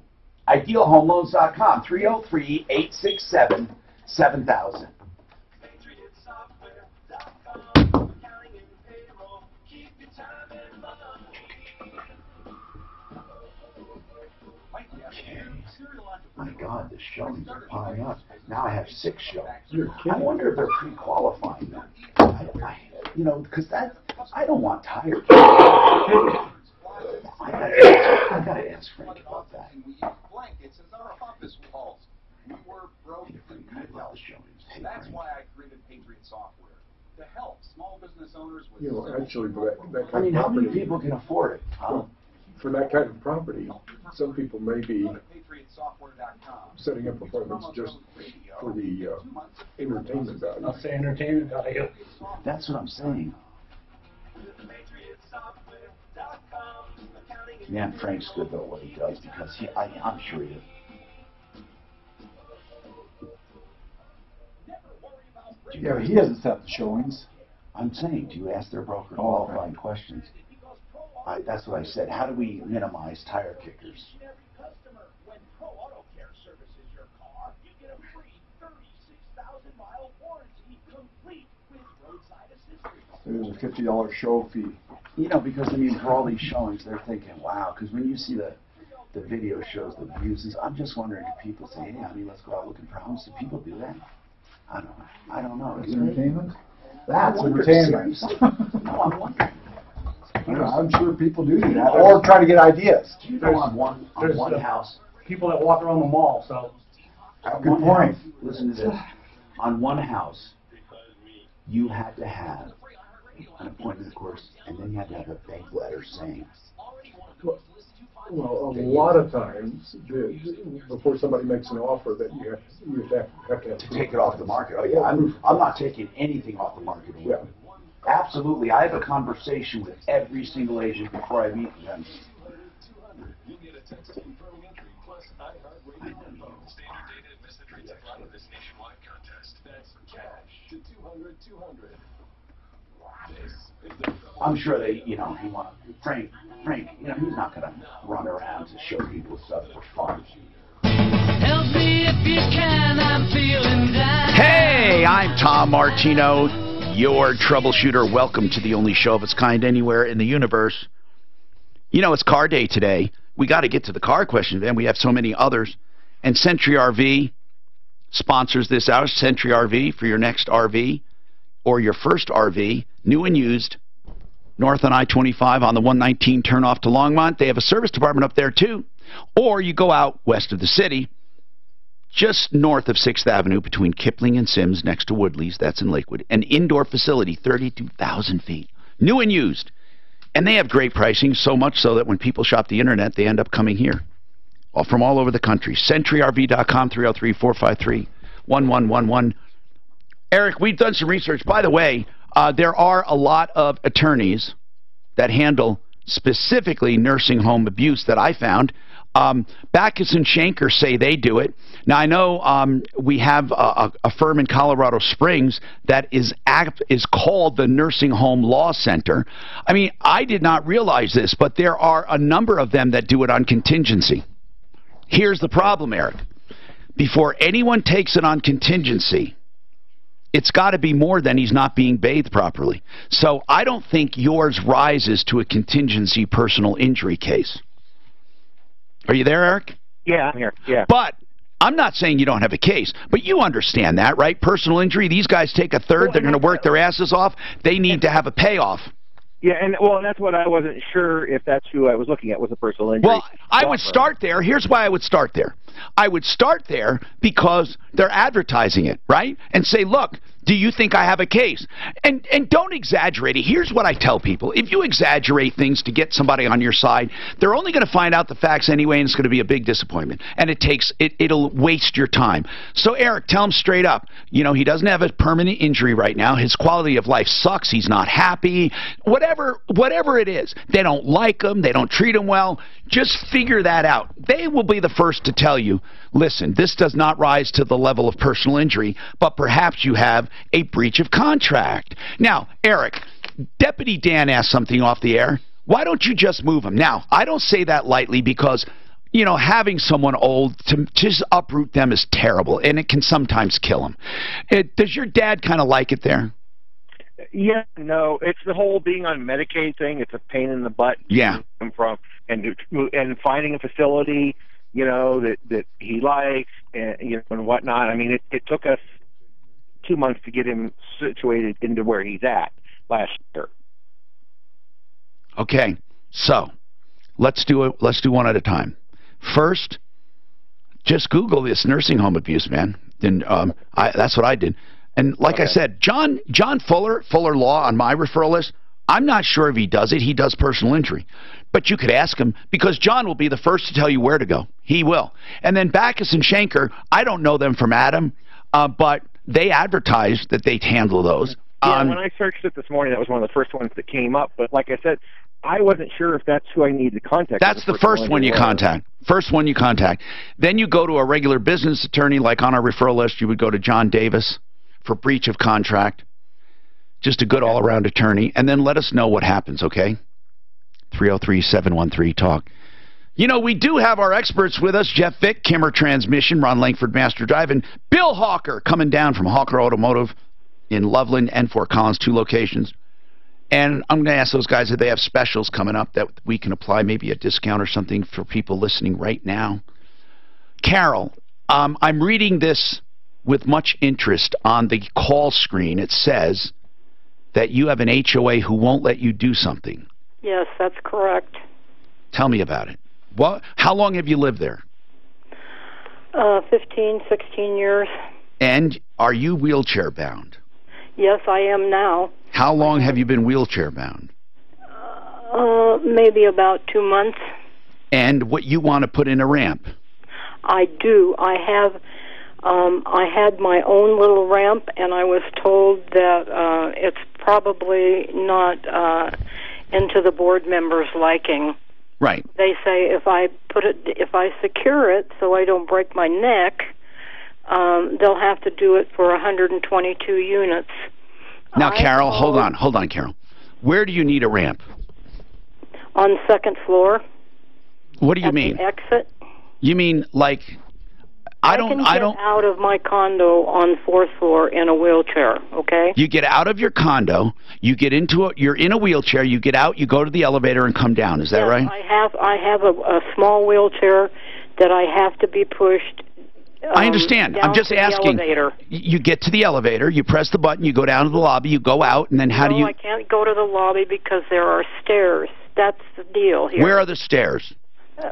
IdealHomeLoans.com. 303-867-7000. My God, the showings are piling up. Now I have 6 showings. I wonder if they're pre-qualifying them. You know, because I don't want tired. I gotta ask Frank about that. That's why I created Patriot Software, to help small business owners with. You know, actually, that kind I mean, of how many property, people can afford it? for that kind of property, some people may be setting up appointments just for the entertainment value. I'll say entertainment value. That's what I'm saying. Yeah, Frank's good though what he does, because I'm sure he is. Yeah, but he doesn't set the showings. I'm saying, do you ask their broker qualifying questions? That's what I said. How do we minimize tire kickers? There's a $50 show fee. You know, because I mean, for all these showings, they're thinking, wow. Because when you see the video shows, the views, I'm just wondering if people say, hey, honey, let's go out looking for homes. Do people do that? I don't know. Is entertainment? That's entertainment. No, I'm wondering. I'm sure people do that, or try to get ideas. Do you know on one house? People that walk around the mall, so. Good point. Listen to this. On one house, you had to have an appointment, of course, and then you had to have a bank letter saying. Well, a lot of times, before somebody makes an offer, that you have to take it off the market. Oh yeah, I'm not taking anything off the market. Yeah. Absolutely. I have a conversation with every single agent before I meet them. I'm sure they, you know, Frank, you know, he's not going to run around to show people stuff for fun. Help me if you can, I'm feeling down. Hey, I'm Tom Martino, your troubleshooter. Welcome to the only show of its kind anywhere in the universe. You know, it's car day today. We got to get to the car question, and we have so many others. And Century RV sponsors this hour. Century RV for your next RV or your first RV, new and used, north on I-25 on the 119 turnoff to Longmont. They have a service department up there, too. Or you go out west of the city, just north of 6th Avenue between Kipling and Sims, next to Woodley's. That's in Lakewood. An indoor facility, 32,000 feet, new and used. And they have great pricing, so much so that when people shop the Internet, they end up coming here. From all over the country. CenturyRV.com, 303-453-1111. Eric, we've done some research. By the way, there are a lot of attorneys that handle specifically nursing home abuse that I found. Backus and Schenker say they do it. Now, I know we have a firm in Colorado Springs that is called the Nursing Home Law Center. I mean, I did not realize this, but there are a number of them that do it on contingency. Here's the problem, Eric. Before anyone takes it on contingency, it's got to be more than he's not being bathed properly. So I don't think yours rises to a contingency personal injury case. Are you there, Eric? Yeah, I'm here. Yeah. But I'm not saying you don't have a case, but you understand that, right? Personal injury, these guys take a third, they're going to work their asses off. They need to have a payoff. Yeah, and that's what I wasn't sure if that's who I was looking at was a personal injury. Well, I would start there. Here's why I would start there. I would start there because they're advertising it, right? And say, look, do you think I have a case? And don't exaggerate it. Here's what I tell people. If you exaggerate things to get somebody on your side, they're only going to find out the facts anyway, and it's going to be a big disappointment. And it'll waste your time. So, Eric, tell him straight up. You know, he doesn't have a permanent injury right now. His quality of life sucks. He's not happy. Whatever it is. They don't like him. They don't treat him well. Just figure that out. They will be the first to tell you, listen, this does not rise to the level of personal injury, but perhaps you have a breach of contract. Now, Eric, Deputy Dan asked something off the air. Why don't you just move him? Now, I don't say that lightly because, you know, having someone old, to just uproot them is terrible, and it can sometimes kill them. Does your dad kind of like it there? Yeah, no, it's the whole being on Medicaid thing. It's a pain in the butt. Yeah. From and finding a facility, you know, that he likes, and you know, and whatnot. I mean, it took us 2 months to get him situated into where he's at last year. Okay, so let's do it. Let's do one at a time. First, just Google this nursing home abuse, man. And that's what I did. And like I said, John Fuller Law on my referral list, I'm not sure if he does it. He does personal injury. But you could ask him, because John will be the first to tell you where to go. He will. And then Backus and Schenker, I don't know them from Adam, but they advertise that they handle those. Yeah, when I searched it this morning, that was one of the first ones that came up. But like I said, I wasn't sure if that's who I needed to contact. That's the first one you contact. First one you contact. Then you go to a regular business attorney, like on our referral list, you would go to John Davis for breach of contract. Just a good all-around attorney. And then let us know what happens, okay? 303-713-TALK. You know, we do have our experts with us. Jeff Vick, Kimmer Transmission, Ron Langford, Master Drive, and Bill Hawker coming down from Hawker Automotive in Loveland and Fort Collins, 2 locations. And I'm going to ask those guys if they have specials coming up that we can apply, maybe a discount or something for people listening right now. Carol, I'm reading this with much interest on the call screen. It says that you have an HOA who won't let you do something. Yes, that's correct. Tell me about it. Well, how long have you lived there? 15, 16 years. And are you wheelchair bound? Yes, I am now. How long have you been wheelchair bound? Maybe about 2 months. And what you want to put in a ramp? I do. I had my own little ramp, and I was told that it's probably not into the board members' liking. Right. They say if I secure it so I don't break my neck, they'll have to do it for 122 units. Now, Carol, hold on, Carol. Where do you need a ramp? On the 2nd floor. What do you mean? The exit. You mean like I can get out of my condo on the 4th floor in a wheelchair, okay? You get out of your condo, you get into you're in a wheelchair, you get out, you go to the elevator and come down. Is that right? I have a small wheelchair that I have to be pushed. I understand. I'm just asking. You get to the elevator, you press the button, you go down to the lobby, you go out, and then how do you... I can't go to the lobby because there are stairs. That's the deal here. Where are the stairs?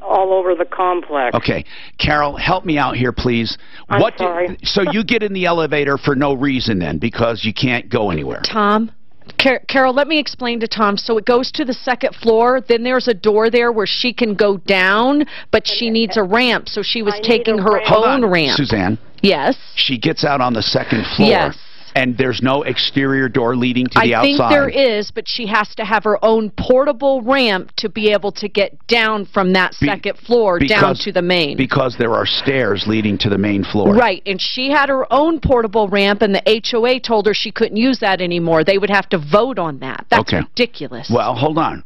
All over the complex. Okay. Carol, help me out here, please. I'm sorry. So you get in the elevator for no reason then, because you can't go anywhere. Tom? Carol, let me explain to Tom. So it goes to the 2nd floor, then there's a door there where she can go down, but she needs a ramp, so she was taking her own ramp. Suzanne. Yes? She gets out on the 2nd floor. Yes. And there's no exterior door leading to the outside? I think there is, but she has to have her own portable ramp to be able to get down from that 2nd floor down to the main. Because there are stairs leading to the main floor. Right, and she had her own portable ramp, and the HOA told her she couldn't use that anymore. They would have to vote on that. That's ridiculous. Well, hold on.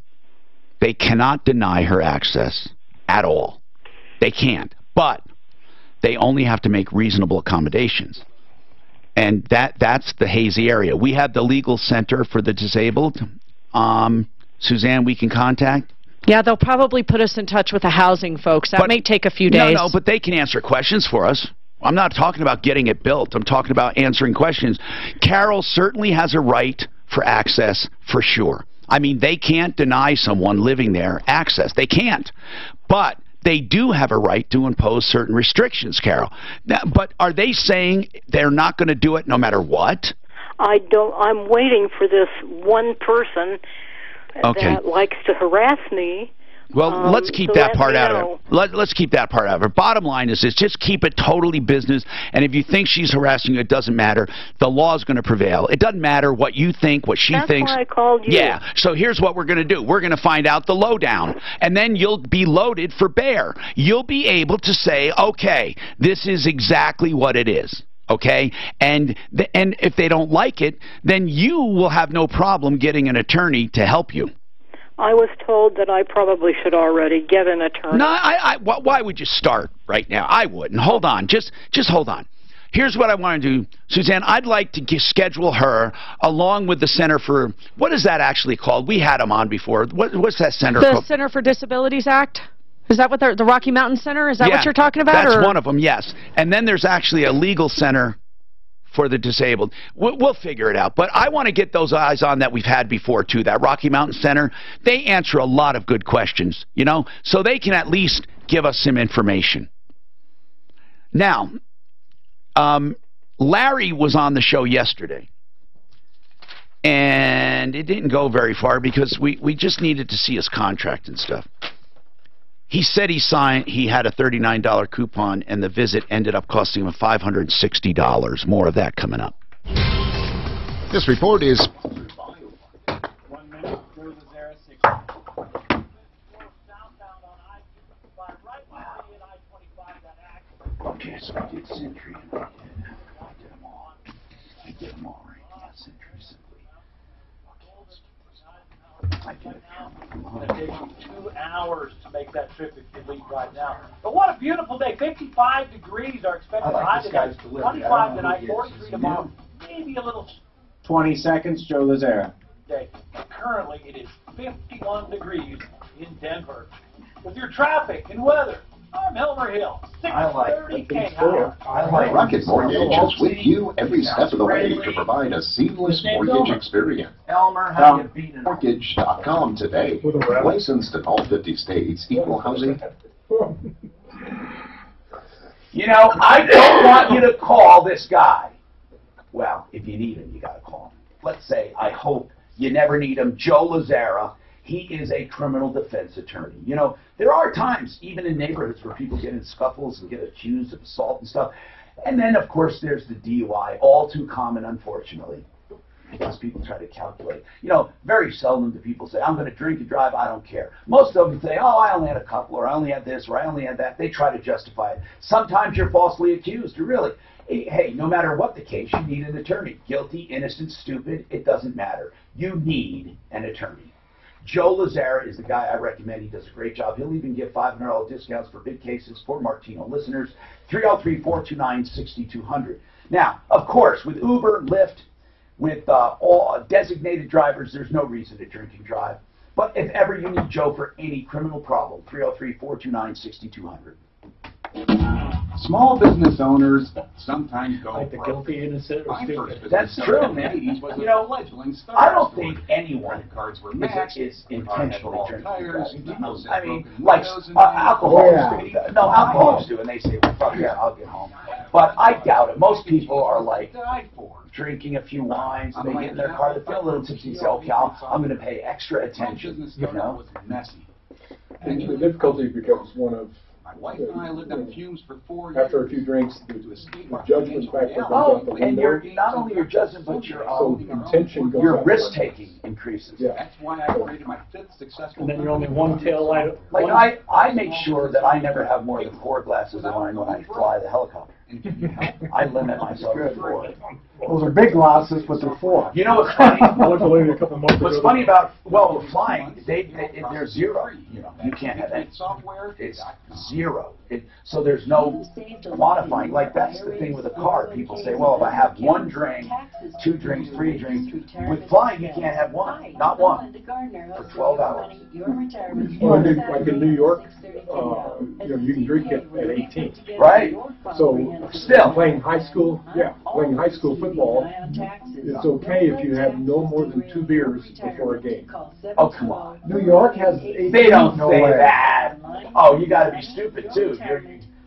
They cannot deny her access at all. They can't. But they only have to make reasonable accommodations. And that's the hazy area. We have the legal center for the disabled. Suzanne, we can contact? Yeah, they'll probably put us in touch with the housing folks. That may take a few days. No, but they can answer questions for us. I'm not talking about getting it built. I'm talking about answering questions. Carol certainly has a right for access, for sure. I mean, they can't deny someone living there access. They can't. But they do have a right to impose certain restrictions, Carol. Now, but are they saying they're not going to do it no matter what? I'm waiting for this one person that likes to harass me. Well, let's keep that part out of it. Let's keep that part out of it. Bottom line is this: just keep it totally business. And if you think she's harassing you, it doesn't matter. The law is going to prevail. It doesn't matter what you think, what she thinks. That's why I called you. Yeah. So here's what we're going to do. We're going to find out the lowdown, and then you'll be loaded for bear. You'll be able to say, okay, this is exactly what it is. Okay, and if they don't like it, then you will have no problem getting an attorney to help you. I was told that I probably should already get an attorney. No, why would you start right now? I wouldn't. Hold on. Just hold on. Here's what I want to do, Suzanne. I'd like to schedule her along with the Center for, what is that actually called? We had them on before. What's that center called? The Center for Disabilities Act? Is that what the Rocky Mountain Center? Is that what you're talking about? That's one of them, yes. And then there's actually a legal center for the disabled. We'll figure it out. But I want to get those eyes on that we've had before, too, that Rocky Mountain Center. They answer a lot of good questions, you know, so they can at least give us some information. Now, Larry was on the show yesterday, and it didn't go very far because we just needed to see his contract and stuff. He said he had a $39 coupon, and the visit ended up costing him $560. More of that coming up. This report is... Okay, so I did Century, and I did them all. I did them all right. Yeah, Century simply. Okay, I did it. It's going to take you 2 hours to make that trip if you leave right now. But what a beautiful day. 55 degrees are expected high today. 25 tonight, 43 tomorrow. Maybe a little... 20 seconds, Joe Lazara. Day. Currently, it is 51 degrees in Denver. With your traffic and weather, I'm Elmer Hill. 6:30 K. Rocket Mortgage is with you every step of the way to provide a seamless mortgage experience. Elmer, how you beating Mortgage.com today. Licensed in all 50 states, equal housing. You know, I don't want you to call this guy. Well, if you need him, you got to call him. Let's say, I hope you never need him, Joe Lazara. He is a criminal defense attorney. You know, there are times, even in neighborhoods, where people get in scuffles and get accused of assault and stuff. And then, of course, there's the DUI, all too common, unfortunately, because people try to calculate. You know, very seldom do people say, I'm going to drink and drive, I don't care. Most of them say, oh, I only had a couple, or I only had this, or I only had that. They try to justify it. Sometimes you're falsely accused, really. Hey, no matter what the case, you need an attorney. Guilty, innocent, stupid, it doesn't matter. You need an attorney. Joe Lazara is the guy I recommend. He does a great job. He'll even give $500 discounts for big cases for Martino listeners. 303-429-6200. Now, of course, with Uber, Lyft, with all designated drivers, there's no reason to drink and drive. But if ever you need Joe for any criminal problem, 303-429-6200. Small business owners sometimes go like the guilty, innocent, or stupid. That's true, man. You know, I don't think anyone is intentionally drinking. I mean, like alcoholics do. No, alcoholics do, and they say, well, fuck yeah, I'll get home. But I doubt it. Most people are like drinking a few wines, and they get in their car, they feel a little tipsy, and say, okay, I'm going to pay extra attention. You know? And the difficulty becomes one of my wife and I lived on fumes for 4 years. After a few drinks, the judgment factor comes out the window. And you're not only your judgment, but your intention goes your risk taking increases. Yeah. That's why I created my 5th successful. And then you're only one tail light. Like I make sure that I never have more than 4 glasses of wine when I fly the helicopter. I limit myself to 4. Those are big glasses, but they're 4. You know what's funny? What's funny about flying? They're 0. You know, you can't have any software. It's 0. So there's no quantifying. Like that's the thing with a car. People say, well, if I have 1 drink, 2 drinks, 3 drinks. With flying, you can't have 1, not 1, for 12 hours. Well, like in New York, you know, you can drink it at 18. Right. So Still. Playing high school, playing high school football, it's okay if you have no more than 2 beers before a game. Oh, come on. New York has 18. They don't no say way. that. Oh, you got to be stupid, too. You're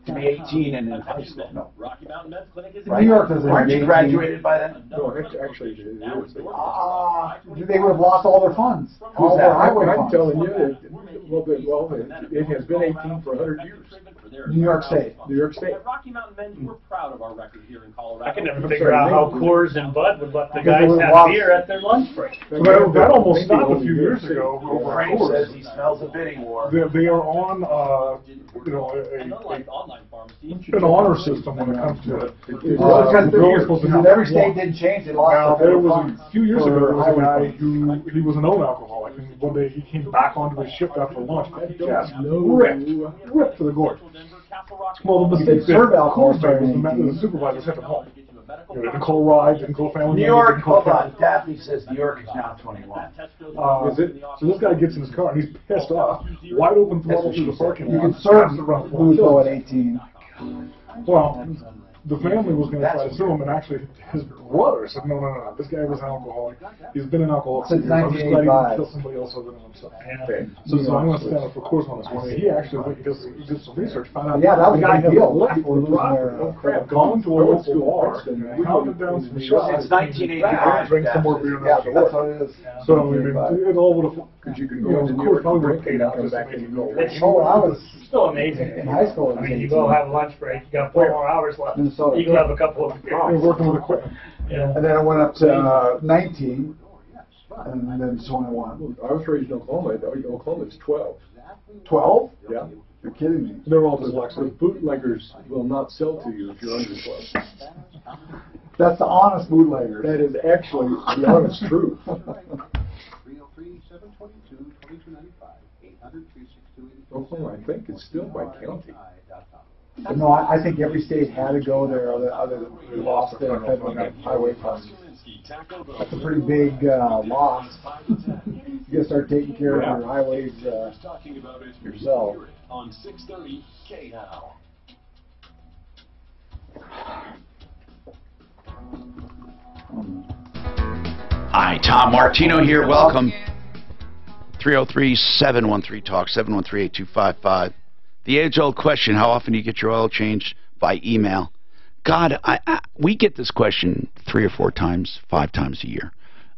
to be 18 and in high school. No. Rocky Mountain Men's Clinic is Right? New York doesn't. Aren't you graduated by then? No, actually, They would have lost all their funds. All their highway I'm funds. telling you, it has been 18 for 100 years. New York State. New York State. At Rocky Mountain Men's, we're proud of our record here in Colorado. I can never figure out how Coors and Bud would let the Because guys they have lost- beer at their lunch break. Well, that almost stopped a few years ago. Frank says he smells a bidding war. They are on, an honor system when it comes to it. Every state didn't change. They lost There their was funds. a few years ago, there was a guy who he was a known alcoholic, and one day he came back onto his shift after lunch, and just ripped to the gourd. Well, the mistake serve that alcohol Coors made was the supervisor sent him home. You know, didn't call rides, didn't call family. New York, hold on. Daphne says New York is now 21. Is it? So this guy gets in his car and he's pissed off, wide open throttle through the parking lot. You can serve booze though at 18. Well, the family was going to try to sue him, and actually his brother said, no, this guy was an alcoholic. He's been an alcoholic Since I'm just glad he 1985. didn't kill somebody else other than himself. So I'm going to stand up for Coors on this one. He actually he did some research, found out Yeah, that was the guy a big deal. left People the losing property, their gone to a local bar, pounded down some shots. It's 1985. Drink some more beer than Yeah, after that's work. what it is. So I mean, it all would have. Because you can go to Coors probably would have paid out just to make him go away. Oh, I was Still amazing. in high school. I mean, you go have a lunch break, you got 4 more hours left. Minnesota. You can have a couple of They're working with equipment. Yeah. And then it went up to 19, and then 21. I was raised in Oklahoma. Oklahoma is 12. 12? Yeah. You're kidding me. They're all dyslexic. Bootleggers will not sell to you if you're under 12. That's the honest bootlegger. That is actually the honest truth. 303-722-2295, 800-362-84. Oklahoma, I think, is still by county. No, I think every state had to go there, other than we lost their federal highway funds. That's a pretty big loss. You gotta start taking care of your highways yourself. On 630 KNOW. Hi, Tom Martino here. Welcome. 303-713-TALK, 713-8255. The age-old question, how often do you get your oil changed by email? God, we get this question 3 or 4 times, 5 times a year.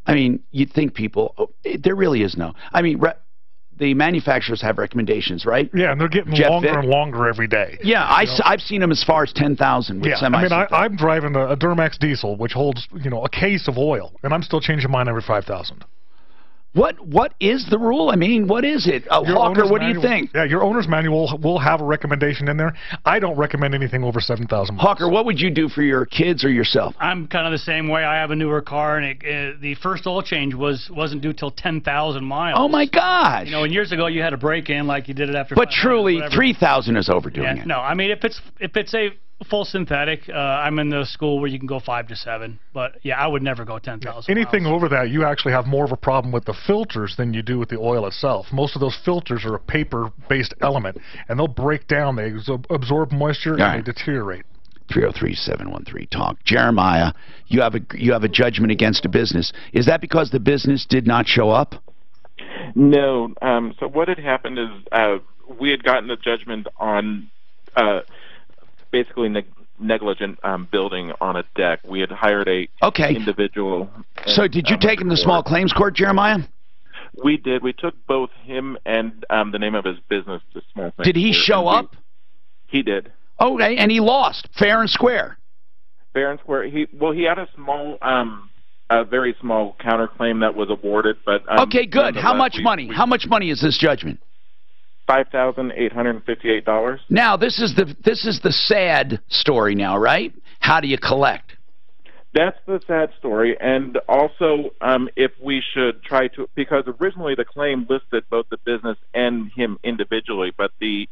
I mean, you'd think people, there really is no. I mean, the manufacturers have recommendations, right? Yeah, and they're getting longer and longer every day. Yeah, I've seen them as far as 10,000 with I mean, I'm driving a Duramax diesel, which holds, a case of oil, and I'm still changing mine every 5,000. What is the rule? I mean, what is it? Hawker, what do you think? Yeah, your owner's manual will have a recommendation in there. I don't recommend anything over 7,000 miles. Hawker, what would you do for your kids or yourself? I'm kind of the same way. I have a newer car, and the first oil change wasn't due till 10,000 miles. Oh, my gosh. And years ago, you had a break-in like you did it after. But truly, 3,000 is overdoing it. No, I mean, if it's a full synthetic, I'm in the school where you can go 5 to 7. But, yeah, I would never go 10,000 Anything over that, you actually have more of a problem with the filters than you do with the oil itself. Most of those filters are a paper-based element, and they'll break down. They absorb moisture, and they deteriorate. 303-713-TALK. Jeremiah, you have a judgment against a business. Is that because the business did not show up? No. So what had happened is we had gotten a judgment on basically negligent building on a deck. We had hired a individual. So did you take him to small claims court, Jeremiah? We did. We took both him and the name of his business to small claims. Did he show up? He did. Okay, and he lost, fair and square. Fair and square. He had a small, a very small counterclaim that was awarded, but okay, good. How much money? How much money is this judgment? $5,858. Now, this is the sad story now, right? How do you collect? That's the sad story, and also if we should try to, because originally the claim listed both the business and him individually, but he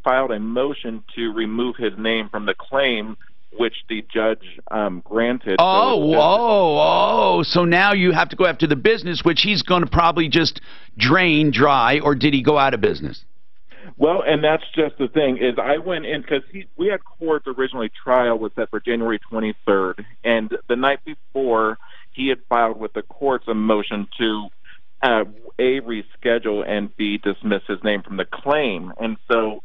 filed a motion to remove his name from the claim, which the judge granted. So now you have to go after the business, which he's going to probably just drain dry, or did he go out of business? Well, and that's just the thing, is I went in, because we had court originally, trial was set for January 23rd, and the night before, he had filed with the courts a motion to, A, reschedule, and B, dismiss his name from the claim. And so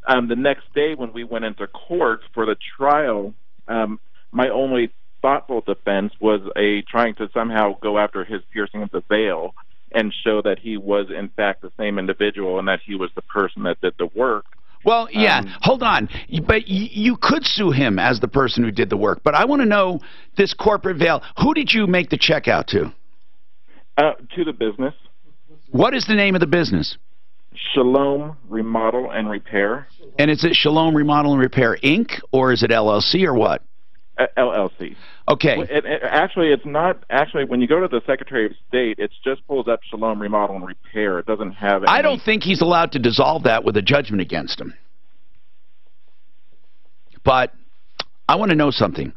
the next day when we went into court for the trial, my only thoughtful defense was trying to somehow go after his piercing of the veil and show that he was, in fact, the same individual and that he was the person that did the work. Well, yeah, hold on. But you could sue him as the person who did the work. But I want to know this corporate veil. Who did you make the check out to? To the business. What is the name of the business? Shalom Remodel and Repair. And is it Shalom Remodel and Repair, Inc., or is it LLC, or what? LLC. Okay. Actually, it's not. Actually, when you go to the Secretary of State, it just pulls up Shalom Remodel and Repair. It doesn't have any... I don't think he's allowed to dissolve that with a judgment against him. But I want to know something.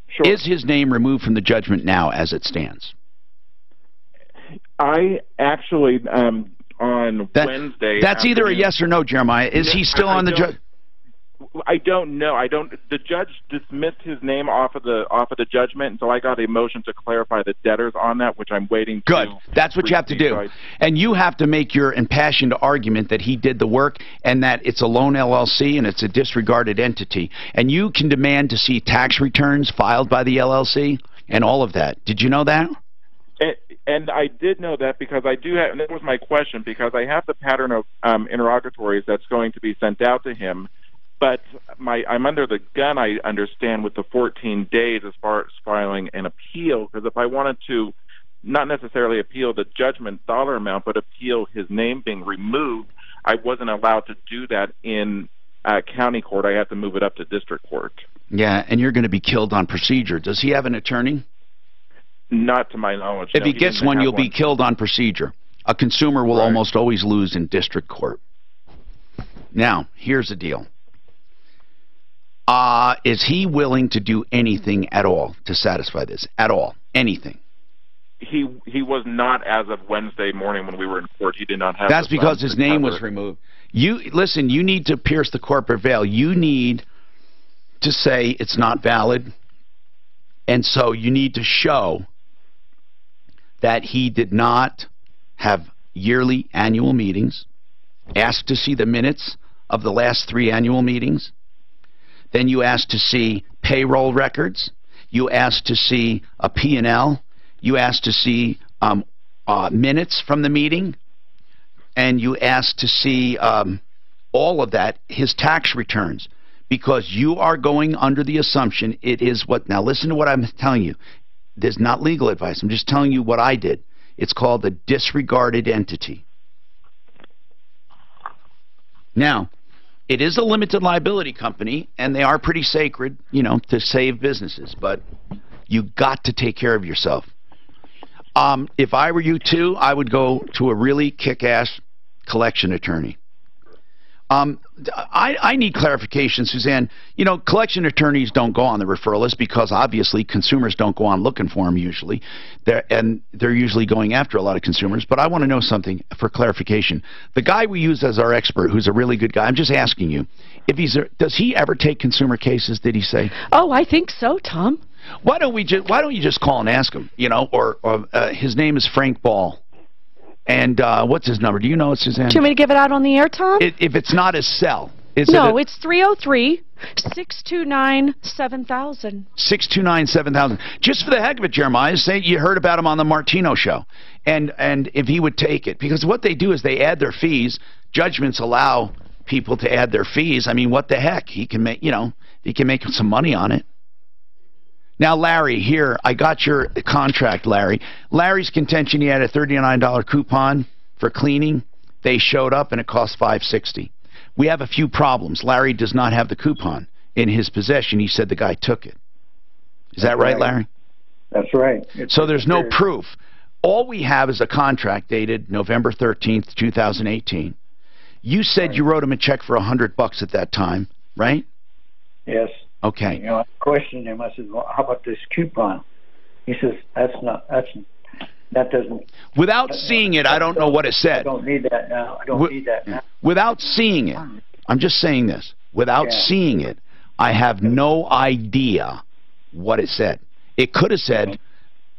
Sure. Is his name removed from the judgment now as it stands? I actually, on Wednesday... That's either a yes or no, Jeremiah. Is he still on the judgment? I don't know. The judge dismissed his name off of the judgment, and so I got a motion to clarify the debtors on that, which I'm waiting to. Good. That's what you have to do. And you have to make your impassioned argument that he did the work and that it's a loan LLC and it's a disregarded entity. And you can demand to see tax returns filed by the LLC and all of that. Did you know that? And I did know that because I do have, and that was my question, because I have the pattern of interrogatories that's going to be sent out to him. But I'm under the gun, I understand, with the 14 days as far as filing an appeal, because if I wanted to not necessarily appeal the judgment dollar amount, but appeal his name being removed, I wasn't allowed to do that in county court. I had to move it up to district court. Yeah, and you're going to be killed on procedure. Does he have an attorney? Not to my knowledge. If he gets one, you'll be killed on procedure. A consumer will almost always lose in district court. Now, here's the deal. Is he willing to do anything at all to satisfy this? At all? Anything? He was not as of Wednesday morning when we were in court. He did not have. That's because his name was removed. Listen, you need to pierce the corporate veil. You need to say it's not valid. And so you need to show that he did not have yearly annual meetings, ask to see the minutes of the last 3 annual meetings. Then you ask to see payroll records. You ask to see a P&L. You ask to see minutes from the meeting. And you ask to see all of that, his tax returns. Because you are going under the assumption it is what... Now listen to what I'm telling you. This is not legal advice. I'm just telling you what I did. It's called a disregarded entity. Now... It is a limited liability company, and they are pretty sacred, you know, to save businesses. But you got to take care of yourself. If I were you too, I would go to a really kick-ass collection attorney. I need clarification, Suzanne. You know, collection attorneys don't go on the referral list because obviously consumers don't go on looking for them usually. They're usually going after a lot of consumers. But I want to know something for clarification. The guy we use as our expert, who's a really good guy, I'm just asking you, does he ever take consumer cases, did he say? Oh, I think so, Tom. Why don't you just call and ask him, you know, or his name is Frank Ball. And what's his number? Do you know it, Suzanne? Do you want me to give it out on the air, Tom? If it's not his cell. It's 303-629-7000. 629-7000. Just for the heck of it, Jeremiah, say you heard about him on the Martino show. And if he would take it. Because what they do is they add their fees. Judgments allow people to add their fees. I mean, what the heck? He can make, you know, he can make some money on it. Now, Larry, here, I got your contract, Larry. Larry's contention, he had a $39 coupon for cleaning. They showed up, and it cost $5.60. We have a few problems. Larry does not have the coupon in his possession. He said the guy took it. Is that right, Larry? That's right. So there's no proof. All we have is a contract dated November 13th, 2018. You said you wrote him a check for $100 at that time, right? Yes. Okay. You know, I questioned him. I said, well, how about this coupon? He says, that's That doesn't. Without seeing it, I don't know what it said. I don't need that now. I don't need that now. Without seeing it, I'm just saying this. Without seeing it, I have no idea what it said. It could have said,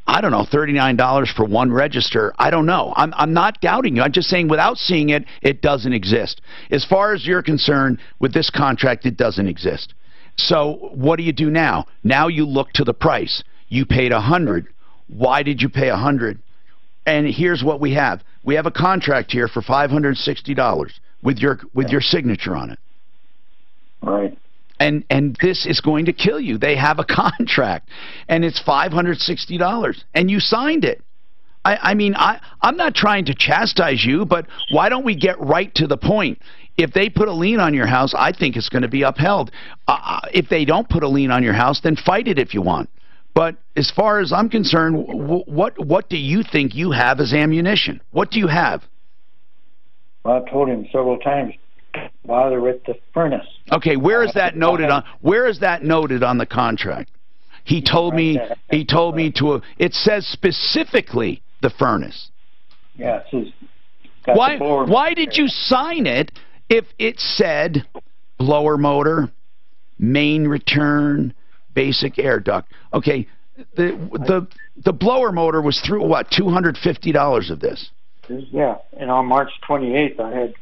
I don't know, $39 for one register. I don't know. I'm not doubting you. I'm just saying without seeing it, it doesn't exist. As far as you're concerned, with this contract, it doesn't exist. So what do you do now? Now you look to the price. You paid $100. Why did you pay $100? And here's what we have. We have a contract here for $560 with your signature on it. Right. And this is going to kill you. They have a contract, and it's $560, and you signed it. I mean, I'm not trying to chastise you, but why don't we get right to the point? If they put a lien on your house, I think it's going to be upheld. If they don't put a lien on your house, then fight it if you want. But as far as I'm concerned, what do you think you have as ammunition? What do you have? Well, I told him several times, bother with the furnace. Okay, where is that noted on? Where is that noted on the contract? He told me. He told me to. It says specifically the furnace. Yeah, it says. Why did you sign it if it said blower motor, main return, basic air duct? Okay, the blower motor was through what, $250 of this? Yeah, and on March 28th, I had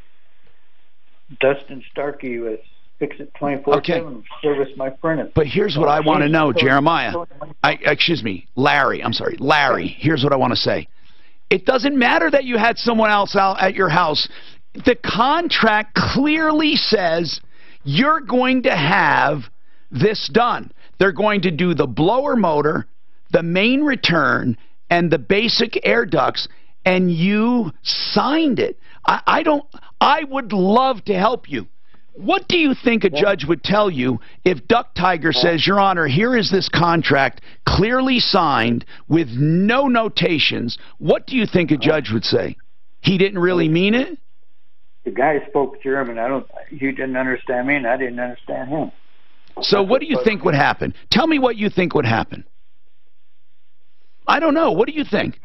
Dustin Starkey with Fix It 24/7 service my furnace. But here's what I want to know, Jeremiah. Excuse me, Larry. I'm sorry, Larry. Here's what I want to say. It doesn't matter that you had someone else out at your house. The contract clearly says you're going to have this done. They're going to do the blower motor, the main return, and the basic air ducts, and you signed it. I would love to help you. What do you think a judge would tell you if Duck Tiger says, Your Honor, here is this contract clearly signed with no notations? What do you think a judge would say? He didn't really mean it? The guy spoke German. He didn't understand me, and I didn't understand him. So what do you think would happen? Tell me what you think would happen. I don't know. What do you think?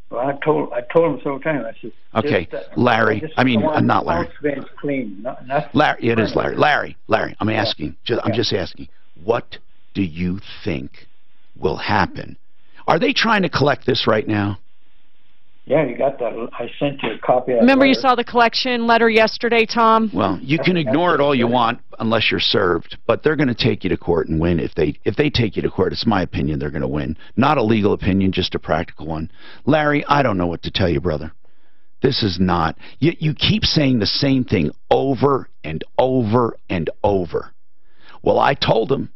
Well, I told him several times. I said, okay, Larry. I mean, not Larry. Clean. Larry. It is Larry. Larry. I'm asking. I'm just asking. What do you think will happen? Are they trying to collect this right now? Yeah, you got that. I sent you a copy of that. Remember letter. You saw the collection letter yesterday, Tom? Well, you can ignore it all you want unless you're served, but they're going to take you to court and win. If they take you to court, it's my opinion they're going to win. Not a legal opinion, just a practical one. Larry, I don't know what to tell you, brother. This is not. You keep saying the same thing over and over and over. Well, I told him.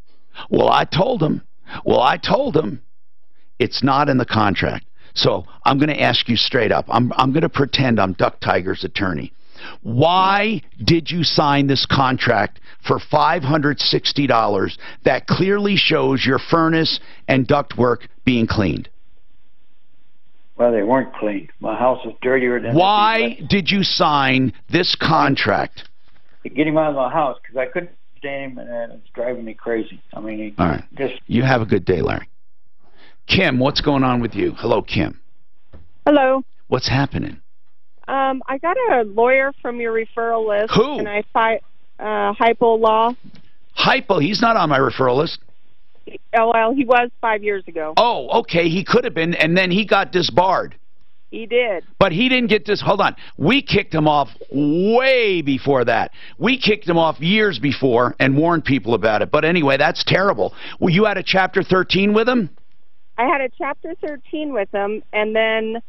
Well, I told him. Well, I told him. It's not in the contract. So I'm going to ask you straight up. I'm going to pretend I'm Duck Tiger's attorney. Why did you sign this contract for $560 that clearly shows your furnace and ductwork being cleaned? Well, they weren't cleaned. My house is dirtier than... Why did you sign this contract? To get him out of my house, because I couldn't stand him, and it's driving me crazy. I mean, all right. You have a good day, Larry. Kim, what's going on with you? Hello, Kim. Hello. What's happening? I got a lawyer from your referral list. Who? And I fight Hypo Law. Hypo? He's not on my referral list. Oh, well, he was 5 years ago. Oh, okay. He could have been, and then he got disbarred. He did. But he didn't get this. Hold on. We kicked him off way before that. We kicked him off years before and warned people about it. But anyway, that's terrible. Well, you had a Chapter 13 with him? I had a Chapter 13 with him, and then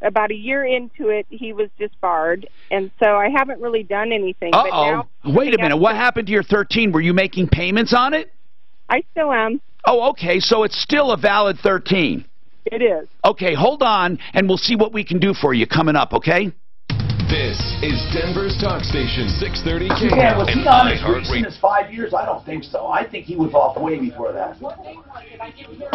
about a year into it, he was disbarred, and so I haven't really done anything. Uh-oh. But now, wait a minute. What happened to your 13? Were you making payments on it? I still am. Oh, okay. So it's still a valid 13. It is. Okay, hold on, and we'll see what we can do for you coming up, okay? This is Denver's Talk Station, 630 Was he on as recent as 5 years? I don't think so. I think he was off way before that.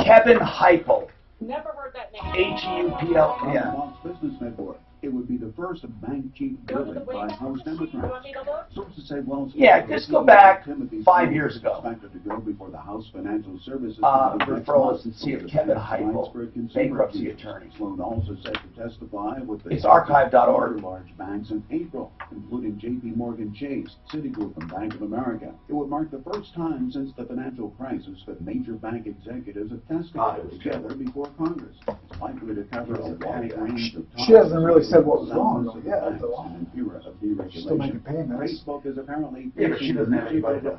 Kevin Heupel. Never heard that name. H-E-U-P-L. Yeah. Businessman Board. It would be the first bank chief bullied by House Democrats. Sources say Wells Yeah, just go back 5 years ago. Expected to go before the House Financial Services referrals and see if Kevin Heupel, bankruptcy attorney. Sloan also set to testify with the It's archive.org. Large banks in April, including J.P. Morgan Chase, Citigroup, and Bank of America. It would mark the first time since the financial crisis that major bank executives have testified together before Congress. It's likely to cover a wide range of topics. She hasn't really said what was wrong, though. Yeah, that's all. Still making payments. Facebook is apparently Yeah, but she doesn't have anybody to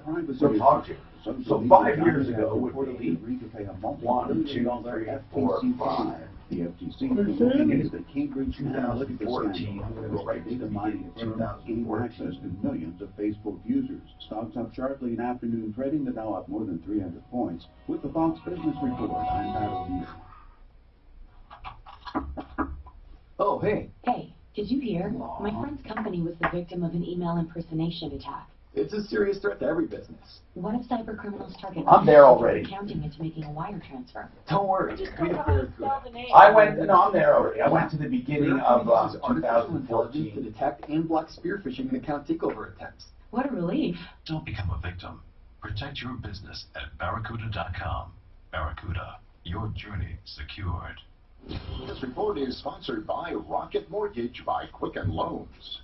talk to. So 5 years ago would be 1, 2, 3, 4, 5. The FTC believes that Cambridge Analytica scandal right data mining gained access to millions of Facebook users. Stocks up sharply in afternoon trading that now up more than 300 points. With the Fox Business Report, I'm Pat O'Neill. Oh, hey. Hey, did you hear? My friend's company was the victim of an email impersonation attack. It's a serious threat to every business. What if cyber criminals target I'm there already. accounting into making a wire transfer? Don't worry. I'm there already. I went to the beginning of 2014 to detect and block spear phishing and account takeover attempts. What a relief. Don't become a victim. Protect your business at Barracuda.com. Barracuda, your journey secured. This report is sponsored by Rocket Mortgage by Quicken Loans.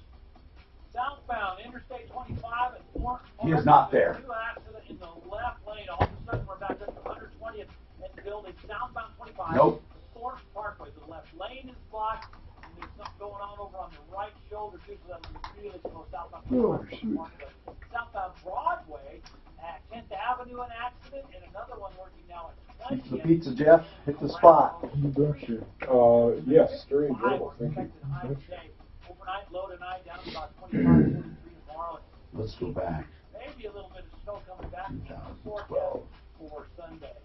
Southbound Interstate 25 at 4. He is not there. Accident in the left lane. All of a sudden, we're back up to 120th and building southbound 25. Nope. Forest Parkway. The left lane is blocked, and there's something going on over on the right shoulder too. So that's really close. Southbound 25. Southbound Broadway at 10th Avenue, an accident, and another one working now at 20th. The pizza, Jeff. Hit the spot. Yes, very enjoyable. Thank you. Overnight, low tonight, down to about 25, 43 tomorrow. Let's go back. Maybe a little bit of snow coming back forecast for Sunday.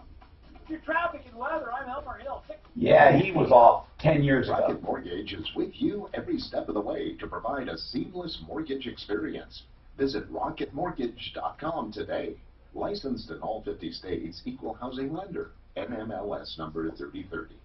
Your traffic and weather, I'm Elmer Hill. Yeah, he was off 10 years ago. Rocket Mortgage is with you every step of the way to provide a seamless mortgage experience. Visit rocketmortgage.com today. Licensed in all 50 states, equal housing lender. NMLS number 3030.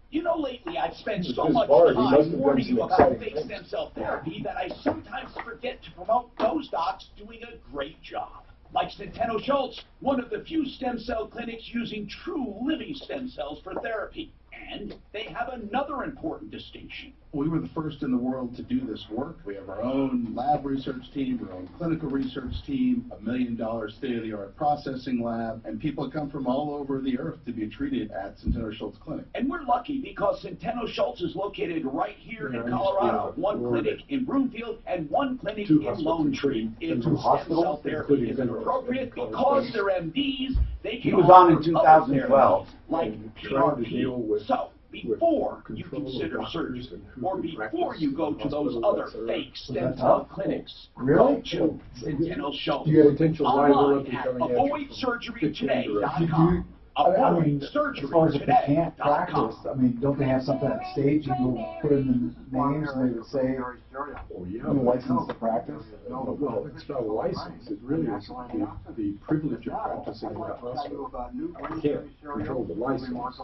You know, lately I've spent so much time warning you about fake stem cell therapy that I sometimes forget to promote those docs doing a great job. Like Centeno Schultz, one of the few stem cell clinics using true living stem cells for therapy. And they have another important distinction. We were the first in the world to do this work. We have our own lab research team, our own clinical research team, $1 million state-of-the-art processing lab, and people come from all over the earth to be treated at Centeno Schultz Clinic. And we're lucky because Centeno Schultz is located right here in Colorado. One clinic in Broomfield and one clinic in Lone Tree. If stem cell therapy isn't appropriate because they're MDs, they can He was on in 2012. Like PRP. So, before you consider surgery, or before you go to those other fake stem cell clinics, go to Centeno Schultz. Online at avoidsurgerytoday.com. I mean, as far as if they can't practice, I mean, don't they have something at stage you will put in the names and they would say, you're licensed to practice? Well, it's not a license. It really is the privilege of practicing in that hospital. I can't control the license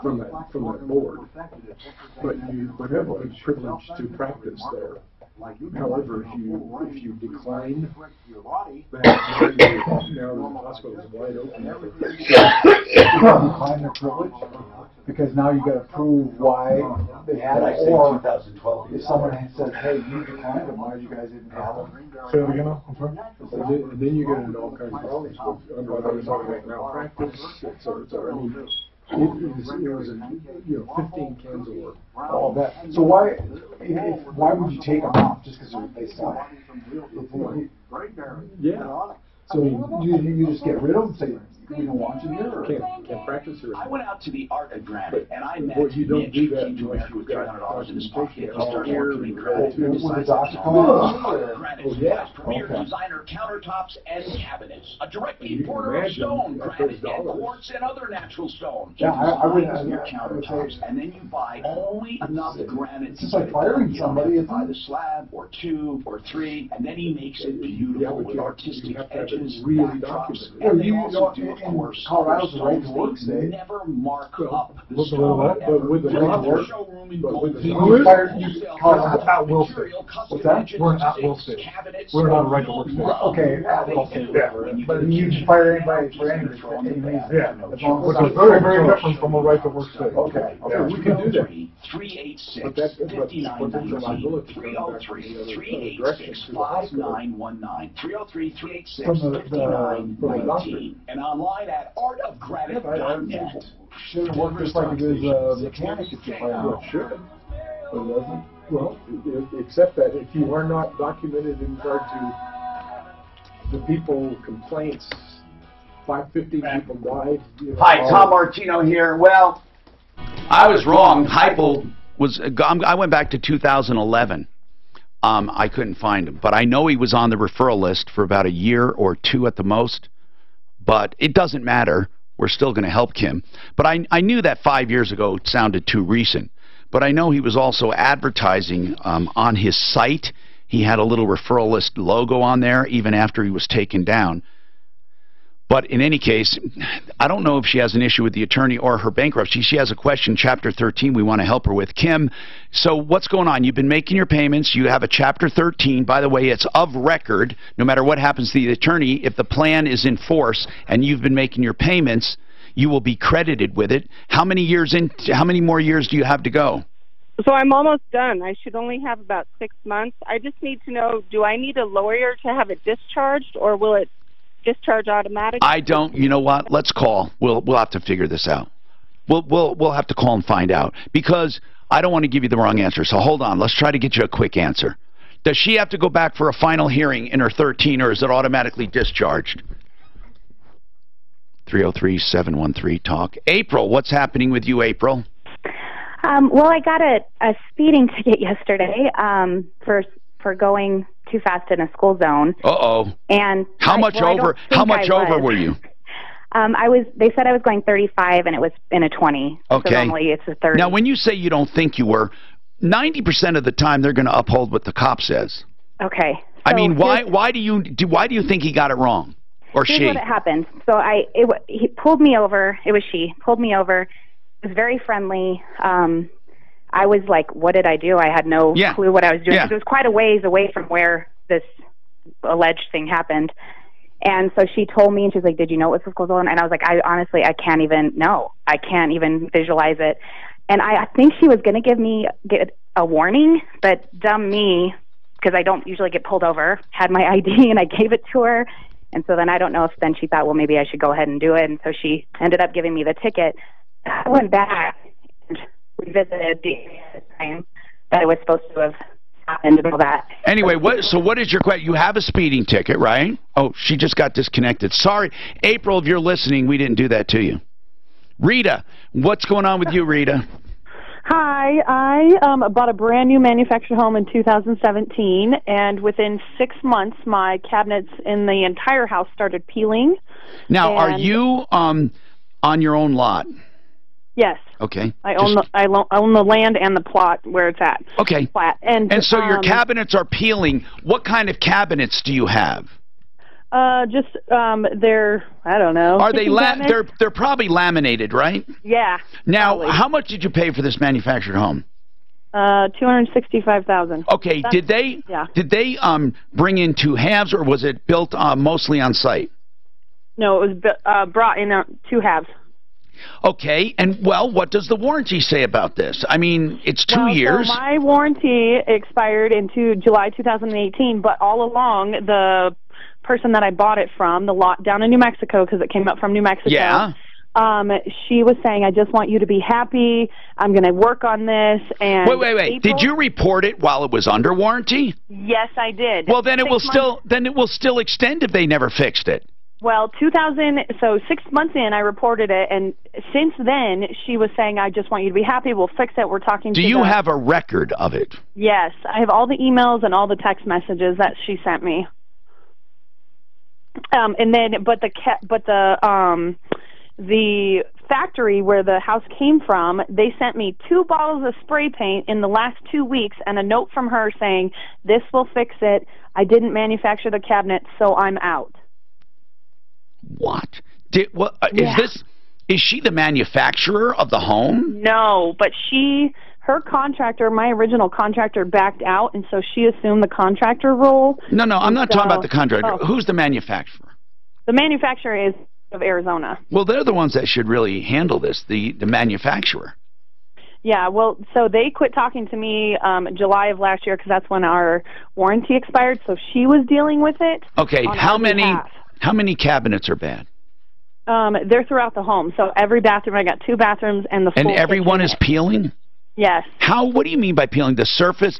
from that board, but you would have a privilege to practice there. However, if you decline, now the hospital is wide open. Decline their privilege because now you got to prove why they had it, or if someone had said, "Hey, you declined them, why you guys didn't have them?" Say it again. And then you get into all kinds of problems with whether it's automatic malpractice, etc. I mean, it was 15 cans of work. All that. So why would you take them off just because they suck? Yeah. So you just get rid of them and say, we don't want you here? Or? Can't practice here. I went out to the Art of Granite, and I met you don't do that unless you with $300 in his pocket. He started here. working in granite. Granite supplies premier designer countertops and cabinets. A direct importer of stone, granite, and quartz, and other natural stones. Yeah, I would your countertops, and then you buy only enough granite. It's just like firing somebody. You buy the slab, or 2, or 3, and then he makes it beautiful with artistic edges, backdrops, and they also do, of course, Colorado's a right to work state. Never mark up the But with the showroom We're at will state. What's that? We're an at will state. We're not a right to work state. Okay, at will state. Yeah. But you can fire anybody for any reason. Yeah, which is very, very different from a right to work state. Okay, Yeah, we can do that. 303-386-5919. 303-386-5919. And online at artofgranite.net. Should work just like it is mechanic if you fire out. It should. But it doesn't. Well, except that if you are not documented in regard to the people complaints, 550 people died. Hi, Tom Martino here. Well, I was wrong. Heupel was. I went back to 2011. I couldn't find him, but I know he was on the referral list for about a year or two at the most. But it doesn't matter. We're still going to help Kim. But I knew that 5 years ago sounded too recent. But I know he was also advertising on his site. He had a little referral list logo on there even after he was taken down. But in any case, I don't know if she has an issue with the attorney or her bankruptcy. She has a question, Chapter 13, we want to help her with. Kim, so what's going on? You've been making your payments. You have a Chapter 13. By the way, it's of record. No matter what happens to the attorney, if the plan is in force and you've been making your payments, you will be credited with it. How many more years do you have to go? So I'm almost done. I should only have about 6 months. I just need to know, do I need a lawyer to have it discharged, or will it discharge automatically? I don't. You know what? Let's call. We'll have to figure this out. We'll have to call and find out, because I don't want to give you the wrong answer. So hold on. Let's try to get you a quick answer. Does she have to go back for a final hearing in her 13, or is it automatically discharged? 303-713-TALK. April, what's happening with you, April? Well, I got a speeding ticket yesterday for going too fast in a school zone. Uh-oh. And how much over were you? They said I was going 35 and it was in a 20. Okay. So normally it's a 30. Now, when you say you don't think you were, 90% of the time they're going to uphold what the cop says. Okay. I mean, why do you think he got it wrong? Or here's she? What happened. So he pulled me over. It was she. Pulled me over. It was very friendly. I was like, what did I do? I had no clue what I was doing. Because it was quite a ways away from where this alleged thing happened. And so she told me, and she was like, did you know what was going on? And I was like, I honestly can't even know. I can't even visualize it. And I think she was going to get a warning, but dumb me, because I don't usually get pulled over, had my ID and I gave it to her. And so then I don't know if then she thought, well, maybe I should go ahead and do it. And so she ended up giving me the ticket. I went back and revisited the time that it was supposed to have happened and all that. Anyway, so what is your question? You have a speeding ticket, right? Oh, she just got disconnected. Sorry. April, if you're listening, we didn't do that to you. Rita, what's going on with you, Rita? Hi, I bought a brand new manufactured home in 2017, and within 6 months, my cabinets in the entire house started peeling. Now, are you on your own lot? Yes. Okay. I own the land and the plot where it's at. Okay. Flat. And so your cabinets are peeling. What kind of cabinets do you have? They're, I don't know. Are they they're probably laminated, right? Yeah. Now, probably. How much did you pay for this manufactured home? $265,000. Okay. Did they bring in two halves, or was it built mostly on site? No, it was brought in two halves. Okay, and what does the warranty say about this? I mean, it's 2 years. So my warranty expired into July 2018, but all along the person that I bought it from, the lot down in New Mexico, because it came up from New Mexico. Yeah. She was saying, I just want you to be happy. I'm going to work on this. And wait. Did you report it while it was under warranty? Yes, I did. Well, then it will still extend if they never fixed it. Well, 6 months in, I reported it, and since then, she was saying, I just want you to be happy, we'll fix it, we're talking to Do you have a record of it? Yes, I have all the emails and all the text messages that she sent me. The factory where the house came from, they sent me 2 bottles of spray paint in the last 2 weeks and a note from her saying, this will fix it, I didn't manufacture the cabinet, so I'm out. What? Is she the manufacturer of the home? No, but her contractor, my original contractor, backed out, and so she assumed the contractor role. No, I'm not talking about the contractor. Oh. Who's the manufacturer? The manufacturer is of Arizona. Well, they're the ones that should really handle this, the manufacturer. Yeah, well, so they quit talking to me July of last year because that's when our warranty expired, so she was dealing with it. Okay, how many cabinets are bad? They're throughout the home, so every bathroom, I got 2 bathrooms and the full And everyone is peeling? Yes. What do you mean by peeling? The surface?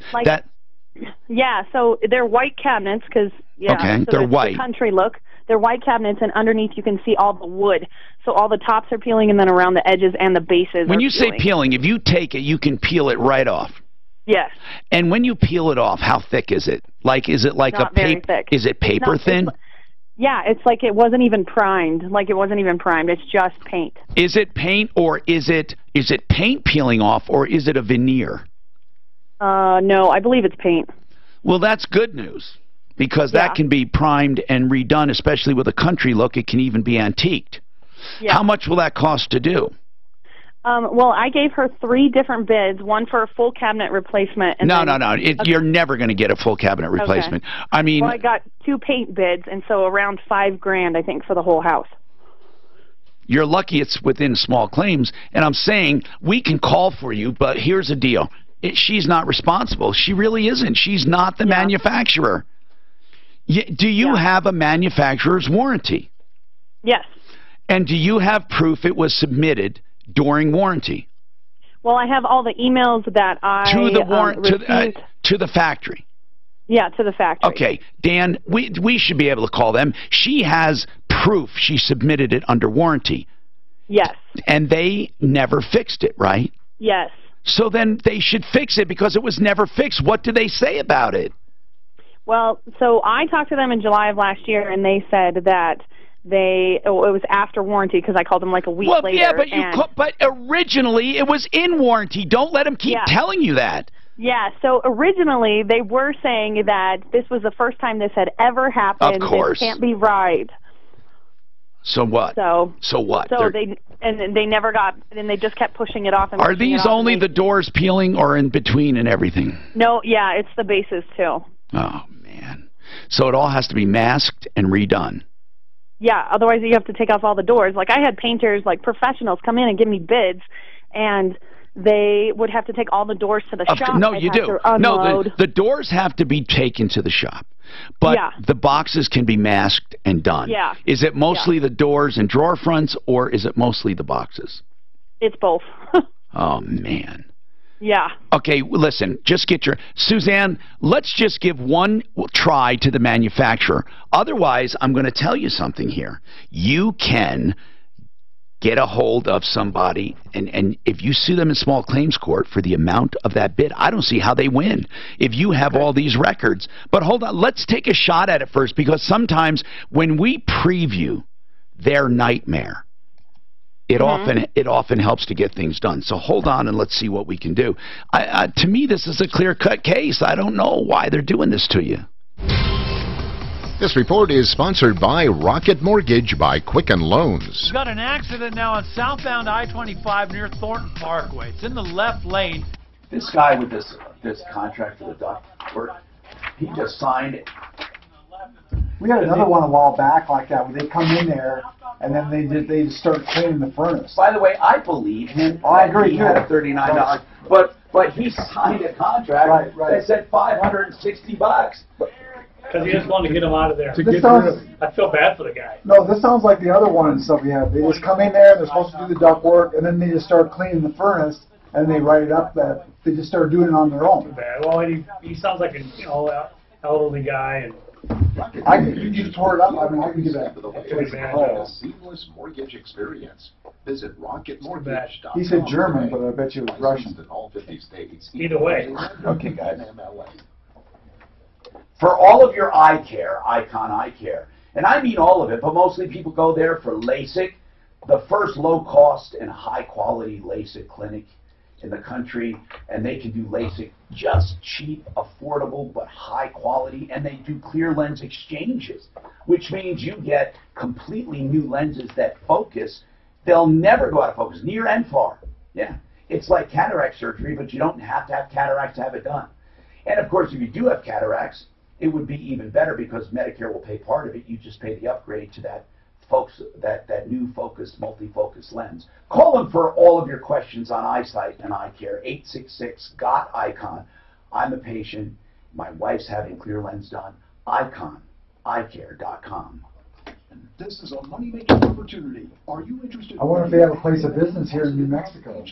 Yeah, so they're white cabinets because, okay, so they're white. The country look. They're white cabinets, and underneath you can see all the wood. So all the tops are peeling, and then around the edges and the bases When you peeling. say peeling, if you take it, you can peel it right off. Yes. And when you peel it off, how thick is it? Is it like Not a very paper? thick. Is it paper thin? Yeah, it's like it wasn't even primed. It's just paint. Is it paint, or is it paint peeling off, or is it a veneer? No, I believe it's paint. Well, that's good news, because that can be primed and redone, especially with a country look. It can even be antiqued. Yeah. How much will that cost to do? Well, I gave her 3 different bids, one for a full cabinet replacement. And no. You're never going to get a full cabinet replacement. Okay. I mean... Well, I got 2 paint bids, and so around $5,000, I think, for the whole house. You're lucky it's within small claims, and I'm saying we can call for you, but here's the deal. She's not responsible. She really isn't. She's not the manufacturer. Do you have a manufacturer's warranty? Yes. And do you have proof it was submitted during warranty? Well, I have all the emails that I received. To the factory. Yeah, to the factory. Okay, Dan, we should be able to call them. She has proof she submitted it under warranty. Yes. And they never fixed it, right? Yes. So then they should fix it because it was never fixed. What do they say about it? Well, so I talked to them in July of last year, and they said that it was after warranty because I called them like a week later. Yeah, but originally it was in warranty. Don't let them keep telling you that. Yeah, so originally they were saying that this was the first time this had ever happened. Of course. This can't be right. So what? So what? So they never got, and they just kept pushing it off. And are these only the doors peeling, or in between and everything? No, yeah, it's the bases too. Oh man! So it all has to be masked and redone. Yeah, otherwise you have to take off all the doors. Like I had painters, like professionals, come in and give me bids, and they would have to take all the doors to the shop. No, you do. No, the doors have to be taken to the shop, but the boxes can be masked and done. Yeah. Is it mostly the doors and drawer fronts, or is it mostly the boxes? It's both. Oh man. Yeah. Okay, listen, Suzanne, let's just give one try to the manufacturer. Otherwise, I'm going to tell you something here. You can get a hold of somebody, and if you sue them in small claims court for the amount of that bid, I don't see how they win if you have all these records. But hold on, let's take a shot at it first, because sometimes when we preview their nightmare, it often helps to get things done. So hold on and let's see what we can do. To me, this is a clear-cut case. I don't know why they're doing this to you. This report is sponsored by Rocket Mortgage by Quicken Loans. We've got an accident now on southbound I-25 near Thornton Parkway. It's in the left lane. This guy with this contract for the duct work, he just signed it. We had another one a while back like that, where they come in there and then they just start cleaning the furnace. By the way, I believe him. I agree. He had a $39, but he signed a contract that said $560. Because he just wanted to get him out of there. I feel bad for the guy. No, this sounds like the other one and stuff we have. They just come in there, they're supposed to do the duct work, and then they just start cleaning the furnace, and they write it up that they just start doing it on their own. Bad. Well, he sounds like an elderly guy, and you tore it up. I mean, I can give that a seamless mortgage experience. Visit rocketmortgage.com. He said German, but I bet you it was Russian. In all 50 states. Either way. Okay, guys. For all of your eye care, Icon Eye Care, and I mean all of it, but mostly people go there for LASIK, the first low-cost and high-quality LASIK clinic in the country, and they can do LASIK just cheap, affordable, but high quality, and they do clear lens exchanges, which means you get completely new lenses that focus. They'll never go out of focus, near and far. Yeah. It's like cataract surgery, but you don't have to have cataracts to have it done. And of course, if you do have cataracts, it would be even better because Medicare will pay part of it. You just pay the upgrade to that that new focus, multi-focus lens. Call them for all of your questions on eyesight and eye care. 866-GOT-ICON. I'm a patient. My wife's having clear lens done. ICON, eyecare.com. This is a money-making opportunity. Are you interested? I wonder if they have a place of business here in New Mexico,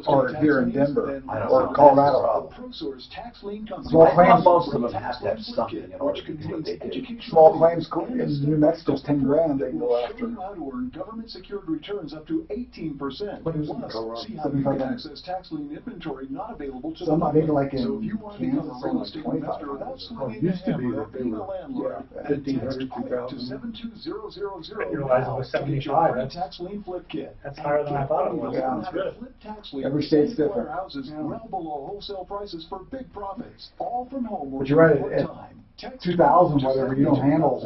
or here in Denver, or Colorado. Small claims. Most of them have to have something in order to do what they do. Small claims in New Mexico is 10 grand. They can go after. How to earn government-secured returns up to 18%. Plus, see how you can access tax lien inventory not available to the public. Like so if you want to become a real estate investor without swinging a hammer or being a landlord, text quick to 72000. I realized it was 75. Tax lien flip kit. That's higher than I thought it was. Yeah, That's good. Flip tax lien. Every state's different. Houses well below wholesale prices for big profits. All from home. But you're right. At 2,000, whatever, you don't handle a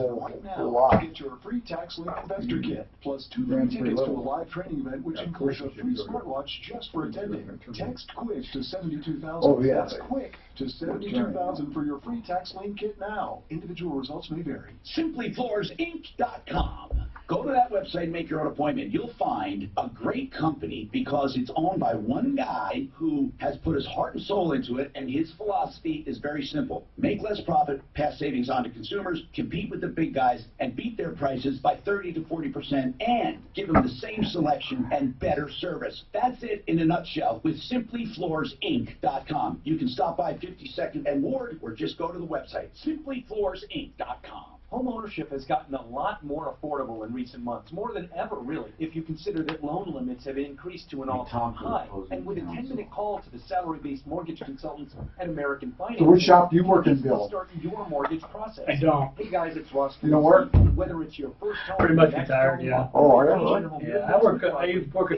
whole lot. Get your free tax lien investor kit plus 2 free tickets to a live training event, which includes a free smartwatch just for attending. Text quick to 72,000. Oh yeah. That's quick to 72,000 for your free tax lien kit now. Individual results may vary. SimplyFloorsInc.com. Go to that website and make your own appointment. You'll find a great company because it's owned by one guy who has put his heart and soul into it, and his philosophy is very simple. Make less profit, pass savings on to consumers, compete with the big guys, and beat their prices by 30 to 40%, and give them the same selection and better service. That's it in a nutshell with SimplyFloorsInc.com. You can stop by 52nd and Ward or just go to the website, SimplyFloorsInc.com. Home ownership has gotten a lot more affordable in recent months, more than ever, really, if you consider that loan limits have increased to an all-time high. And with a 10-minute call to the salary-based mortgage consultants at American Finance, So what shop do you work in, Bill? Start your mortgage process. I don't. Hey guys, it's Ross. You don't work? Whether it's your first home, Pretty much retired, yeah. Oh, are you? Yeah, I work a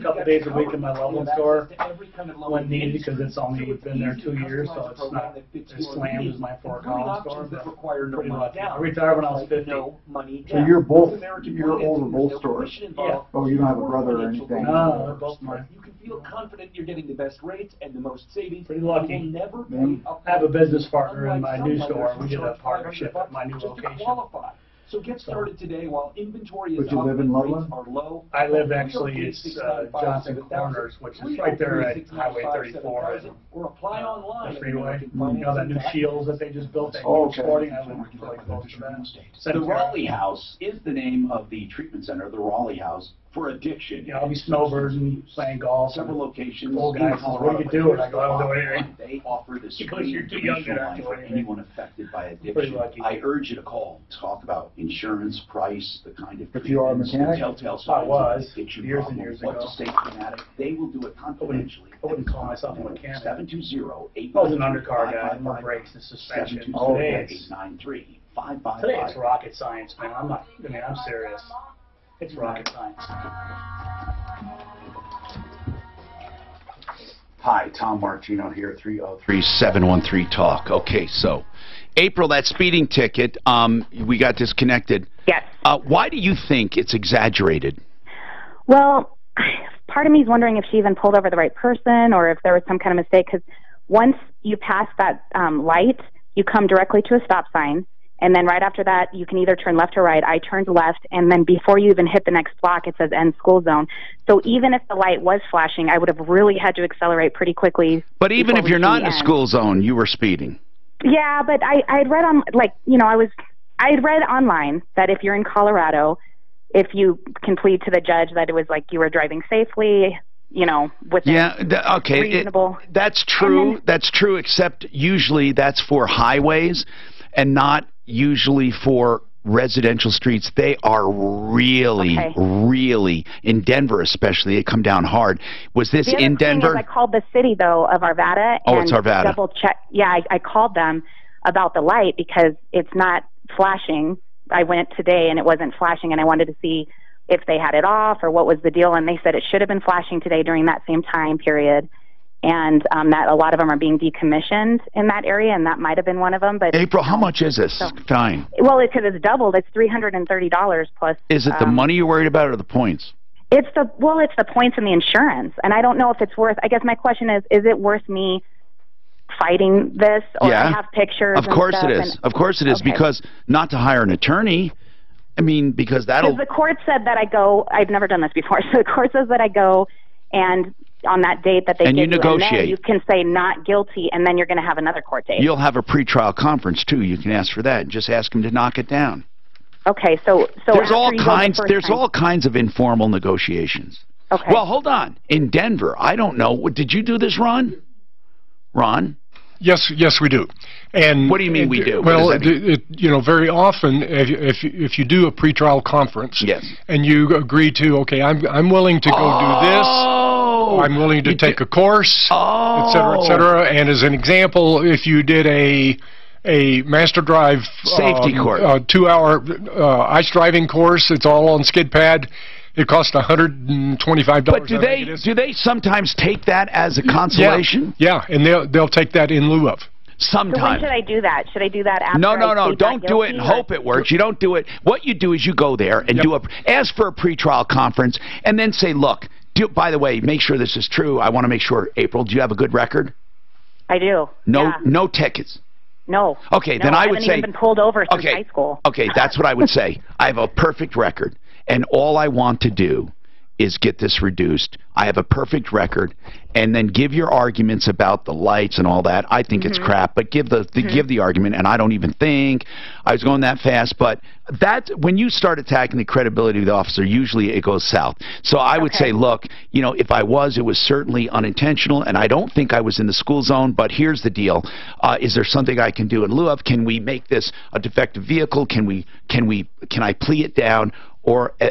couple days a week in my Loveland store when needed because it's only been there 2 years, so it's not as slammed as my Fort Collins store. But pretty lucky. I retired when I was 50. No money So you're over both stores? Yeah. Oh, you don't have a brother or anything? No, they're both mine. You can feel confident you're getting the best rates and the most savings. Pretty lucky. You will never I have a business partner in my new store. We did a partnership at my new location. So get started today while inventory is Would you live in Loveland? are low. I live actually, it's Johnson Corners, which is right there at Highway 34 and or apply online the freeway. You know that new Shields that they just built? That sporting, I live really close to that. The Raleigh House is the name of the treatment center, the Raleigh House for addiction. Yeah, I'll be snowbirding, playing golf. Several locations. Old guys, what do you do? And I go, I don't do anything. They offer this because you're too young to line for anyone affected by addiction. I urge you to call, talk about insurance, price, the kind of if you are a mechanic, telltale I was addiction years problem, and years what ago. to stay fanatic. They will do it confidentially. I wouldn't call myself a mechanic. 720-893-5555. I was an undercar guy, more brakes and suspension. Today it's rocket science, man. I'm serious. It's rocket science. Hi, Tom Martino here, 303-713-TALK. Okay, so, April, that speeding ticket, we got disconnected. Yes. Why do you think it's exaggerated? Well, part of me is wondering if she even pulled over the right person or if there was some kind of mistake, because once you pass that light, you come directly to a stop sign. And then right after that, you can either turn left or right. I turned left, and then before you even hit the next block, it says end school zone. So even if the light was flashing, I would have really had to accelerate pretty quickly. But even if you're not in a school zone, you were speeding. Yeah, but I had read on, I had read online that if you're in Colorado, if you can plead to the judge that it was like you were driving safely, within reasonable. That's true. That's true, except usually that's for highways and not usually for residential streets. They are really, really, in Denver especially, they come down hard. Was this in Denver? I called the city, though, of Arvada. Oh, it's Arvada. Double check. Yeah, I called them about the light because it's not flashing. I went today and it wasn't flashing, and I wanted to see if they had it off or what was the deal, and they said it should have been flashing today during that same time period. And that a lot of them are being decommissioned in that area, and that might have been one of them. But April, how much is this fine? Well, because it's doubled. It's $330 plus. Is it the money you're worried about or the points? It's the points and the insurance, and I don't know if it's worth. I guess my question is it worth me fighting this? Or I have pictures. Of course it is. Of course it is, because not to hire an attorney. I mean, because that'll. Because the court said that I go. I've never done this before, so the court says that I go, and on that date that they give you negotiate. And then you can say not guilty, and then you're going to have another court date. You'll have a pretrial conference too. You can ask for that and just ask them to knock it down. Okay, so there's all kinds of informal negotiations. Okay. Well, hold on. In Denver, I don't know. Did you do this, Ron? Ron? Yes, we do. And what do you mean we do? Well, very often if you do a pretrial conference, yes, and you agree to, okay, I'm willing to go do this. I'm willing to take a course, et cetera, et cetera. And as an example, if you did a master drive safety course, 2-hour ice driving course, it's all on skid pad. It costs $125. But do they sometimes take that as a consolation? Yeah, and they'll take that in lieu of. Sometimes. So when should I do that? Should I do that after? No. Don't do it and hope it works. You don't do it. What you do is you go there and ask for a pretrial conference, and then say, look. By the way, make sure this is true. I want to make sure. April, do you have a good record? I do. No tickets. No. Okay, then I would say. I haven't even been pulled over since high school. Okay, that's what I would say. I have a perfect record. And all I want to do is get this reduced. I have a perfect record, and then give your arguments about the lights and all that. I think it's crap, but give the argument, and I don't even think I was going that fast. But when you start attacking the credibility of the officer, usually it goes south. So I would say, look, if I was, it was certainly unintentional, and I don't think I was in the school zone. But here's the deal: is there something I can do in lieu of? Can we make this a defective vehicle? Can I plea it down?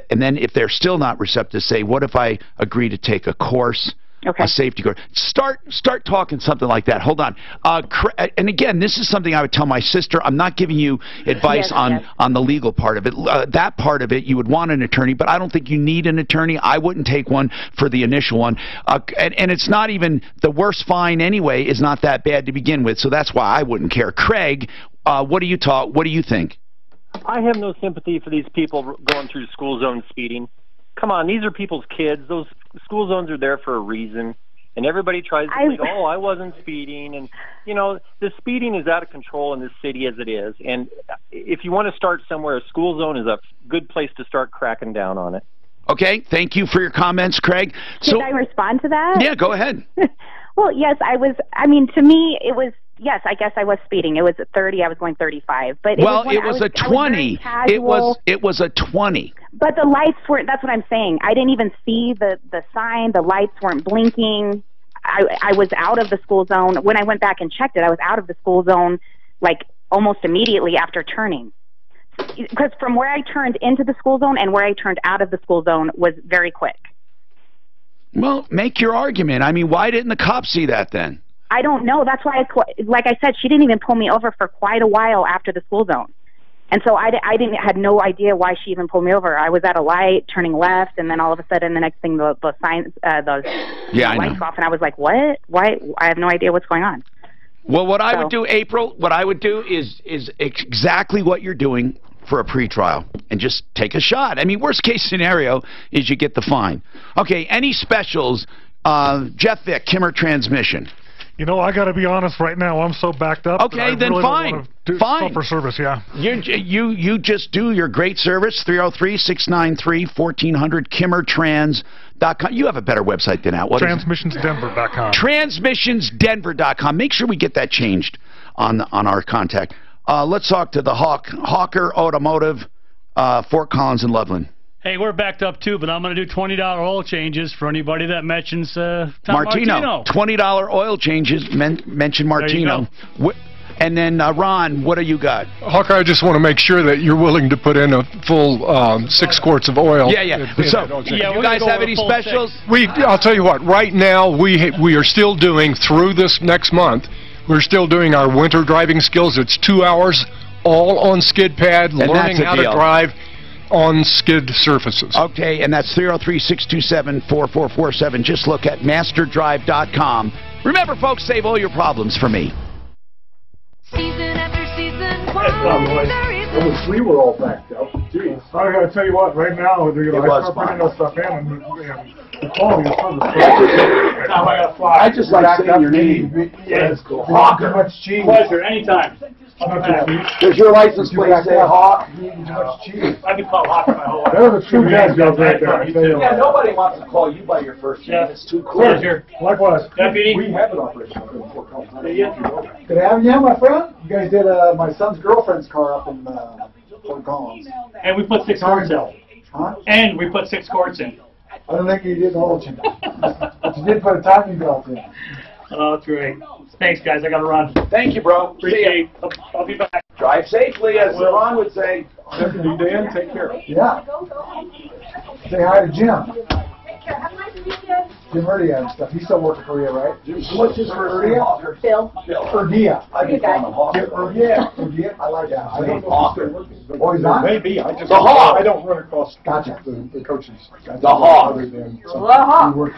And then if they're still not receptive, say, what if I agree to take a course, a safety course? Start talking something like that. Hold on. And again, this is something I would tell my sister. I'm not giving you advice on the legal part of it. That part of it, you would want an attorney, but I don't think you need an attorney. I wouldn't take one for the initial one. And it's not even the worst fine anyway is not that bad to begin with, so that's why I wouldn't care. Craig, what do you think? I have no sympathy for these people going through school zone speeding. Come on, these are people's kids. Those school zones are there for a reason. And everybody tries to say, I wasn't speeding. And, the speeding is out of control in this city as it is. And if you want to start somewhere, a school zone is a good place to start cracking down on it. Okay, thank you for your comments, Craig. Should I respond to that? Yeah, go ahead. Well, yes, to me, it was, yes, I guess I was speeding. It was 30, I was going 35. But it was a 20. It was a 20. But the lights weren't, that's what I'm saying. I didn't even see the sign. The lights weren't blinking. I was out of the school zone. When I went back and checked it, I was out of the school zone like almost immediately after turning. Because from where I turned into the school zone and where I turned out of the school zone was very quick. Well, make your argument. I mean, why didn't the cops see that then? I don't know. That's why, like I said, she didn't even pull me over for quite a while after the school zone. And so I had no idea why she even pulled me over. I was at a light, turning left, and then all of a sudden, the next thing, the signs, the lights off, and I was like, what? Why? I have no idea what's going on. Well, what I would do, April, is exactly what you're doing for a pretrial, and just take a shot. I mean, worst case scenario is you get the fine. Okay, any specials? Jeff Vick, Kimmer Transmission. I got to be honest right now. I'm so backed up. Okay, then really fine. Fine. For service, yeah. You just do your great service. 303-693-1400. KimmerTrans.com. You have a better website than that. Transmissionsdenver.com. Transmissionsdenver.com. Make sure we get that changed on our contact. Let's talk to the Hawker Automotive, Fort Collins and Loveland. Hey, we're backed up too, but I'm going to do $20 oil changes for anybody that mentions Tom Martino. $20 oil changes. Mention Martino. And then, Ron, what do you got? Hawker, I just want to make sure that you're willing to put in a full 6 quarts of oil. Yeah. So, you guys have any specials? I'll tell you what. Right now, we are still doing, through this next month, we're still doing our winter driving skills. It's 2 hours, all on skid pad, learning how to drive on skid surfaces. Okay, and that's 303-627-4447. Just look at masterdrive.com. Remember, folks, save all your problems for me. We were all backed up. Jeez. I gotta tell you what, right now, I start putting that stuff in, and the quality of service. I just like saying your name. Yeah, it's cool. Hawker. Too much cheese. Pleasure, anytime. Does your license plate say Hawk? Too much cheese. I've been called Hawk my whole life. They're the true guys right there. I tell you Yeah, what. nobody wants to call you by your first name. It's too cool. Pleasure. Likewise. Deputy. We have an operation up in Fort Collins. Good having you, my friend. You guys did my son's girlfriend's car up in Fort Collins. And we put 6 quarts in. Huh? And we put 6 quarts in. I don't think you did the whole thing. But you did put a timing belt in. Oh, that's great. Thanks, guys. I got to run. Thank you, bro. Appreciate it. I'll be back. Drive safely, as Ron would say. Deputy Dan, take care. Yeah. Say hi to Jim. Jim Erdia and stuff. He's still working for you, right? What's his first name? Phil. Erdia. I can call him Hawker. Jim Erdia. Erdia. I like that. I don't know Hawker. if he's still working. Oh, he's not? Maybe. I just The Hawk. I don't run across Gotcha. the coaches. The Hawk. Other than some- he works